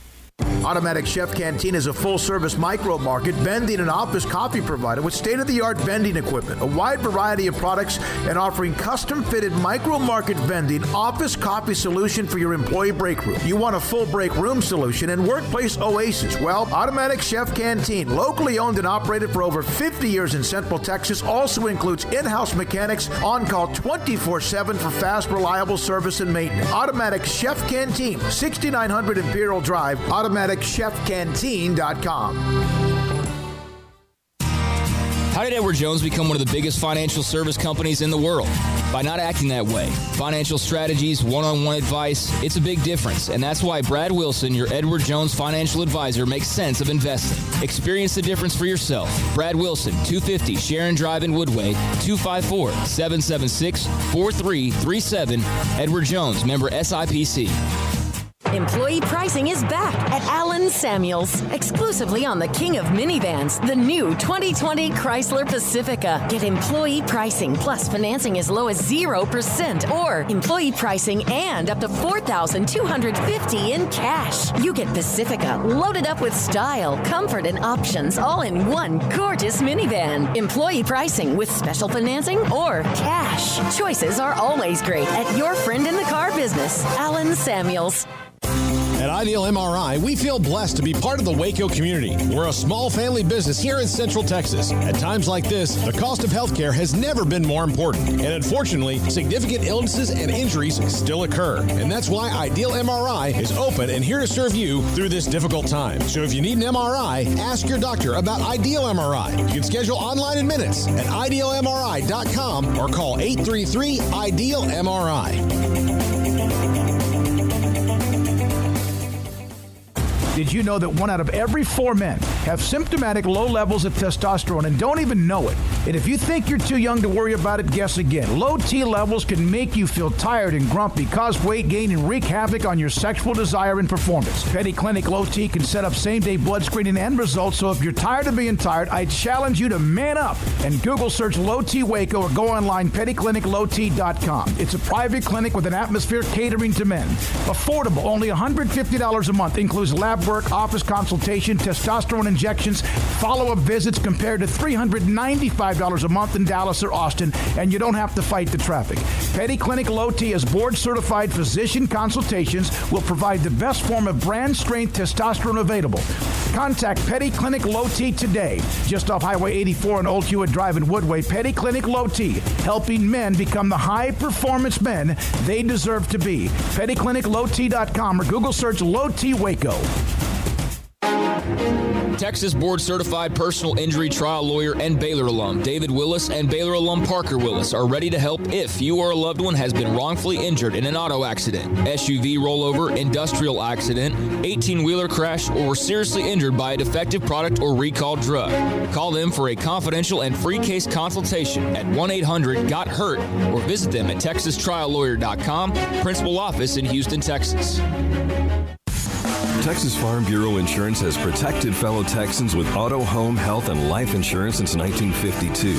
Automatic Chef Canteen is a full-service micro-market vending and office coffee provider with state-of-the-art vending equipment, a wide variety of products, and offering custom-fitted micro-market vending office coffee solution for your employee break room. You want a full break room solution and workplace oasis? Well, Automatic Chef Canteen, locally owned and operated for over 50 years in Central Texas, also includes in-house mechanics on call 24/7 for fast, reliable service and maintenance. Automatic Chef Canteen, 6900 Imperial Drive, AutomaticChefCanteen.com. How did Edward Jones become one of the biggest financial service companies in the world? By not acting that way. Financial strategies, one-on-one advice, it's a big difference. And that's why Brad Wilson, your Edward Jones financial advisor, makes sense of investing. Experience the difference for yourself. Brad Wilson, 250 Sharon Drive in Woodway, 254-776-4337. Edward Jones, member SIPC. Employee pricing is back at Allen Samuels, exclusively on the king of minivans, the new 2020 Chrysler Pacifica. Get employee pricing plus financing as low as 0% or employee pricing and up to $4,250 in cash. You get Pacifica loaded up with style, comfort, and options all in one gorgeous minivan. Employee pricing with special financing or cash. Choices are always great at your friend in the car business, Allen Samuels. At Ideal MRI, we feel blessed to be part of the Waco community. We're a small family business here in Central Texas. At times like this, the cost of healthcare has never been more important. And unfortunately, significant illnesses and injuries still occur. And that's why Ideal MRI is open and here to serve you through this difficult time. So if you need an MRI, ask your doctor about Ideal MRI. You can schedule online in minutes at idealmri.com or call 833-IDEAL-MRI. Did you know that 1 out of every 4 men have symptomatic low levels of testosterone and don't even know it? And if you think you're too young to worry about it, guess again. Low T levels can make you feel tired and grumpy, cause weight gain, and wreak havoc on your sexual desire and performance. Petty Clinic Low T can set up same-day blood screening and results, so if you're tired of being tired, I challenge you to man up and Google search Low T Waco or go online, pettycliniclowt.com. It's a private clinic with an atmosphere catering to men. Affordable, only $150 a month, includes lab work, office consultation, testosterone injections, follow-up visits compared to $395 a month in Dallas or Austin, and you don't have to fight the traffic. Petty Clinic Low T is board-certified physician consultations, will provide the best form of brand-strength testosterone available. Contact Petty Clinic Low T today, just off Highway 84 and Old Hewitt Drive in Woodway. Petty Clinic Low T, helping men become the high-performance men they deserve to be. PettyClinicLowT.com or Google search Low T Waco. Texas board-certified personal injury trial lawyer and Baylor alum David Willis and Baylor alum Parker Willis are ready to help if you or a loved one has been wrongfully injured in an auto accident, SUV rollover, industrial accident, 18-wheeler crash, or were seriously injured by a defective product or recalled drug. Call them for a confidential and free case consultation at 1-800-GOT-HURT or visit them at texastriallawyer.com, principal office in Houston, Texas. Texas Farm Bureau Insurance has protected fellow Texans with auto, home, health, and life insurance since 1952.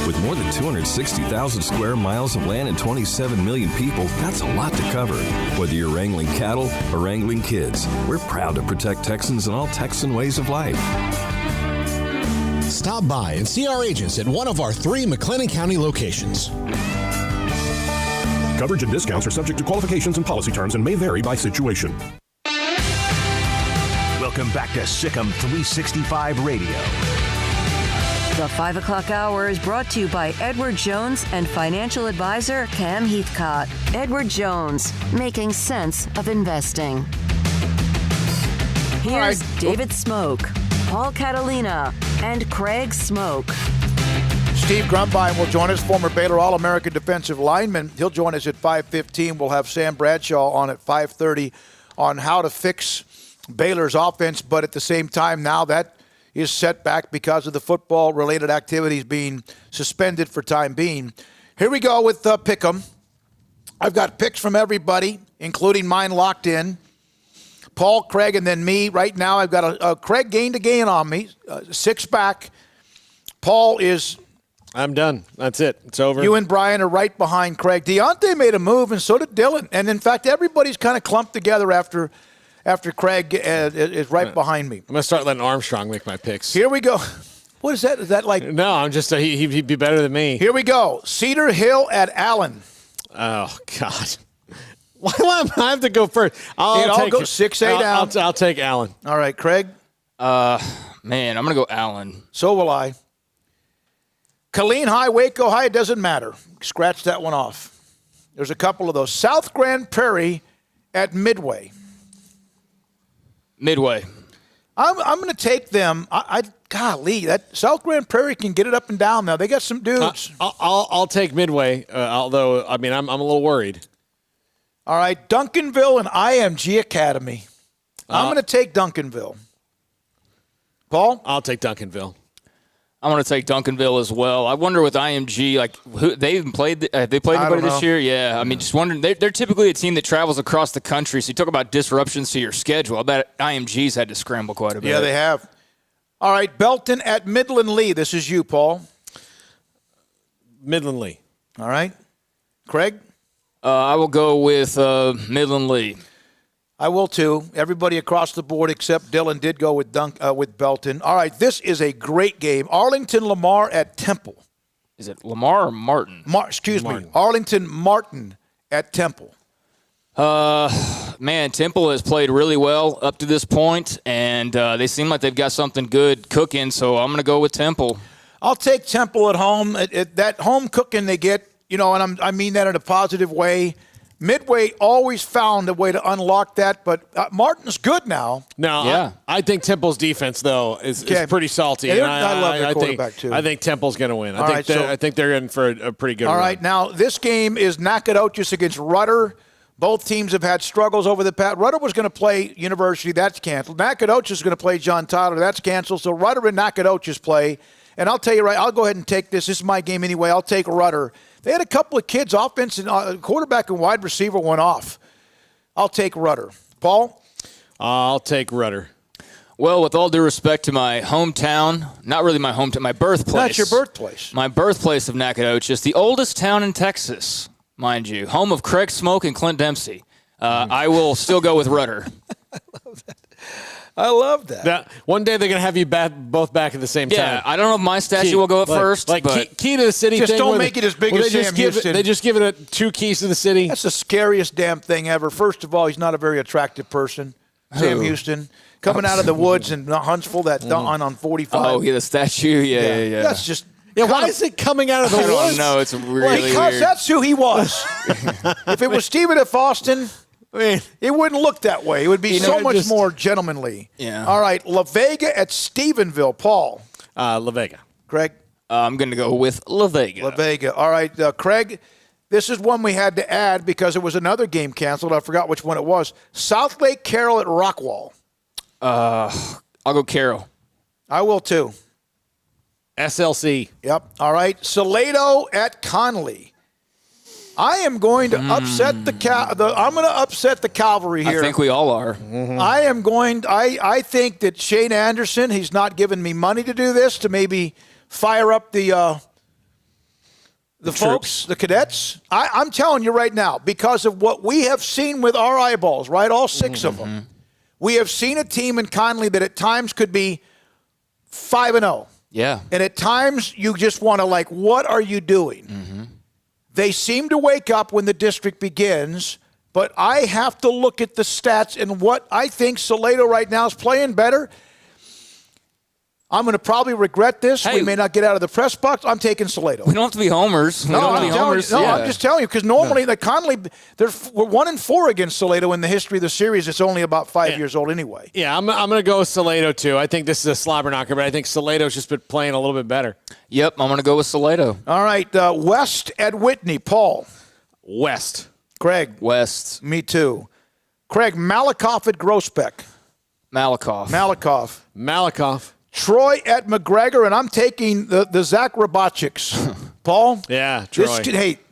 With more than 260,000 square miles of land and 27 million people, that's a lot to cover. Whether you're wrangling cattle or wrangling kids, we're proud to protect Texans in all Texan ways of life. Stop by and see our agents at one of our 3 McLennan County locations. Coverage and discounts are subject to qualifications and policy terms and may vary by situation. Welcome back to Sikkim 365 Radio. The 5 o'clock hour is brought to you by Edward Jones and financial advisor Cam Heathcott. Edward Jones, making sense of investing. Here's David Smoke, Paul Catalina, and Craig Smoke. Steve Grumbine will join us, former Baylor All-American defensive lineman. He'll join us at 5:15. We'll have Sam Bradshaw on at 5:30 on how to fix Baylor's offense, but at the same time now that is set back because of the football-related activities being suspended for time being. Here we go with Pick'em. I've got picks from everybody, including mine locked in. Paul, Craig, and then me. Right now I've got a Craig gain to gain on me, 6 back. Paul is... I'm done. That's it. It's over. You and Brian are right behind Craig. Deontay made a move, and so did Dylan. And, in fact, everybody's kind of clumped together after Craig is right behind me. I'm going to start letting Armstrong make my picks. Here we go. What is that? Is that like... No, I'm just... He'd be better than me. Here we go. Cedar Hill at Allen. Oh, God. Why do I have to go first? I'll go 6-8 Allen. I'll take Allen. All right, Craig? Man, I'm going to go Allen. So will I. Killeen High, Waco High, it doesn't matter. Scratch that one off. There's a couple of those. South Grand Prairie at Midway. Midway. I'm going to take them. I golly, that South Grand Prairie can get it up and down now. They got some dudes. I'll take Midway, although, I mean, I'm a little worried. All right, Duncanville and IMG Academy. I'm going to take Duncanville. Paul? I'll take Duncanville. I'm going to take Duncanville as well. I wonder with IMG, like, they even played. They played anybody this year? Yeah. I mean, just wondering. They're typically a team that travels across the country. So you talk about disruptions to your schedule. I bet IMG's had to scramble quite a bit. Yeah, they have. All right, Belton at Midland Lee. This is you, Paul. Midland Lee. All right. Craig? I will go with Midland Lee. I will too. Everybody across the board except Dylan did go with Belton. All right, this is a great game. Arlington Lamar at Temple. Is it Lamar or Martin? Excuse me. Arlington Martin at Temple. Man, Temple has played really well up to this point, and they seem like they've got something good cooking, so I'm going to go with Temple. I'll take Temple at home. That home cooking they get, and I mean that in a positive way. Midway always found a way to unlock that, but Martin's good now. No, yeah. I think Temple's defense, though, is pretty salty. Yeah, I love their quarterback, too. I think Temple's going to win. I think they're in for a pretty good run. All right, now this game is Nacogdoches against Rudder. Both teams have had struggles over the past. Rudder was going to play University. That's canceled. Nacogdoches is going to play John Tyler. That's canceled. So Rudder and Nacogdoches play. And I'll tell you I'll go ahead and take this. This is my game anyway. I'll take Rudder. They had a couple of kids, offense and quarterback and wide receiver went off. I'll take Rudder. Paul? I'll take Rudder. Well, with all due respect to my hometown, not really my hometown, my birthplace. That's your birthplace. My birthplace of Nacogdoches, the oldest town in Texas, mind you, home of Craig Smoke and Clint Dempsey. I will still go with Rudder. I love that. Now, one day they're going to have you both back at the same time. Yeah, I don't know if my statue will go up first. But key to the city just thing. Don't make it as big as Sam Houston. They just give it 2 keys to the city. That's the scariest damn thing ever. First of all, he's not a very attractive person. Sam Houston. Coming out of the woods in Huntsville, on 45. Oh, yeah, the statue. Yeah. That's just... Yeah, why is it coming out of the woods? I don't know. It's really because weird. That's who he was. If it was Stephen F. Austin... it wouldn't look that way. It would be so much more gentlemanly. Yeah. All right, La Vega at Stephenville. Paul. La Vega. Craig. I'm going to go with La Vega. La Vega. All right, Craig. This is one we had to add because it was another game canceled. I forgot which one it was. South Lake Carroll at Rockwall. I'll go Carroll. I will too. SLC. Yep. All right. Salado at Conley. I am going to upset I'm going to upset the Cavalry here. I think we all are. Mm-hmm. I think that Shane Anderson, he's not given me money to do this, to maybe fire up the folks, the cadets. I'm telling you right now, because of what we have seen with our eyeballs, right, all 6 of them, we have seen a team in Conley that at times could be 5-0. Yeah. And at times you just want to what are you doing? Mm-hmm. They seem to wake up when the district begins, but I have to look at the stats and what I think Salado right now is playing better. I'm going to probably regret this. We may not get out of the press box. I'm taking Salado. We don't have to be homers. I'm just telling you, because normally the Conley, we're 1-4 against Salado in the history of the series. It's only about 5 years old anyway. Yeah, I'm going to go with Salado too. I think this is a slobber knocker, but I think Salado's just been playing a little bit better. Yep, I'm going to go with Salado. All right, West at Whitney. Paul. West. Craig. West. Me too. Craig, Malakoff at Groesbeck. Malakoff. Troy at McGregor, and I'm taking the Zach Robotics. Paul? Yeah, Troy.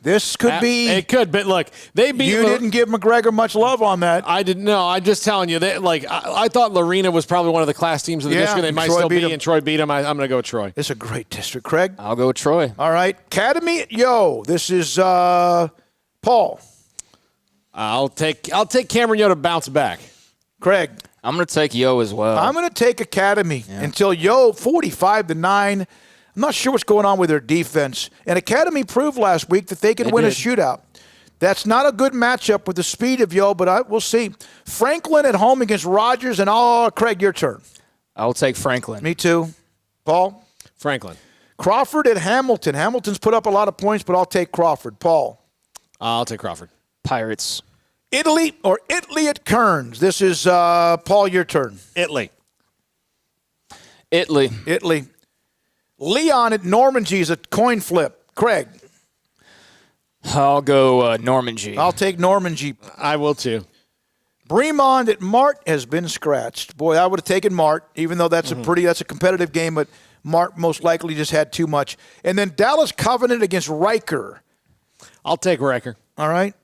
This could be. It could, but look, they beat. You didn't give McGregor much love on that. I didn't know. I'm just telling you. I thought Lorena was probably one of the class teams of the district. They might Troy still be, and Troy beat him. I'm going to go with Troy. It's a great district. Craig? I'll go with Troy. All right. Academy at Yo. This is Paul. I'll take Cameron Yo to bounce back. Craig? I'm going to take Yo as well. I'm going to take Academy until Yo 45-9. I'm not sure what's going on with their defense. And Academy proved last week that they could win a shootout. That's not a good matchup with the speed of Yo, but we'll see. Franklin at home against Rogers, and Craig, your turn. I'll take Franklin. Me too. Paul? Franklin. Crawford at Hamilton. Hamilton's put up a lot of points, but I'll take Crawford. Paul? I'll take Crawford. Pirates. Italy at Kearns. This is, Paul, your turn. Italy. Italy. Leon at Normandy is a coin flip. Craig. I'll go Normandy. I'll take Normandy. I will too. Bremond at Mart has been scratched. Boy, I would have taken Mart, even though that's a competitive game, but Mart most likely just had too much. And then Dallas Covenant against Riker. I'll take Riker. All right.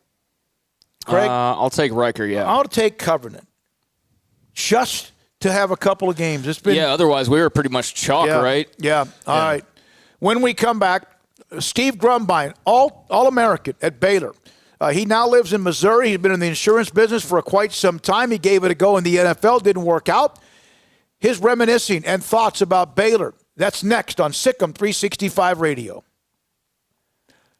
Craig? I'll take Riker, yeah. I'll take Covenant. Just to have a couple of games. It's been otherwise we were pretty much chalk, right? Yeah. All right. When we come back, Steve Grumbine, All-American at Baylor. He now lives in Missouri. He's been in the insurance business for quite some time. He gave it a go in the NFL. Didn't work out. His reminiscing and thoughts about Baylor. That's next on Sikkim 365 Radio.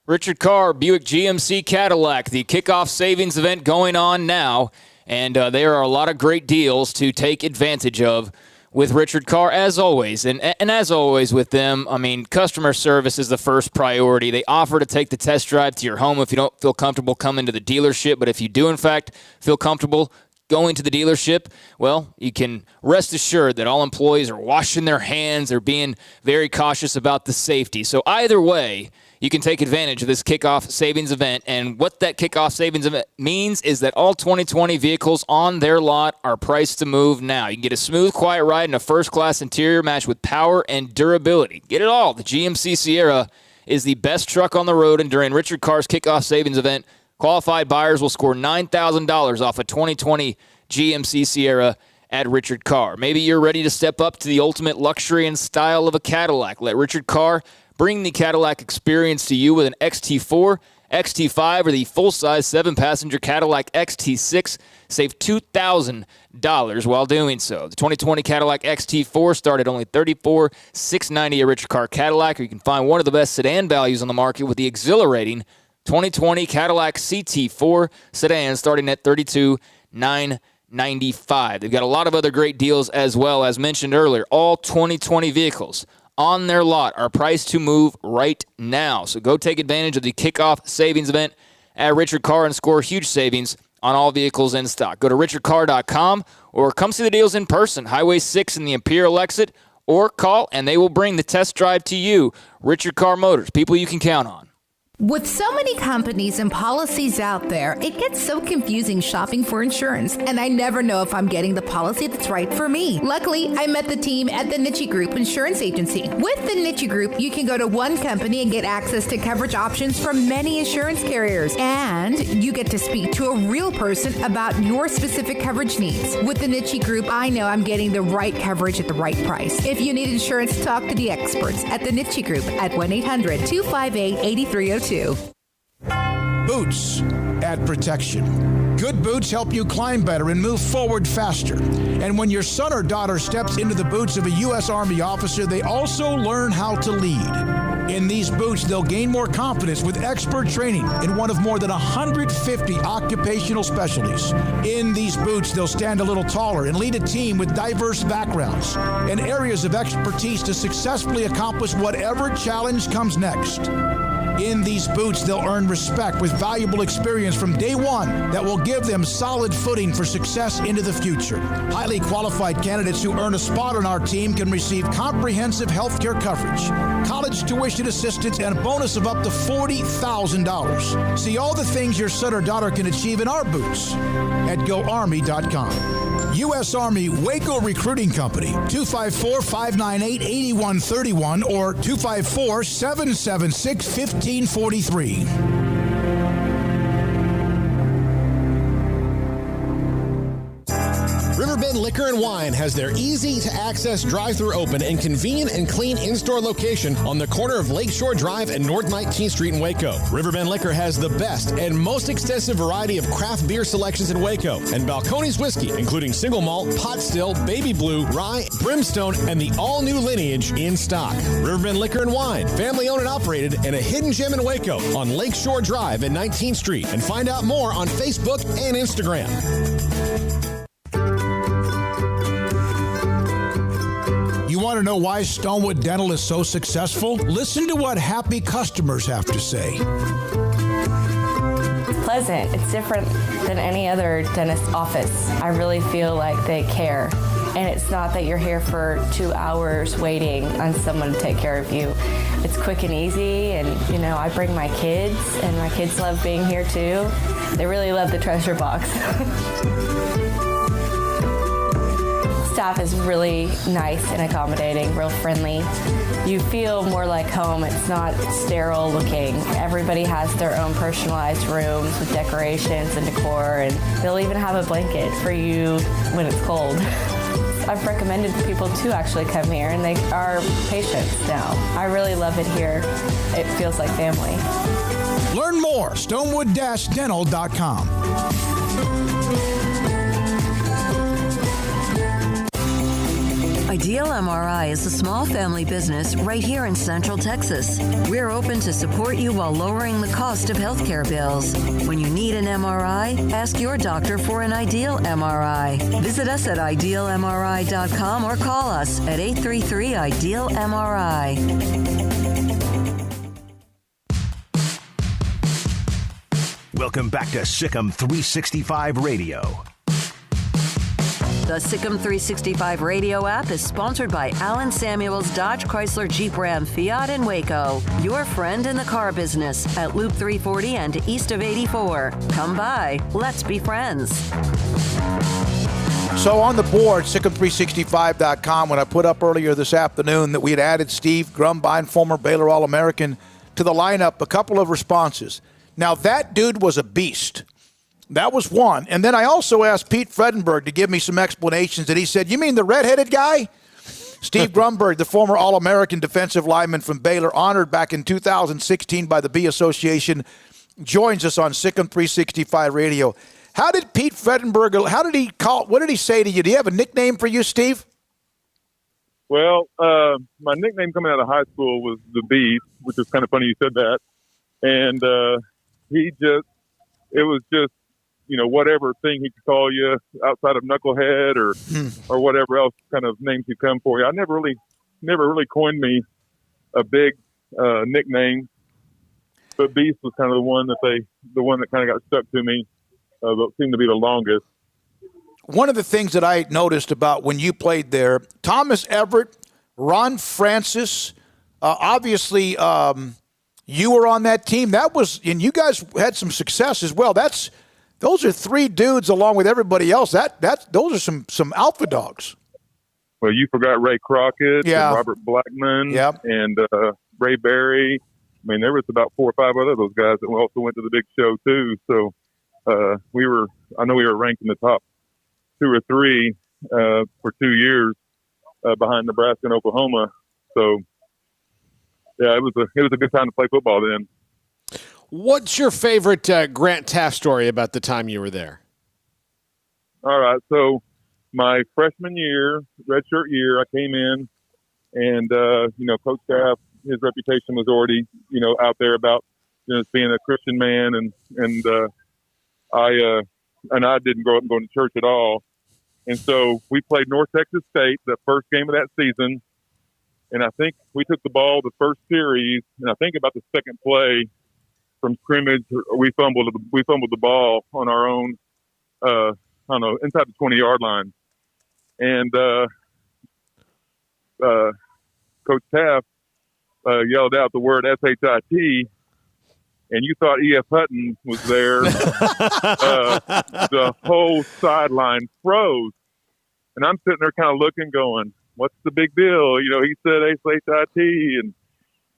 Richard Carr, Buick GMC Cadillac, the kickoff savings event going on now. And there are a lot of great deals to take advantage of with Richard Carr, as always. And as always with them, I mean, customer service is the first priority. They offer to take the test drive to your home if you don't feel comfortable coming to the dealership. But if you do, in fact, feel comfortable going to the dealership, well, you can rest assured that all employees are washing their hands. They're being very cautious about the safety. So either way, you can take advantage of this kickoff savings event. And what that kickoff savings event means is that all 2020 vehicles on their lot are priced to move now. You can get a smooth, quiet ride in a first-class interior matched with power and durability. Get it all. The GMC Sierra is the best truck on the road, and during Richard Carr's kickoff savings event, qualified buyers will score $9,000 off a 2020 GMC Sierra at Richard Carr. Maybe you're ready to step up to the ultimate luxury and style of a Cadillac. Let Richard Carr bring the Cadillac experience to you with an XT4, XT5, or the full-size 7-passenger Cadillac XT6. Save $2,000 while doing so. The 2020 Cadillac XT4 started only $34,690 at Richard Carr Cadillac, or you can find one of the best sedan values on the market with the exhilarating 2020 Cadillac CT4 sedan starting at $32,995. They've got a lot of other great deals as well. As mentioned earlier, all 2020 vehicles on their lot are priced to move right now. So go take advantage of the kickoff savings event at Richard Carr and score huge savings on all vehicles in stock. Go to richardcarr.com or come see the deals in person, Highway 6 in the Imperial exit, or call and they will bring the test drive to you. Richard Carr Motors, people you can count on. With so many companies and policies out there, it gets so confusing shopping for insurance, and I never know if I'm getting the policy that's right for me. Luckily, I met the team at the Niche Group Insurance Agency. With the Niche Group, you can go to one company and get access to coverage options from many insurance carriers, and you get to speak to a real person about your specific coverage needs. With the Niche Group, I know I'm getting the right coverage at the right price. If you need insurance, talk to the experts at the Niche Group at 1-800-258-8302. Boots add protection. Good boots help you climb better and move forward faster. And when your son or daughter steps into the boots of a U.S. Army officer, they also learn how to lead. In these boots, they'll gain more confidence with expert training in one of more than 150 occupational specialties. In these boots, they'll stand a little taller and lead a team with diverse backgrounds and areas of expertise to successfully accomplish whatever challenge comes next. In these boots, they'll earn respect with valuable experience from day one that will give them solid footing for success into the future. Highly qualified candidates who earn a spot on our team can receive comprehensive health care coverage, college tuition assistance, and a bonus of up to $40,000. See all the things your son or daughter can achieve in our boots at GoArmy.com. U.S. Army Waco Recruiting Company, 254-598-8131 or 254-776-1543. Riverbend Liquor and Wine has their easy-to-access drive-thru open and convenient and clean in-store location on the corner of Lakeshore Drive and North 19th Street in Waco. Riverbend Liquor has the best and most extensive variety of craft beer selections in Waco and Balcones whiskey, including single malt, pot still, baby blue, rye, brimstone, and the all-new lineage in stock. Riverbend Liquor and Wine, family-owned and operated, and a hidden gem in Waco on Lakeshore Drive and 19th Street. And find out more on Facebook and Instagram. You want to know why Stonewood Dental is so successful? Listen to what happy customers have to say. Pleasant. It's different than any other dentist office. I really feel like they care. And it's not that you're here for 2 hours waiting on someone to take care of you. It's quick and easy, and I bring my kids, and my kids love being here too. They really love the treasure box. Staff is really nice and accommodating, real friendly. You feel more like home. It's not sterile looking. Everybody has their own personalized rooms with decorations and decor, and they'll even have a blanket for you when it's cold. I've recommended people to actually come here, and they are patients now. I really love it here. It feels like family. Learn more, stonewood-dental.com. Ideal MRI is a small family business right here in Central Texas. We're open to support you while lowering the cost of healthcare bills. When you need an MRI, ask your doctor for an Ideal MRI. Visit us at idealmri.com or call us at 833-IDEAL-MRI. Welcome back to Sikkim 365 Radio. The Sikkim 365 radio app is sponsored by Allen Samuels Dodge Chrysler Jeep Ram Fiat in Waco. Your friend in the car business at Loop 340 and east of 84. Come by. Let's be friends. So on the board, Sikkim365.com, when I put up earlier this afternoon that we had added Steve Grumbine, former Baylor All-American, to the lineup, a couple of responses. Now, that dude was a beast. That was one. And then I also asked Pete Fredenberg to give me some explanations, and he said, "You mean the redheaded guy?" Steve Grumberg, the former All-American defensive lineman from Baylor, honored back in 2016 by the B Association, joins us on Sikkim 365 Radio. How did Pete Fredenberg, what did he say to you? Do you have a nickname for you, Steve? Well, my nickname coming out of high school was the Beast, which is kind of funny you said that. And it was just, whatever thing he could call you outside of knucklehead or whatever else kind of names he'd come for you. I never really coined me a big nickname, but Beast was kind of the one that kind of got stuck to me, that seemed to be the longest. One of the things that I noticed about when you played there, Thomas Everett, Ron Francis, obviously you were on that team. And you guys had some success as well. Those are three dudes along with everybody else. Those are some alpha dogs. Well, you forgot Ray Crockett, yeah, and Robert Blackman, yep, and Ray Berry. I mean, there was about 4 or 5 other of those guys that also went to the big show too. So I know we were ranked in the top 2 or 3 for 2 years behind Nebraska and Oklahoma. So yeah, it was a good time to play football then. What's your favorite Grant Taft story about the time you were there? All right, so my freshman year, redshirt year, I came in, and Coach Taft, his reputation was already out there about being a Christian man, and I didn't grow up going to church at all, and so we played North Texas State the first game of that season, and I think we took the ball the first series, and I think about the second play from scrimmage, we fumbled the ball on our own, inside the 20-yard line. And Coach Taft yelled out the word SHIT, and you thought E.F. Hutton was there. The whole sideline froze. And I'm sitting there kind of looking, going, what's the big deal? He said SHIT,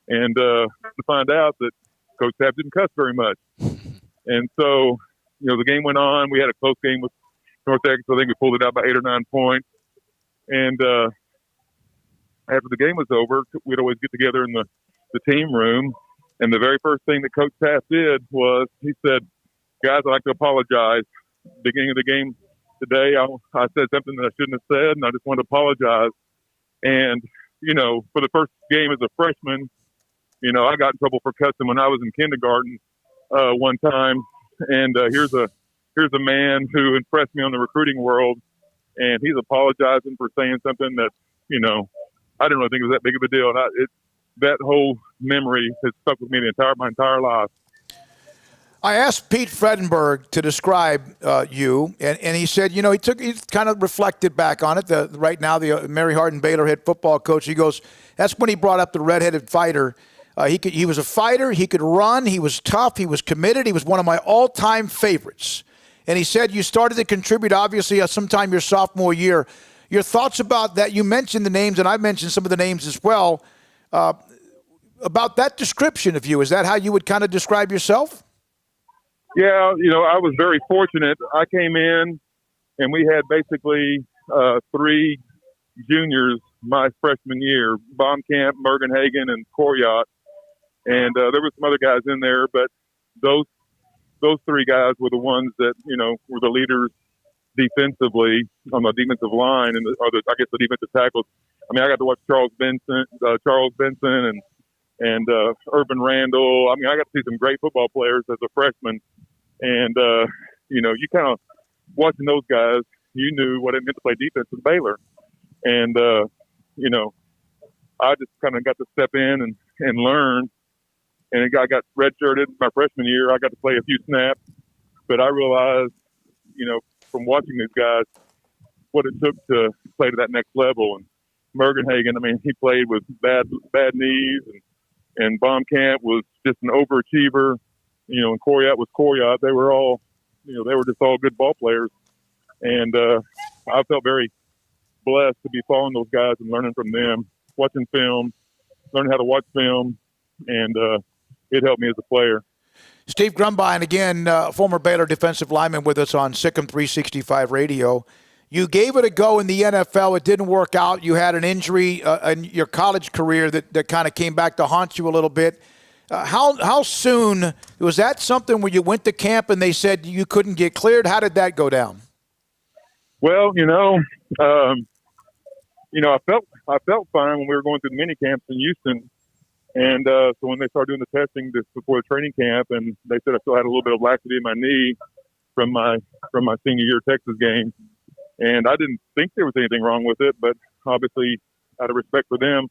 and to find out that Coach Taft didn't cuss very much. And so, the game went on. We had a close game with North Texas. I think we pulled it out by 8 or 9 points. And after the game was over, we'd always get together in the team room. And the very first thing that Coach Taft did was he said, "Guys, I'd like to apologize. Beginning of the game today, I said something that I shouldn't have said, and I just want to apologize." And, for the first game as a freshman, I got in trouble for cussing when I was in kindergarten one time. And here's a man who impressed me on the recruiting world, and he's apologizing for saying something that, I didn't really think it was that big of a deal. And that whole memory has stuck with me my entire life. I asked Pete Fredenberg to describe you, and he said, he kind of reflected back on it. Right now, the Mary Hardin Baylor head football coach, he goes, that's when he brought up the redheaded fighter. He was a fighter. He could run. He was tough. He was committed. He was one of my all-time favorites. And he said you started to contribute, obviously, sometime your sophomore year. Your thoughts about that? You mentioned the names, and I mentioned some of the names as well. About that description of you, is that how you would kind of describe yourself? Yeah, I was very fortunate. I came in, and we had basically 3 juniors my freshman year, Baumkamp, Mergenhagen, and Coryat. And there were some other guys in there, but those 3 guys were the ones that, were the leaders defensively on the defensive line and the defensive tackles. I mean, I got to watch Charles Benson and Urban Randall. I mean, I got to see some great football players as a freshman. And, you kind of watching those guys, you knew what it meant to play defense with Baylor. And, I just kind of got to step in and learn. And I got redshirted my freshman year. I got to play a few snaps. But I realized, from watching these guys, what it took to play to that next level. And Mergenhagen, I mean, he played with bad knees. And Baumkamp was just an overachiever. And Coryat was Coryat. They were all, they were just all good ball players. And I felt very blessed to be following those guys and learning from them, watching film, learning how to watch film, and it helped me as a player. Steve Grumbine, again, former Baylor defensive lineman with us on Sikkim 365 Radio. You gave it a go in the NFL. It didn't work out. You had an injury in your college career that kind of came back to haunt you a little bit. How soon was that something where you went to camp and they said you couldn't get cleared? How did that go down? Well, I felt fine when we were going through the mini camps in Houston, and so when they started doing the testing before the training camp, and they said I still had a little bit of laxity in my knee from my senior year Texas game, and I didn't think there was anything wrong with it, but obviously out of respect for them,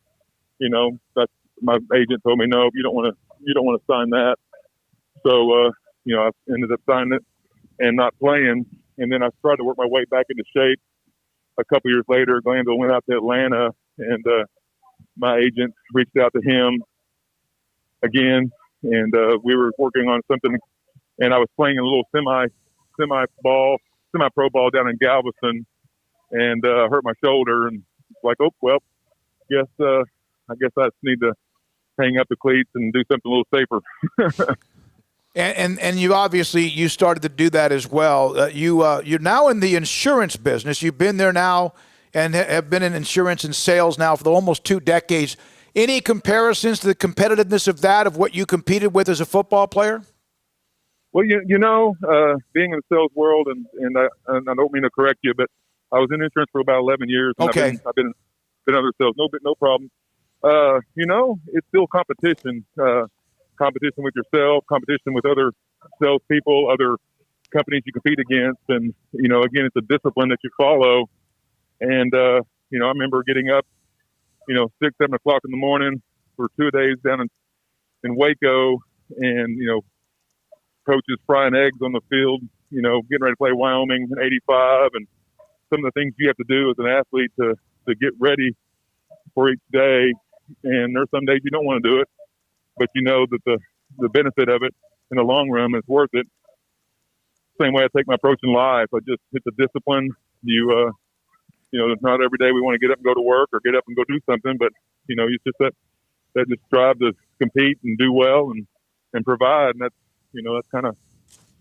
that's my agent told me no, you don't want to sign that. So I ended up signing it and not playing, and then I tried to work my way back into shape. A couple years later, Glanville went out to Atlanta, and my agent reached out to him again, and we were working on something. And I was playing a little semi-pro ball down in Galveston, and hurt my shoulder. And it's like, oh well, I guess I just need to hang up the cleats and do something a little safer. And you started to do that as well. You're now in the insurance business. You've been there now and have been in insurance and sales now for almost 2 decades. Any comparisons to the competitiveness of that, of what you competed with as a football player? Well, being in the sales world, and I don't mean to correct you, but I was in insurance for about 11 years. And okay. I've been under sales. No problem. It's still competition. Competition with yourself, competition with other salespeople, other companies you compete against. And, again, it's a discipline that you follow. And, I remember getting up, 6, 7 o'clock in the morning for 2 days down in Waco, and, coaches frying eggs on the field, getting ready to play Wyoming in 85, and some of the things you have to do as an athlete to get ready for each day. And there's some days you don't want to do it, but you know that the benefit of it in the long run is worth it. Same way I take my approach in life. It's a discipline. Not every day we want to get up and go to work or get up and go do something, but, it's just that just drive to compete and do well and provide. And that's kind of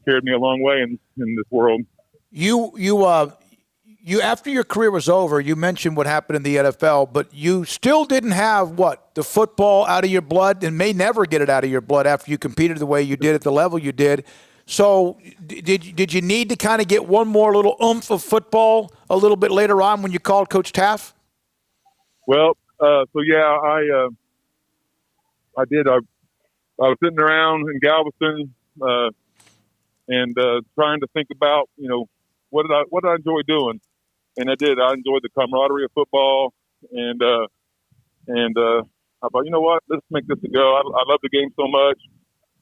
carried me a long way in this world. You after your career was over, you mentioned what happened in the NFL, but you still didn't have the football out of your blood, and may never get it out of your blood after you competed the way you did at the level you did. So did you need to kind of get one more little oomph of football a little bit later on when you called Coach Taff? Well, I did. I was sitting around in Galveston and trying to think about, what did I enjoy doing? And I did. I enjoyed the camaraderie of football, and I thought, let's make this a go. I love the game so much,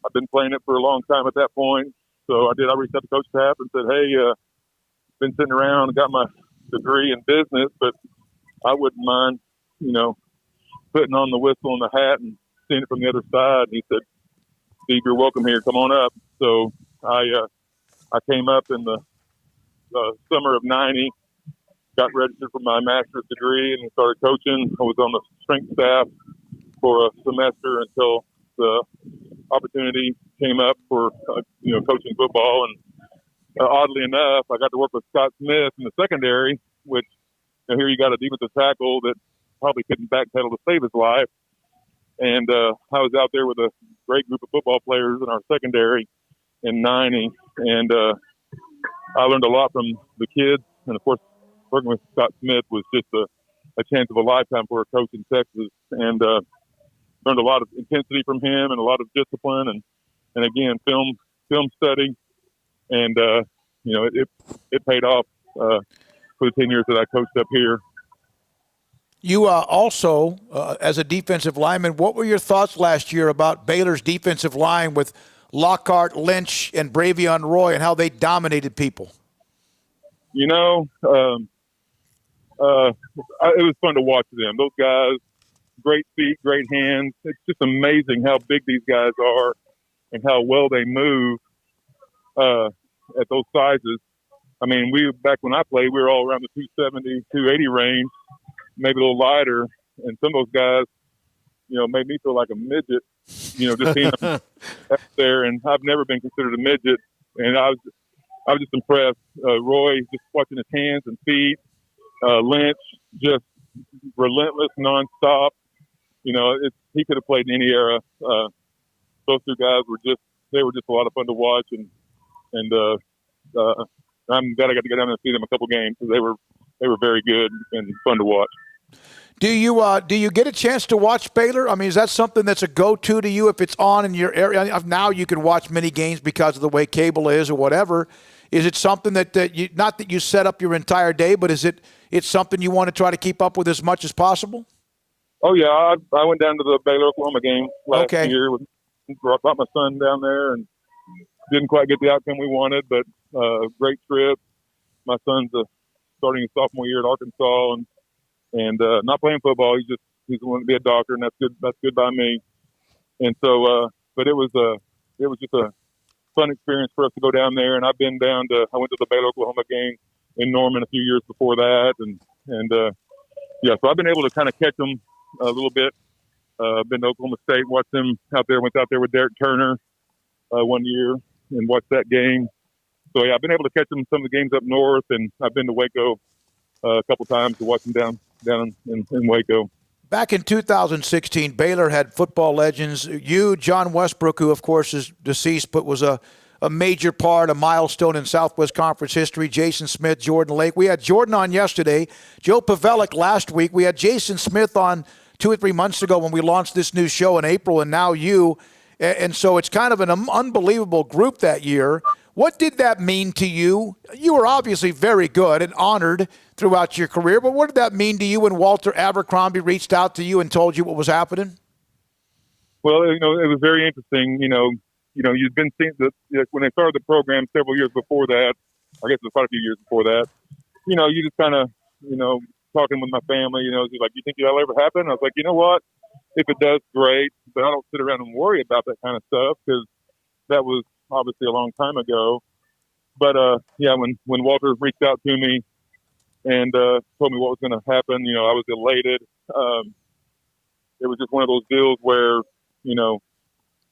I've been playing it for a long time at that point. So I reached out to Coach Tapp and said, hey, been sitting around and got my degree in business, but I wouldn't mind, putting on the whistle and the hat and seeing it from the other side. And he said, Steve, you're welcome here. Come on up. So I came up in the summer of 90, got registered for my master's degree and started coaching. I was on the strength staff for a semester until the opportunity came up for, coaching football. And oddly enough, I got to work with Scott Smith in the secondary, which here you got a defensive tackle that probably couldn't backpedal to save his life. And I was out there with a great group of football players in our secondary in 90. And I learned a lot from the kids. And, of course, working with Scott Smith was just a chance of a lifetime for a coach in Texas. And learned a lot of intensity from him and a lot of discipline and again, film study. And, it paid off for the 10 years that I coached up here. You also, as a defensive lineman, what were your thoughts last year about Baylor's defensive line with Lockhart, Lynch, and Bravion Roy and how they dominated people? It was fun to watch them. Those guys, great feet, great hands. It's just amazing how big these guys are and how well they move at those sizes. I mean, back when I played, we were all around the 270, 280 range, maybe a little lighter. And some of those guys, made me feel like a midget, just seeing them up there. And I've never been considered a midget. And I was just impressed. Roy, just watching his hands and feet. Lynch, just relentless, nonstop. He could have played in any era. Those two guys were just a lot of fun to watch. And I'm glad I got to go down there and see them a couple games because they were very good and fun to watch. Do you get a chance to watch Baylor? I mean, is that something that's a go-to to you if it's on in your area? Now you can watch many games because of the way cable is or whatever. Is it something that you, not that you set up your entire day, but it's something you want to try to keep up with as much as possible? Oh, yeah. I went down to the Baylor-Oklahoma game last year. Brought my son down there and didn't quite get the outcome we wanted, but great trip. My son's starting his sophomore year at Arkansas and not playing football. He's wanting to be a doctor, and that's good. That's good by me. And so, but it was just a fun experience for us to go down there. And I went to the Baylor-Oklahoma game in Norman a few years before that. So I've been able to kind of catch them a little bit. Been to Oklahoma State, watched them out there, went out there with Derek Turner one year and watched that game. So, yeah, I've been able to catch them some of the games up north, and I've been to Waco a couple times to watch them down in Waco. Back in 2016, Baylor had football legends. You, John Westbrook, who, of course, is deceased, but was a major part, a milestone in Southwest Conference history. Jason Smith, Jordan Lake. We had Jordan on yesterday. Joe Pavelic last week. We had Jason Smith on 2 or 3 months ago when we launched this new show in April, and now you. And so it's kind of an unbelievable group that year. What did that mean to you? You were obviously very good and honored throughout your career, but what did that mean to you when Walter Abercrombie reached out to you and told you what was happening? Well, it was very interesting. You've been seeing when they started the program several years before that. I guess it was quite a few years before that. You just kind of, talking with my family, he's like, you think that'll ever happen? I was like, you know what? If it does, great. But I don't sit around and worry about that kind of stuff because that was obviously a long time ago. But, when Walter reached out to me and told me what was going to happen, I was elated. It was just one of those deals where,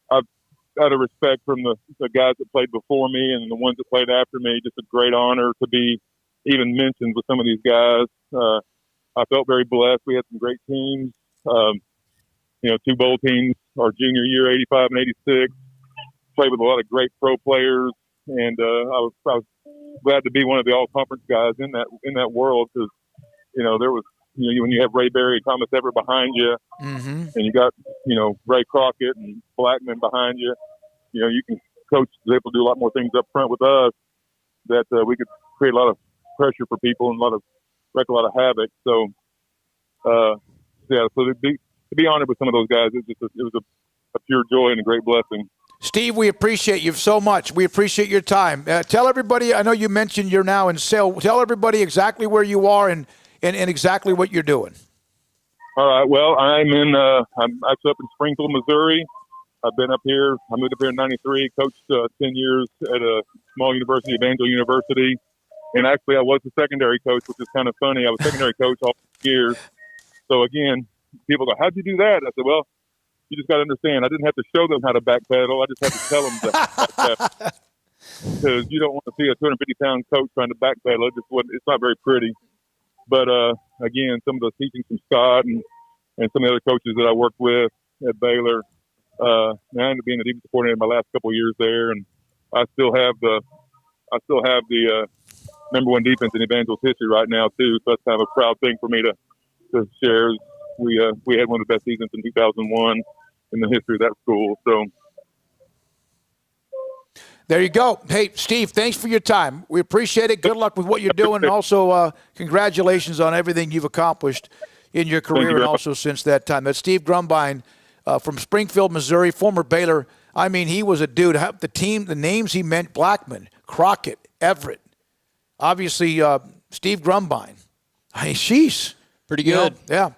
I've out of respect from the guys that played before me and the ones that played after me, just a great honor to be even mentioned with some of these guys. I felt very blessed. We had some great teams. 2 bowl teams our junior year, 85 and 86. Played with a lot of great pro players, and I was glad to be one of the all-conference guys in that world because, there was, when you have Ray Berry, Thomas Everett behind you, and you got, Ray Crockett and Blackman behind you, you can coach is able to do a lot more things up front with us that we could create a lot of pressure for people and wreak a lot of havoc. So, so to be honored with some of those guys, it was a pure joy and a great blessing. Steve, we appreciate you so much. We appreciate your time. Tell everybody, I know you mentioned you're now in sale. Tell everybody exactly where you are and exactly what you're doing. All right. Well, I'm actually up in Springfield, Missouri. I've been up here. I moved up here in '93, coached 10 years at a small university, Evangel University. And actually, I was the secondary coach, which is kind of funny. I was secondary coach all years. So, again, people go, how'd you do that? I said, well, you just got to understand, I didn't have to show them how to backpedal. I just had to tell them to backpedal. Because you don't want to see a 250-pound coach trying to backpedal. It's not very pretty. But, again, some of the teaching from Scott and some of the other coaches that I worked with at Baylor, I ended up being the defensive coordinator my last couple of years there. And I still have the number one defense in Evangel's history right now, too. So that's kind of a proud thing for me to share. We had one of the best seasons in 2001 in the history of that school. So there you go. Hey, Steve, thanks for your time. We appreciate it. Good luck with what you're doing. And also, congratulations on everything you've accomplished in your career and also since that time. That's Steve Grumbine from Springfield, Missouri, former Baylor. I mean, he was a dude. The names he meant, Blackman, Crockett, Everett. Obviously, Steve Grumbine. Hey, sheesh. Pretty good. Yeah.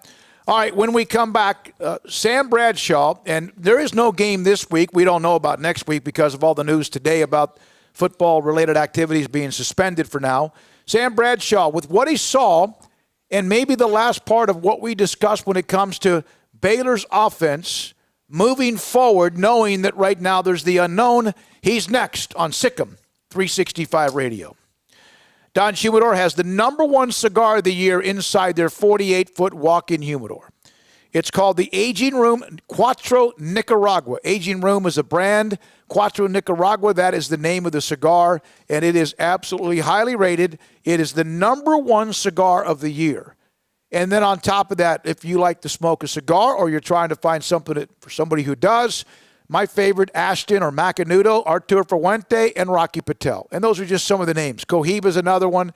All right, when we come back, Sam Bradshaw, and there is no game this week. We don't know about next week because of all the news today about football-related activities being suspended for now. Sam Bradshaw, with what he saw, and maybe the last part of what we discussed when it comes to Baylor's offense moving forward, knowing that right now there's the unknown. He's next on Sikkim 365 Radio. Don Humidor has the number one cigar of the year inside their 48-foot walk-in humidor. It's called the Aging Room Cuatro Nicaragua. Aging Room is a brand. Cuatro Nicaragua, that is the name of the cigar, and it is absolutely highly rated. It is the number one cigar of the year. And then on top of that, if you like to smoke a cigar or you're trying to find something for somebody who does, my favorite, Ashton or Macanudo, Artur Fuente, and Rocky Patel. And those are just some of the names. Cohiba is another one.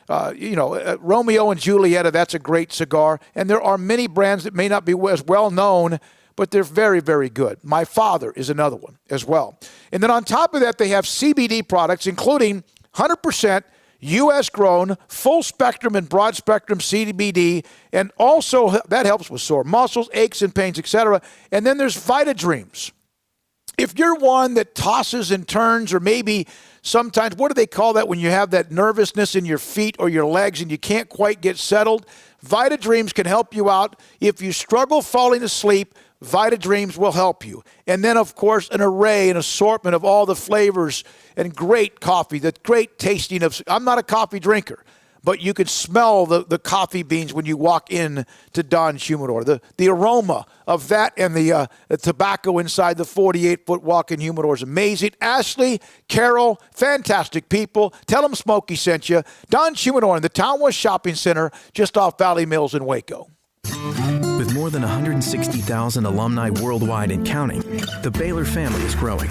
Romeo and Julieta, that's a great cigar. And there are many brands that may not be as well known, but they're very, very good. My Father is another one as well. And then on top of that, they have CBD products, including 100% U.S.-grown, full-spectrum and broad-spectrum CBD, and also that helps with sore muscles, aches and pains, etc. And then there's Vita Dreams. If you're one that tosses and turns, or maybe sometimes, what do they call that when you have that nervousness in your feet or your legs and you can't quite get settled? Vita Dreams can help you out. If you struggle falling asleep, Vita Dreams will help you. And then, of course, an assortment of all the flavors and great coffee, the great tasting of. I'm not a coffee drinker, but you can smell the coffee beans when you walk in to Don Humidor. The aroma of that and the tobacco inside the 48-foot walk-in humidor is amazing. Ashley, Carol, fantastic people. Tell them Smokey sent you. Don Humidor in the Town West Shopping Center just off Valley Mills in Waco. With more than 160,000 alumni worldwide and counting, the Baylor family is growing.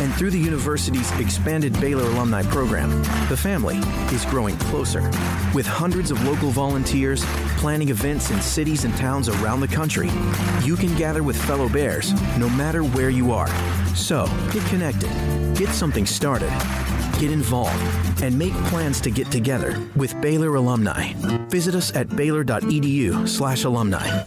And through the university's expanded Baylor alumni program, the family is growing closer. With hundreds of local volunteers planning events in cities and towns around the country, you can gather with fellow Bears no matter where you are. So, get connected, get something started, get involved, and make plans to get together with Baylor alumni. Visit us at baylor.edu/alumni.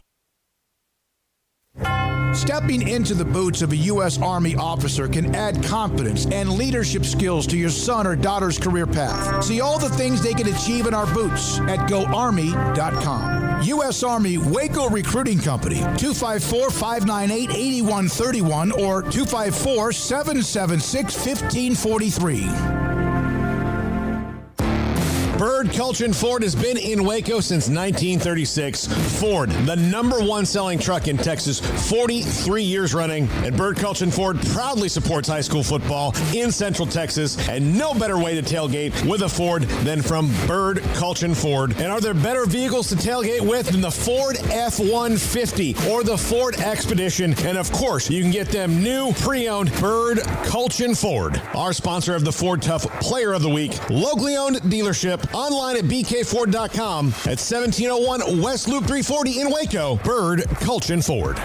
Stepping into the boots of a U.S. Army officer can add confidence and leadership skills to your son or daughter's career path. See all the things they can achieve in our boots at GoArmy.com. U.S. Army Waco Recruiting Company, 254-598-8131 or 254-776-1543. Bird Culchin Ford has been in Waco since 1936. Ford, the number one selling truck in Texas, 43 years running. And Bird Culchin Ford proudly supports high school football in Central Texas. And no better way to tailgate with a Ford than from Bird Culchin Ford. And are there better vehicles to tailgate with than the Ford F-150 or the Ford Expedition? And of course, you can get them new, pre-owned Bird Culchin Ford. Our sponsor of the Ford Tough Player of the Week, locally owned dealership. Online at bkford.com at 1701 West Loop 340 in Waco. Bird Culchin Ford.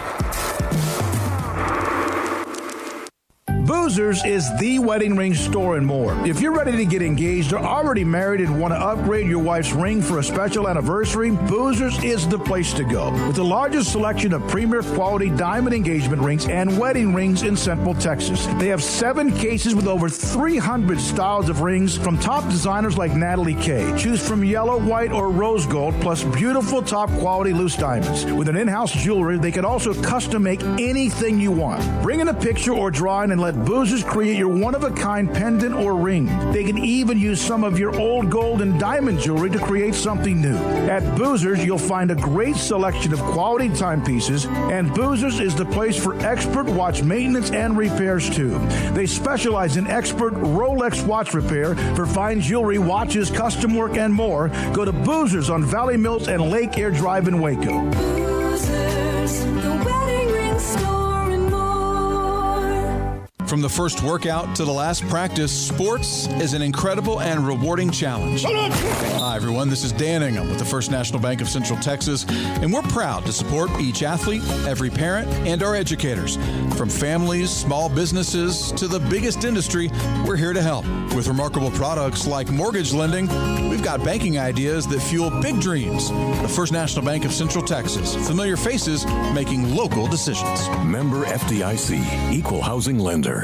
Boozers is the wedding ring store and more. If you're ready to get engaged or already married and want to upgrade your wife's ring for a special anniversary, Boozers is the place to go. With the largest selection of premier quality diamond engagement rings and wedding rings in Central Texas. They have 7 cases with over 300 styles of rings from top designers like Natalie Kay. Choose from yellow, white, or rose gold, plus beautiful top quality loose diamonds. With an in-house jewelry, they can also custom make anything you want. Bring in a picture or drawing and let Boozers create your one-of-a-kind pendant or ring. They can even use some of your old gold and diamond jewelry to create something new. At Boozers, you'll find a great selection of quality timepieces, and Boozers is the place for expert watch maintenance and repairs too. They specialize in expert Rolex watch repair for fine jewelry, watches, custom work, and more. Go to Boozers on Valley Mills and Lake Air Drive in Waco. Boozers, the wedding ring store and more. From the first workout to the last practice, sports is an incredible and rewarding challenge. Hi, everyone. This is Dan Ingham with the First National Bank of Central Texas, and we're proud to support each athlete, every parent, and our educators. From families, small businesses, to the biggest industry, we're here to help. With remarkable products like mortgage lending, we've got banking ideas that fuel big dreams. The First National Bank of Central Texas. Familiar faces making local decisions. Member FDIC, Equal Housing Lender.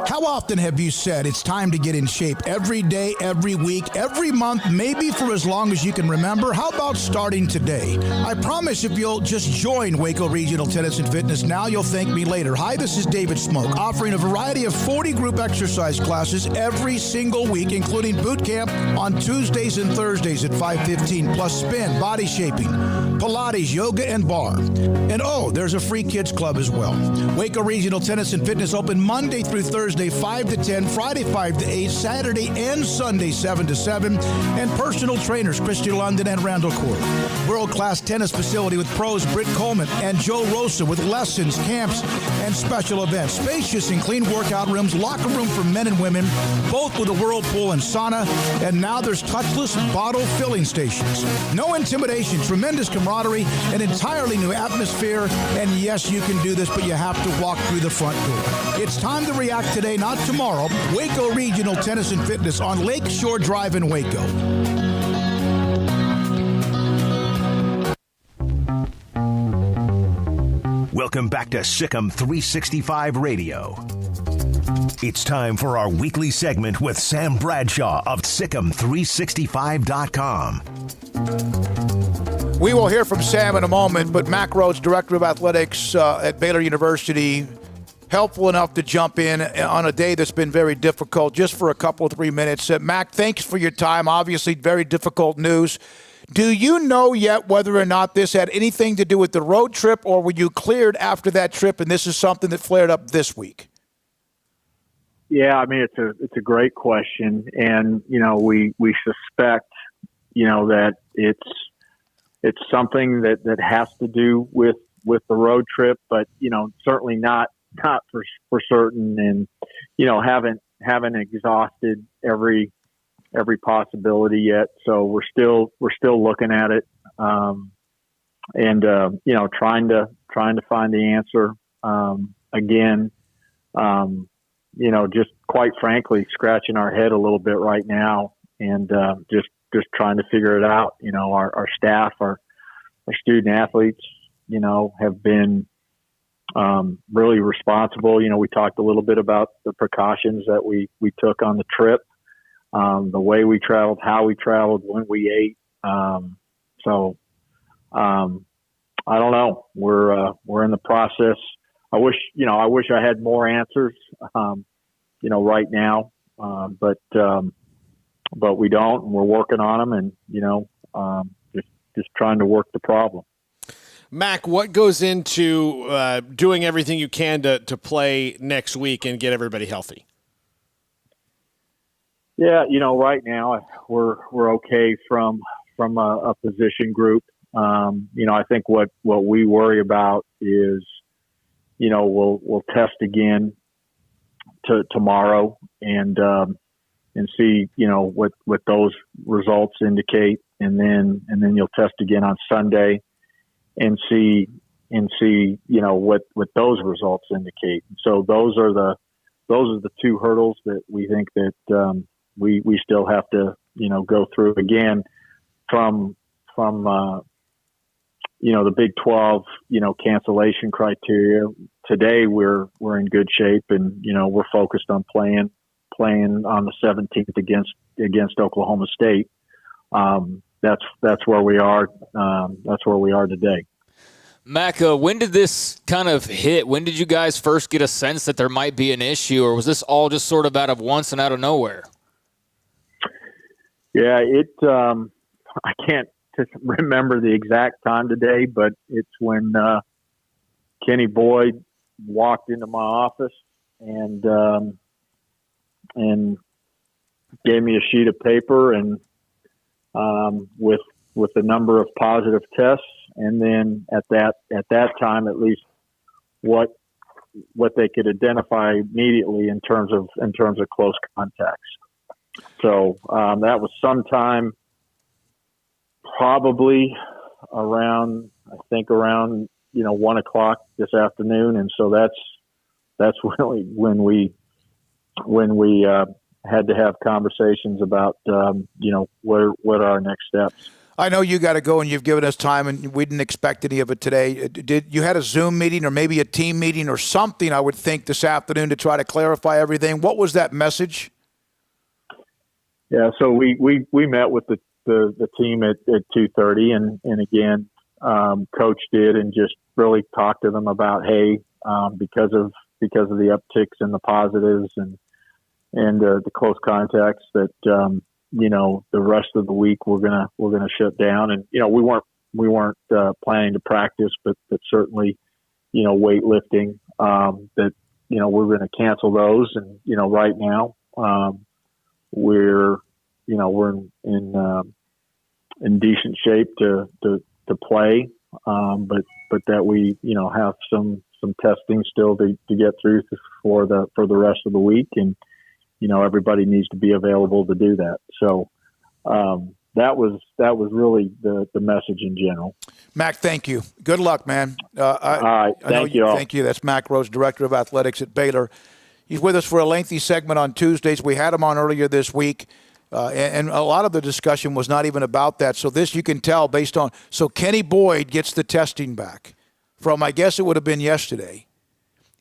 How often have you said it's time to get in shape? Every day, every week, every month, maybe for as long as you can remember? How about starting today? I promise if you'll just join Waco Regional Tennis and Fitness now, you'll thank me later. Hi, this is David Smoke, offering a variety of 40 group exercise classes every single week, including boot camp on Tuesdays and Thursdays at 5:15, plus spin, body shaping, Pilates, yoga, and bar. And there's a free kids club as well. Waco Regional Tennis and Fitness open Monday through Thursday, 5 to 10, Friday 5 to 8, Saturday and Sunday 7 to 7, and personal trainers Christy London and Randall Court. World-class tennis facility with pros Britt Coleman and Joe Rosa with lessons, camps, and special events. Spacious and clean workout rooms, locker room for men and women, both with a whirlpool and sauna, and now there's touchless bottle filling stations. No intimidation, tremendous camaraderie, an entirely new atmosphere, and yes, you can do this, but you have to walk through the front door. It's time to react today, not tomorrow. Waco Regional Tennis and Fitness on Lake Shore Drive in Waco. Welcome back to Sikkim 365 Radio. It's time for our weekly segment with Sam Bradshaw of Sikkim365.com. We will hear from Sam in a moment, but Mack Rhodes, Director of Athletics at Baylor University, helpful enough to jump in on a day that's been very difficult, just for a couple of 3 minutes. Mack, thanks for your time. Obviously, very difficult news. Do you know yet whether or not this had anything to do with the road trip, or were you cleared after that trip and this is something that flared up this week? Yeah, I mean, it's a great question. And, we suspect, that it's something that has to do with the road trip, but, certainly not for certain, and haven't exhausted every possibility yet. So we're still looking at it, and trying to find the answer. Again, just quite frankly, scratching our head a little bit right now, and just trying to figure it out. Our staff, our student athletes, have been really responsible. We talked a little bit about the precautions that we took on the trip, the way we traveled, how we traveled, when we ate. So I don't know. We're in the process. I wish I had more answers, right now, but we don't, and we're working on them, and just trying to work the problem. Mack, what goes into doing everything you can to play next week and get everybody healthy? Yeah, right now we're okay from a position group. I think what we worry about is, we'll test again tomorrow and see, what those results indicate, and then you'll test again on Sunday and see, and see, what those results indicate. So those are the two hurdles that we think that we still have to, go through again from the Big 12, cancellation criteria. Today we're in good shape, and we're focused on playing on the 17th against Oklahoma State. That's where we are. That's where we are today. Mac, when did this kind of hit? When did you guys first get a sense that there might be an issue, or was this all just sort of out of once and out of nowhere? Yeah, I can't remember the exact time today, but it's when Kenny Boyd walked into my office and gave me a sheet of paper and with a number of positive tests, and then at that time, at least what they could identify immediately in terms of close contacts. So that was sometime probably around 1:00 this afternoon, and so that's really when we had to have conversations about what are our next steps. I know you got to go, and you've given us time, and we didn't expect any of it today. Did you had a Zoom meeting or maybe a team meeting or something, I would think, this afternoon to try to clarify everything? What was that message? Yeah, so we met with the team at 2:30, and again, Coach did, and just really talked to them about, hey, because of the upticks and the positives and the close contacts, that the rest of the week we're gonna shut down, and we weren't planning to practice, but certainly weightlifting, that we're going to cancel those, and right now we're in decent shape to play, but that we have some testing still to get through for the rest of the week, and everybody needs to be available to do that. So that was really the message in general. Mac, thank you. Good luck, man. All right, thank you all. Thank you. That's Mac Rose, Director of Athletics at Baylor. He's with us for a lengthy segment on Tuesdays. We had him on earlier this week, and a lot of the discussion was not even about that. So this you can tell based on – so Kenny Boyd gets the testing back from, I guess it would have been yesterday.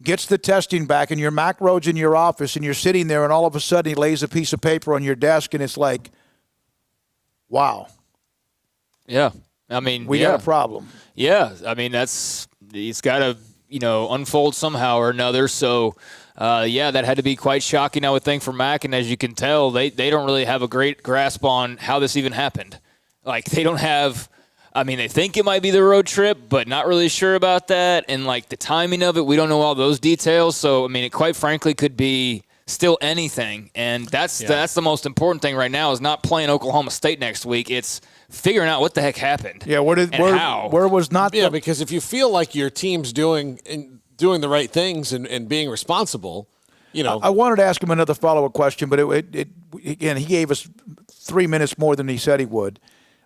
Gets the testing back, and you're Mac Rhodes in your office, and you're sitting there, and all of a sudden he lays a piece of paper on your desk, and it's like, wow. Yeah. I mean, we got a problem. Yeah. I mean, it's got to, unfold somehow or another. So, that had to be quite shocking, I would think, for Mac. And as you can tell, they don't really have a great grasp on how this even happened. Like, they don't have – I mean, they think it might be the road trip, but not really sure about that. And, the timing of it, we don't know all those details. So, I mean, it quite frankly could be still anything. And that's the most important thing right now is not playing Oklahoma State next week. It's figuring out what the heck happened. Yeah, where was not – because if you feel like your team's doing the right things and being responsible, I wanted to ask him another follow-up question, but again, he gave us 3 minutes more than he said he would,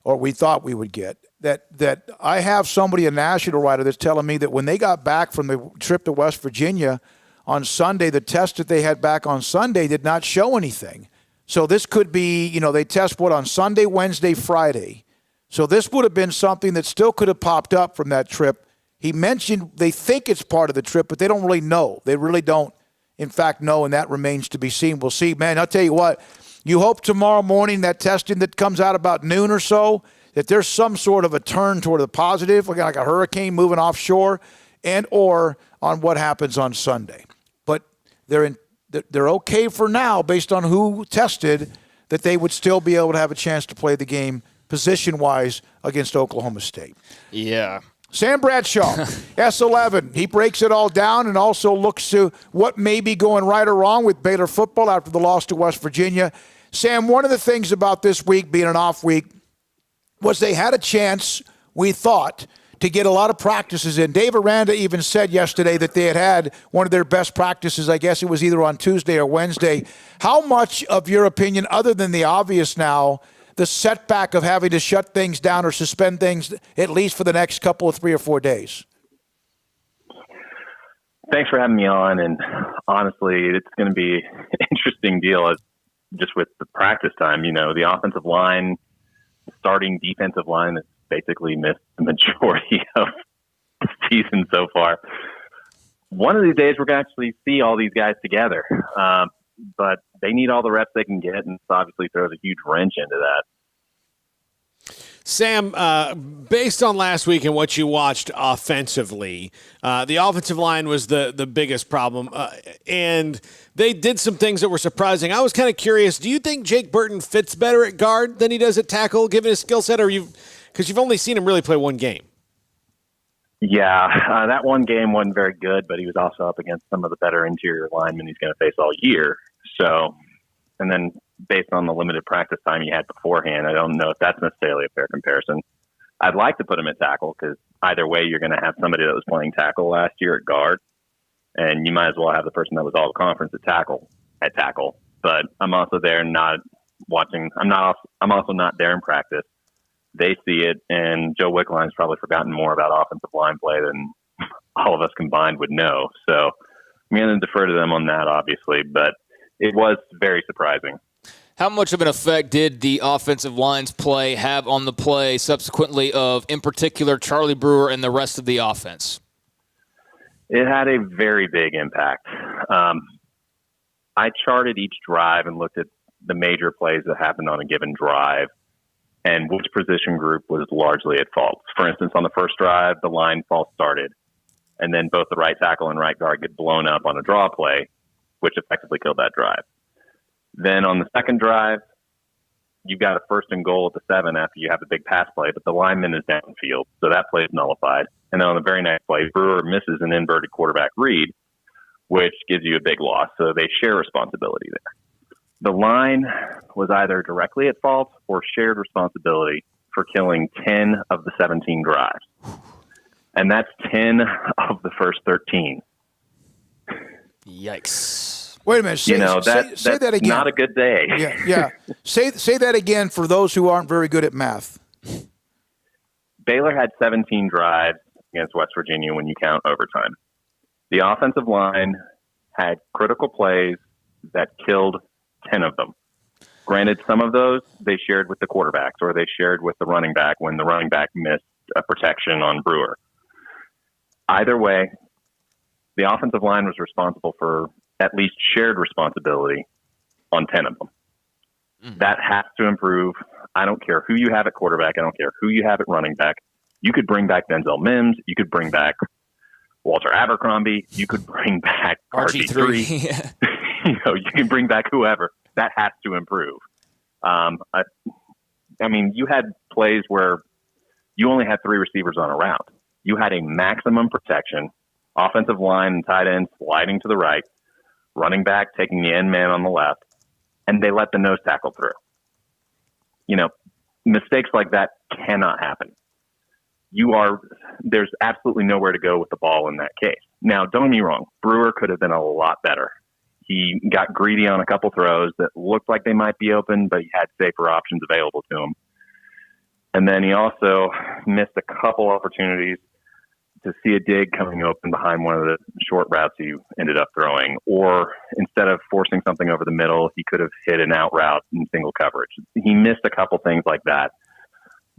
or we thought we would get. That I have somebody, a national writer, that's telling me that when they got back from the trip to West Virginia on Sunday, the test that they had back on Sunday did not show anything. So this could be, they test on Sunday, Wednesday, Friday. So this would have been something that still could have popped up from that trip. He mentioned they think it's part of the trip, but they don't really know. They really don't, in fact, know, and that remains to be seen. We'll see. Man, I'll tell you what, you hope tomorrow morning that testing that comes out about noon or so, that there's some sort of a turn toward the positive, like a hurricane moving offshore, and or on what happens on Sunday. But they're okay for now based on who tested, that they would still be able to have a chance to play the game position-wise against Oklahoma State. Yeah. Sam Bradshaw, S11. He breaks it all down and also looks to what may be going right or wrong with Baylor football after the loss to West Virginia. Sam, one of the things about this week being an off week was they had a chance, we thought, to get a lot of practices in. Dave Aranda even said yesterday that they had one of their best practices. I guess it was either on Tuesday or Wednesday. How much of your opinion, other than the obvious now, the setback of having to shut things down or suspend things at least for the next couple of 3 or 4 days? Thanks for having me on. And honestly, it's going to be an interesting deal just with the practice time. The offensive line, the starting defensive line has basically missed the majority of the season so far. One of these days, we're going to actually see all these guys together. But they need all the reps they can get, and this obviously throws a huge wrench into that. Sam, based on last week and what you watched offensively, the offensive line was the biggest problem, and they did some things that were surprising. I was kind of curious, do you think Jake Burton fits better at guard than he does at tackle, given his skill set, or because you've only seen him really play one game? Yeah, that one game wasn't very good, but he was also up against some of the better interior linemen he's going to face all year. So, and then based on the limited practice time he had beforehand, I don't know if that's necessarily a fair comparison. I'd like to put him at tackle because either way, you're going to have somebody that was playing tackle last year at guard, and you might as well have the person that was all conference at tackle. But I'm also there not watching. I'm also not there in practice. They see it, and Joe Wickline's probably forgotten more about offensive line play than all of us combined would know. So I'm going to defer to them on that, obviously, but it was very surprising. How much of an effect did the offensive line's play have on the play subsequently of, in particular, Charlie Brewer and the rest of the offense? It had a very big impact. I charted each drive and looked at the major plays that happened on a given drive and which position group was largely at fault. For instance, on the first drive, the line false started, and then both the right tackle and right guard get blown up on a draw play, which effectively killed that drive. Then on the second drive, you've got a 1st and goal at the 7 after you have a big pass play, but the lineman is downfield, so that play is nullified. And then on the very next play, Brewer misses an inverted quarterback read, which gives you a big loss. So they share responsibility there. The line was either directly at fault or shared responsibility for killing 10 of the 17 drives. And that's 10 of the first 13. Yikes. Wait a minute. Say that again. Not a good day. Yeah. Say that again for those who aren't very good at math. Baylor had 17 drives against West Virginia when you count overtime. The offensive line had critical plays that killed 10 of them. Granted, some of those they shared with the quarterbacks or they shared with the running back when the running back missed a protection on Brewer. Either way, the offensive line was responsible for at least shared responsibility on 10 of them. That has to improve. I don't care who you have at quarterback. I don't care who you have at running back. You could bring back Denzel Mims. You could bring back Walter Abercrombie. You could bring back RG3. You can bring back whoever. That has to improve. I mean, you had plays where you only had 3 receivers on a route. You had a maximum protection, offensive line and tight end sliding to the right, running back taking the end man on the left, and they let the nose tackle through. Mistakes like that cannot happen. There's absolutely nowhere to go with the ball in that case. Now, don't get me wrong, Brewer could have been a lot better. He got greedy on a couple throws that looked like they might be open, but he had safer options available to him. And then he also missed a couple opportunities to see a dig coming open behind one of the short routes he ended up throwing. Or instead of forcing something over the middle, he could have hit an out route in single coverage. He missed a couple things like that.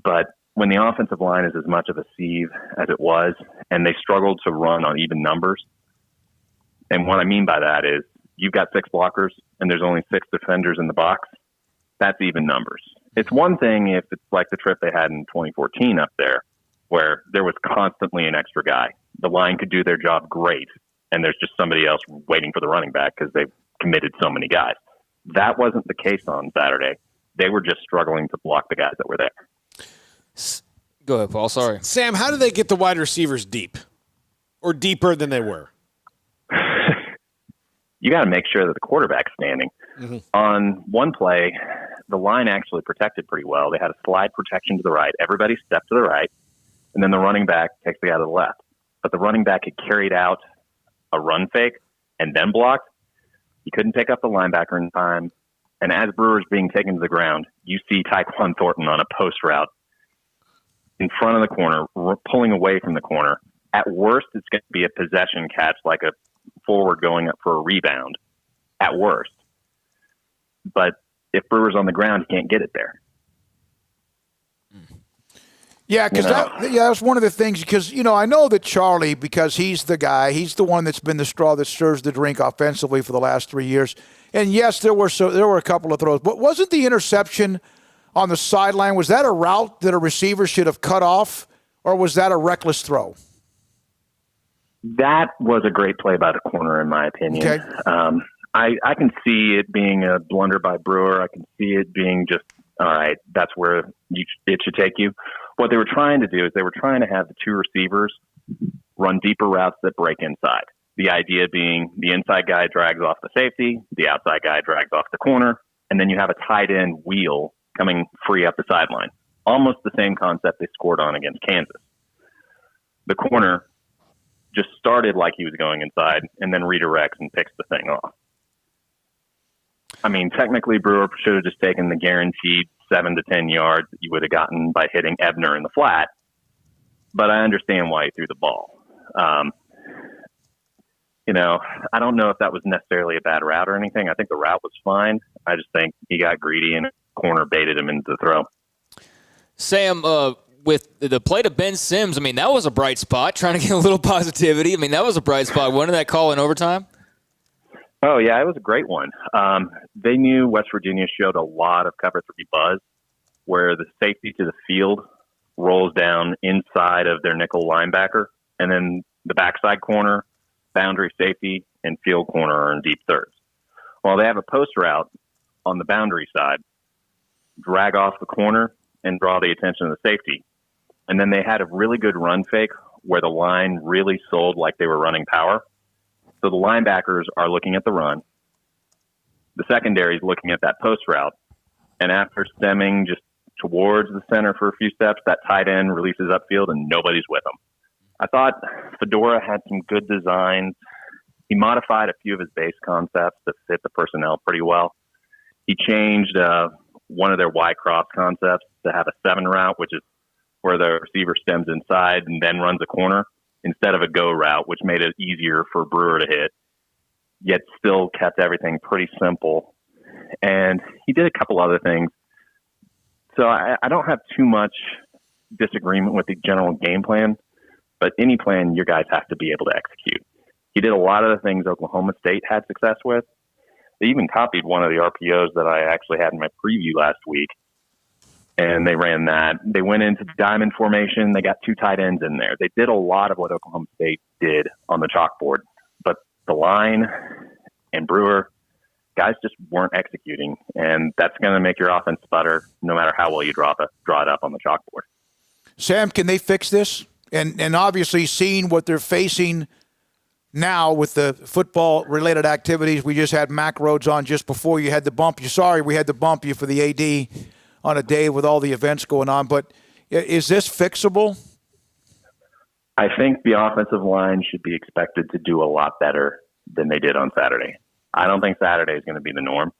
But when the offensive line is as much of a sieve as it was, and they struggled to run on even numbers, and what I mean by that is you've got 6 blockers and there's only 6 defenders in the box, that's even numbers. It's one thing if it's like the trip they had in 2014 up there, where there was constantly an extra guy. The line could do their job great, and there's just somebody else waiting for the running back because they've committed so many guys. That wasn't the case on Saturday. They were just struggling to block the guys that were there. Go ahead, Paul. Sorry. Sam, how do they get the wide receivers deep or deeper than they were? You got to make sure that the quarterback's standing. Mm-hmm. On one play, the line actually protected pretty well. They had a slide protection to the right. Everybody stepped to the right, and then the running back takes the guy to the left. But the running back had carried out a run fake and then blocked. He couldn't pick up the linebacker in time. And as Brewer's being taken to the ground, you see Tyquan Thornton on a post route in front of the corner, pulling away from the corner, At worst, it's going to be a possession catch, like a forward going up for a rebound. At worst. But if Brewer's on the ground, he can't get it there. Yeah, because that was one of the things. Because I know that Charlie, because he's the guy, he's the one that's been the straw that stirs the drink offensively for the last 3 years. And yes, there were a couple of throws, but wasn't the interception on the sideline? Was that a route that a receiver should have cut off, or was that a reckless throw? That was a great play by the corner, in my opinion. Okay. I can see it being a blunder by Brewer. I can see it being just, all right, that's where it should take you. What they were trying to do is they were trying to have the two receivers run deeper routes that break inside. The idea being the inside guy drags off the safety, the outside guy drags off the corner, and then you have a tight end wheel coming free up the sideline. Almost the same concept they scored on against Kansas. The corner just started like he was going inside and then redirects and picks the thing off. I mean, technically Brewer should have just taken the guaranteed 7 to 10 yards that you would have gotten by hitting Ebner in the flat, but I understand why he threw the ball. I don't know if that was necessarily a bad route or anything. I think the route was fine. I just think he got greedy and corner baited him into the throw. Sam, with the play to Ben Sims, I mean, that was a bright spot, trying to get a little positivity. I mean, that was a bright spot. Wasn't that call in overtime? Oh, yeah, it was a great one. They knew West Virginia showed a lot of cover 3 buzz, where the safety to the field rolls down inside of their nickel linebacker, and then the backside corner, boundary safety, and field corner are in deep thirds. Well, they have a post route on the boundary side, drag off the corner, and draw the attention of the safety. And then they had a really good run fake where the line really sold like they were running power. So the linebackers are looking at the run. The secondary is looking at that post route. And after stemming just towards the center for a few steps, that tight end releases upfield and nobody's with him. I thought Fedora had some good designs. He modified a few of his base concepts to fit the personnel pretty well. He changed one of their Y cross concepts to have a 7 route, which is where the receiver stems inside and then runs a corner, instead of a go route, which made it easier for Brewer to hit, yet still kept everything pretty simple. And he did a couple other things. So I don't have too much disagreement with the general game plan, but any plan your guys have to be able to execute. He did a lot of the things Oklahoma State had success with. They even copied one of the RPOs that I actually had in my preview last week, and they ran that. They went into diamond formation. They got 2 tight ends in there. They did a lot of what Oklahoma State did on the chalkboard, but the line and Brewer, guys just weren't executing, and that's going to make your offense sputter no matter how well you draw it up on the chalkboard. Sam, can they fix this? And obviously seeing what they're facing now with the football-related activities. We just had Mac Rhodes on just before you had to bump you. Sorry, we had to bump you for the AD on a day with all the events going on. But is this fixable? I think the offensive line should be expected to do a lot better than they did on Saturday. I don't think Saturday is going to be the norm.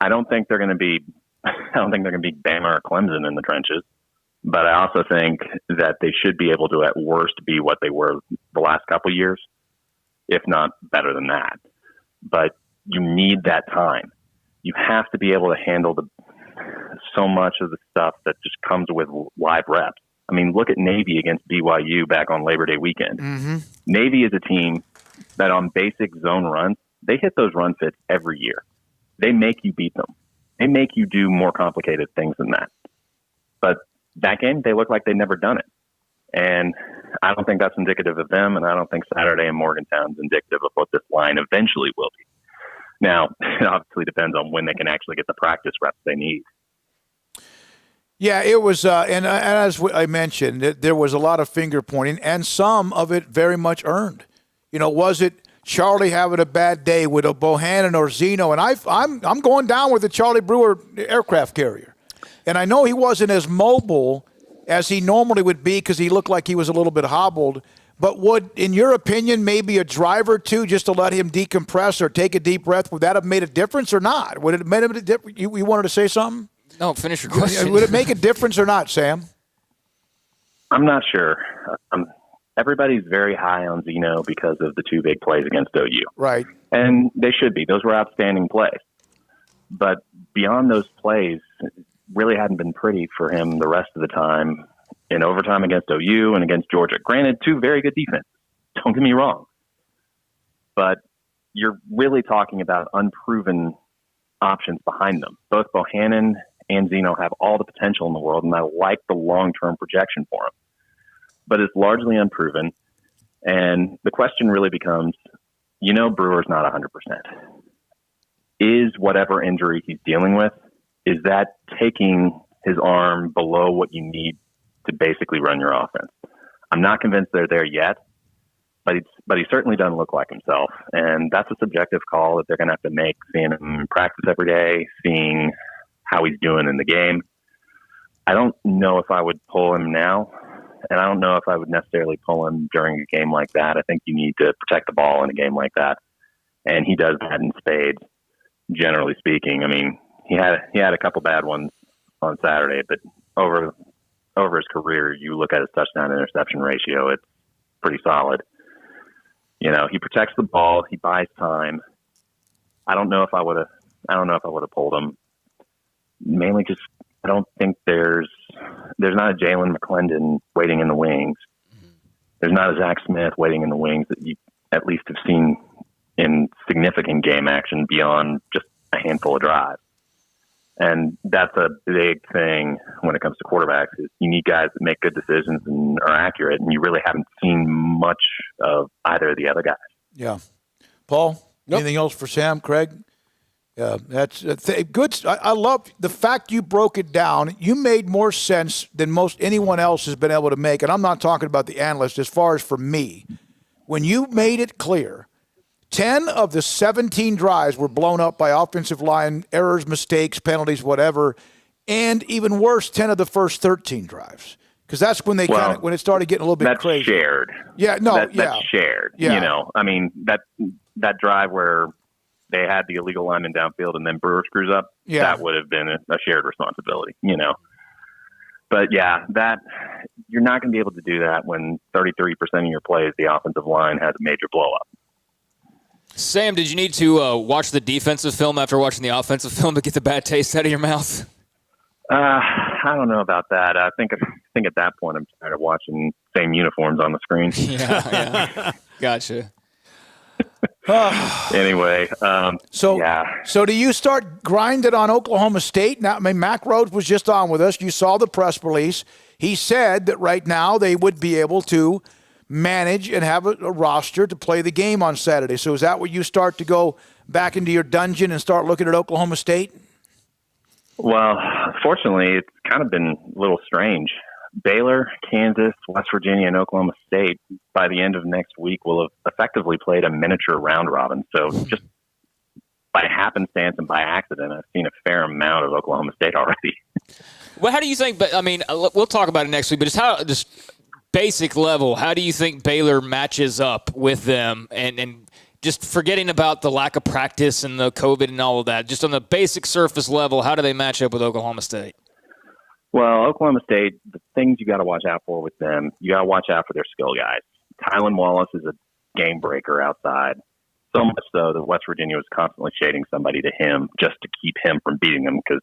I don't think they're going to be Bama or Clemson in the trenches. But I also think that they should be able to, at worst, be what they were the last couple of years, if not better than that. But you need that time. You have to be able to handle so much of the stuff that just comes with live reps. I mean, look at Navy against BYU back on Labor Day weekend. Mm-hmm. Navy is a team that on basic zone runs, they hit those run fits every year. They make you beat them. They make you do more complicated things than that. But that game, they look like they'd never done it. And I don't think that's indicative of them, and I don't think Saturday in Morgantown is indicative of what this line eventually will be. Now, it obviously depends on when they can actually get the practice reps they need. Yeah, it was, and as I mentioned, there was a lot of finger pointing, and some of it very much earned. Was it Charlie having a bad day with a Bohannon or Zeno? And I'm going down with the Charlie Brewer aircraft carrier. And I know he wasn't as mobile as he normally would be because he looked like he was a little bit hobbled. But would, in your opinion, maybe a drive or two just to let him decompress or take a deep breath, would that have made a difference or not? Would it have made a difference? You wanted to say something? No, finish your question. Would it make a difference or not, Sam? I'm not sure. everybody's very high on Zeno because of the two big plays against OU. Right. And they should be. Those were outstanding plays. But beyond those plays, it really hadn't been pretty for him the rest of the time in overtime against OU and against Georgia. Granted, two very good defenses. Don't get me wrong. But you're really talking about unproven options behind them. Both Bohannon and Zeno have all the potential in the world, and I like the long-term projection for them. But it's largely unproven, and the question really becomes, Brewer's not 100%. Is whatever injury he's dealing with, is that taking his arm below what you need to basically run your offense? I'm not convinced they're there yet, but he certainly doesn't look like himself. And that's a subjective call that they're going to have to make, seeing him practice every day, seeing how he's doing in the game. I don't know if I would pull him now, and I don't know if I would necessarily pull him during a game like that. I think you need to protect the ball in a game like that. And he does that in spades, generally speaking. I mean, he had a couple bad ones on Saturday, but over his career, you look at his touchdown interception ratio, it's pretty solid. He protects the ball, he buys time. I don't know if I would have pulled him. Mainly just I don't think there's not a Jalen McClendon waiting in the wings. There's not a Zach Smith waiting in the wings that you at least have seen in significant game action beyond just a handful of drives. And that's a big thing when it comes to quarterbacks. Is you need guys that make good decisions and are accurate, and you really haven't seen much of either of the other guys. Yeah. Paul, anything else for Sam, Craig? That's good. I love the fact you broke it down. You made more sense than most anyone else has been able to make, and I'm not talking about the analyst as far as for me. When you made it clear, 10 of the 17 drives were blown up by offensive line errors, mistakes, penalties, whatever, and even worse, 10 of the first 13 drives. Because that's when when it started getting a little bit crazy. That's shared. Yeah, that's shared. Yeah. I mean, that drive where they had the illegal lineman downfield and then Brewer screws up, that would have been a shared responsibility, But that you're not going to be able to do that when 33% of your plays, the offensive line has a major blow up. Sam, did you need to watch the defensive film after watching the offensive film to get the bad taste out of your mouth? I don't know about that. I think at that point I'm tired of watching same uniforms on the screen. Yeah. Gotcha. Anyway, So do you start grinding on Oklahoma State? Now, I mean, Mack Rhodes was just on with us. You saw the press release. He said that right now they would be able to manage and have a roster to play the game on Saturday. So is that where you start to go back into your dungeon and start looking at Oklahoma State? Well, fortunately, it's kind of been a little strange. Baylor, Kansas, West Virginia, and Oklahoma State, by the end of next week, will have effectively played a miniature round robin. So just by happenstance and by accident, I've seen a fair amount of Oklahoma State already. Well, how do you think, but I mean, we'll talk about it next week, but just basic level, how do you think Baylor matches up with them? And just forgetting about the lack of practice and the COVID and all of that, just on the basic surface level, how do they match up with Oklahoma State? Well, Oklahoma State, the things you got to watch out for with them, you got to watch out for their skill guys. Tylan Wallace is a game breaker outside, so much so that West Virginia was constantly shading somebody to him just to keep him from beating them because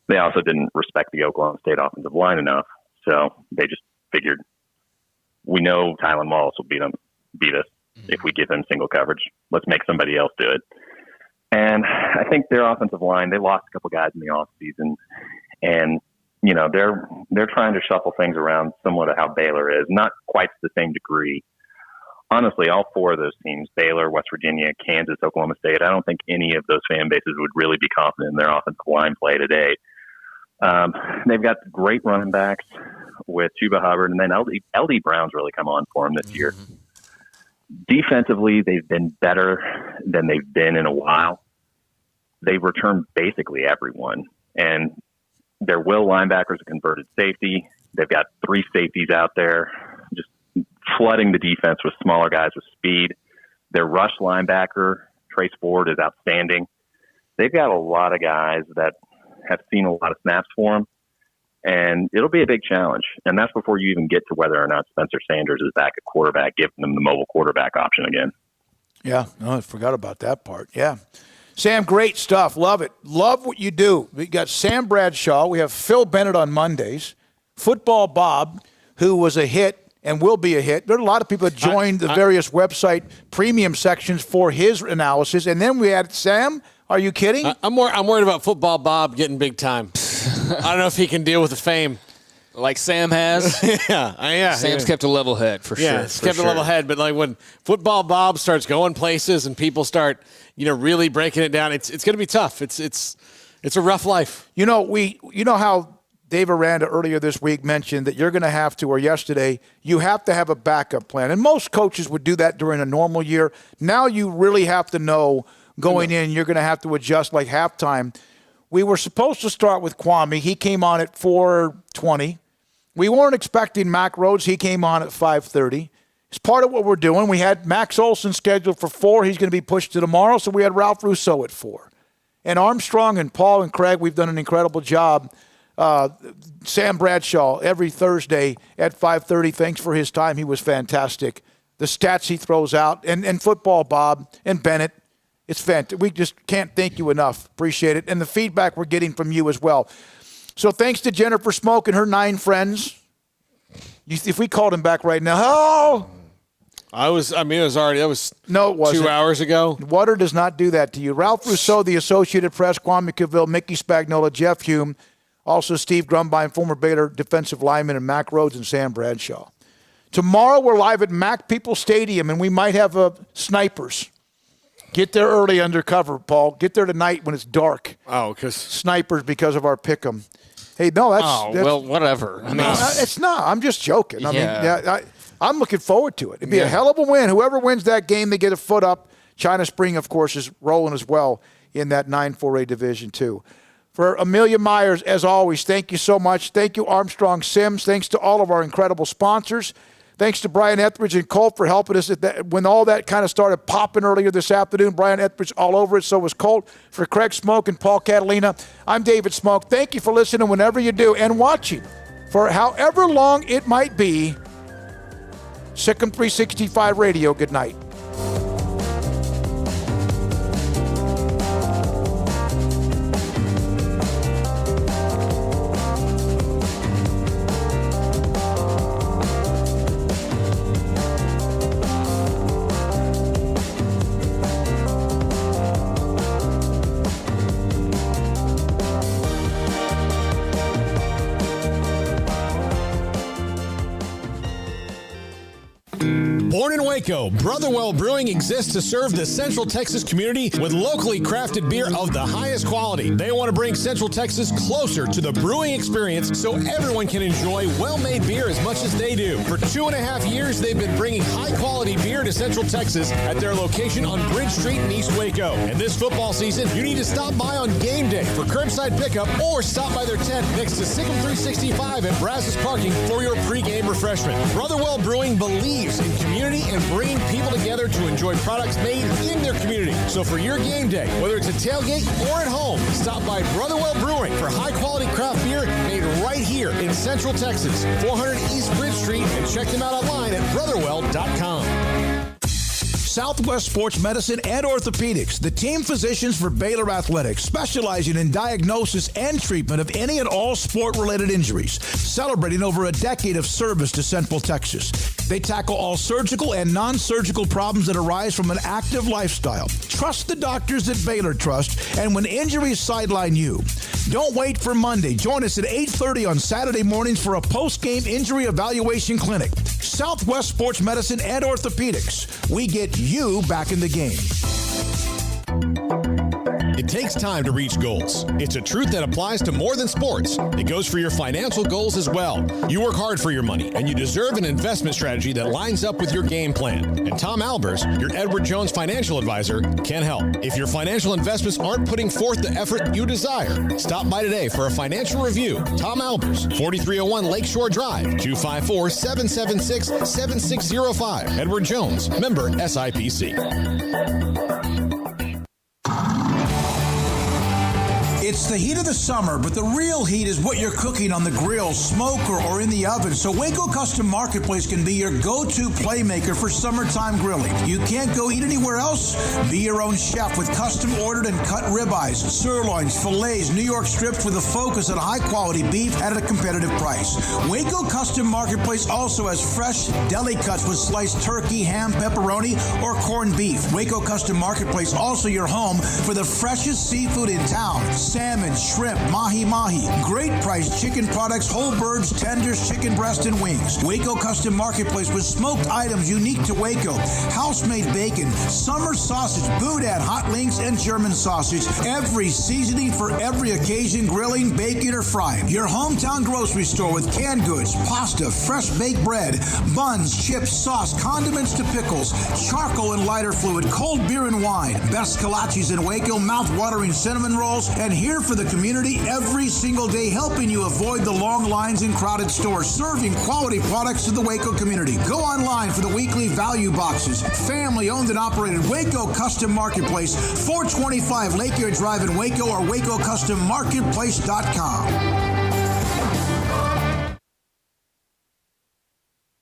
they also didn't respect the Oklahoma State offensive line enough. So they just figured, we know Tylan Wallace will beat us if we give him single coverage. Let's make somebody else do it. And I think their offensive line, they lost a couple guys in the offseason, and they're trying to shuffle things around similar to how Baylor is, not quite to the same degree. Honestly, all four of those teams, Baylor, West Virginia, Kansas, Oklahoma State, I don't think any of those fan bases would really be confident in their offensive line play today. They've got great running backs with Chuba Hubbard, and then LD Brown's really come on for them this year. Defensively, they've been better than they've been in a while. They've returned basically everyone, and their will linebackers are converted safety. They've got 3 safeties out there, just flooding the defense with smaller guys with speed. Their rush linebacker, Trace Ford, is outstanding. They've got a lot of guys that have seen a lot of snaps for them. And it'll be a big challenge. And that's before you even get to whether or not Spencer Sanders is back at quarterback, giving them the mobile quarterback option again. Yeah, no, I forgot about that part. Yeah. Sam, great stuff. Love it. Love what you do. We got Sam Bradshaw. We have Phil Bennett on Mondays. Football Bob, who was a hit and will be a hit. There are a lot of people that joined the various website premium sections for his analysis. And then we had Sam. Are you kidding? I'm worried about Football Bob getting big time. I don't know if he can deal with the fame. Like Sam has? yeah. Sam's kept a level head, for sure. Yeah, he's kept a level head. But like when Football Bob starts going places and people start, really breaking it down, it's going to be tough. It's a rough life. You know how Dave Aranda earlier this week mentioned that you're going to have to, or yesterday, you have to have a backup plan. And most coaches would do that during a normal year. Now you really have to know going in, you're going to have to adjust like halftime. We were supposed to start with Kwame. He came on at 4:20. We weren't expecting Mac Rhodes. He came on at 5:30. It's part of what we're doing. We had Max Olson scheduled for 4. He's going to be pushed to tomorrow, so we had Ralph Rousseau at 4. And Armstrong and Paul and Craig, we've done an incredible job. Sam Bradshaw every Thursday at 5:30. Thanks for his time. He was fantastic. The stats he throws out. And Football Bob and Bennett. It's fantastic. We just can't thank you enough. Appreciate it. And the feedback we're getting from you as well. So thanks to Jennifer Smoke and her 9 friends. If we called him back right now, it was 2 hours ago. Water does not do that to you. Ralph Rousseau, the Associated Press, Kwame Cavill, Mickey Spagnola, Jeff Hume, also Steve Grumbine, former Baylor defensive lineman, and Mac Rhodes and Sam Bradshaw. Tomorrow we're live at Mac People Stadium, and we might have snipers. Get there early undercover, Paul. Get there tonight when it's dark. Oh, because snipers because of our pick'em. Hey, no, that's well, whatever. I mean, it's not. I'm just joking. I mean, I'm looking forward to it. It'd be a hell of a win. Whoever wins that game, they get a foot up. China Spring, of course, is rolling as well in that 9-4A Division too. For Amelia Myers, as always, thank you so much. Thank you, Armstrong Sims. Thanks to all of our incredible sponsors. Thanks to Brian Etheridge and Colt for helping us when all that kind of started popping earlier this afternoon. Brian Etheridge all over it, so was Colt. For Craig Smoke and Paul Catalina, I'm David Smoke. Thank you for listening whenever you do and watching for however long it might be. Sikkim 365 Radio, good night. Born in Waco, Brotherwell Brewing exists to serve the Central Texas community with locally crafted beer of the highest quality. They want to bring Central Texas closer to the brewing experience so everyone can enjoy well-made beer as much as they do. For 2.5 years, they've been bringing high-quality beer to Central Texas at their location on Bridge Street in East Waco. And this football season, you need to stop by on game day for curbside pickup or stop by their tent next to Sikkim 365 at Brazos Parking for your pregame refreshment. Brotherwell Brewing believes in community and bringing people together to enjoy products made in their community. So for your game day, whether it's a tailgate or at home, stop by Brotherwell Brewing for high-quality craft beer made right here in Central Texas, 400 East Bridge Street, and check them out online at brotherwell.com. Southwest Sports Medicine and Orthopedics, the team physicians for Baylor Athletics, specializing in diagnosis and treatment of any and all sport-related injuries, celebrating over a decade of service to Central Texas. They tackle all surgical and non-surgical problems that arise from an active lifestyle. Trust the doctors that Baylor trusts, and when injuries sideline you, don't wait for Monday. Join us at 8:30 on Saturday mornings for a post-game injury evaluation clinic. Southwest Sports Medicine and Orthopedics. We get you back in the game. It takes time to reach goals. It's a truth that applies to more than sports. It goes for your financial goals as well. You work hard for your money, and you deserve an investment strategy that lines up with your game plan. And Tom Albers, your Edward Jones financial advisor, can help. If your financial investments aren't putting forth the effort you desire, stop by today for a financial review. Tom Albers, 4301 Lakeshore Drive, 254-776-7605. Edward Jones, member SIPC. It's the heat of the summer, but the real heat is what you're cooking on the grill, smoker, or in the oven. So Waco Custom Marketplace can be your go-to playmaker for summertime grilling. You can't go eat anywhere else? Be your own chef with custom ordered and cut ribeyes, sirloins, fillets, New York strips with a focus on high-quality beef at a competitive price. Waco Custom Marketplace also has fresh deli cuts with sliced turkey, ham, pepperoni, or corned beef. Waco Custom Marketplace also your home for the freshest seafood in town. Salmon, shrimp, mahi-mahi. Great priced chicken products, whole birds, tenders, chicken breast, and wings. Waco Custom Marketplace with smoked items unique to Waco. House-made bacon, summer sausage, boudin, hot links, and German sausage. Every seasoning for every occasion, grilling, baking, or frying. Your hometown grocery store with canned goods, pasta, fresh baked bread, buns, chips, sauce, condiments to pickles, charcoal and lighter fluid, cold beer and wine, best kolaches in Waco, mouth-watering cinnamon rolls, and here for the community every single day, helping you avoid the long lines in crowded stores, serving quality products to the Waco community. Go online for the weekly value boxes. Family owned and operated Waco Custom Marketplace, 425 Lake Erie Drive in Waco, or WacoCustomMarketplace.com.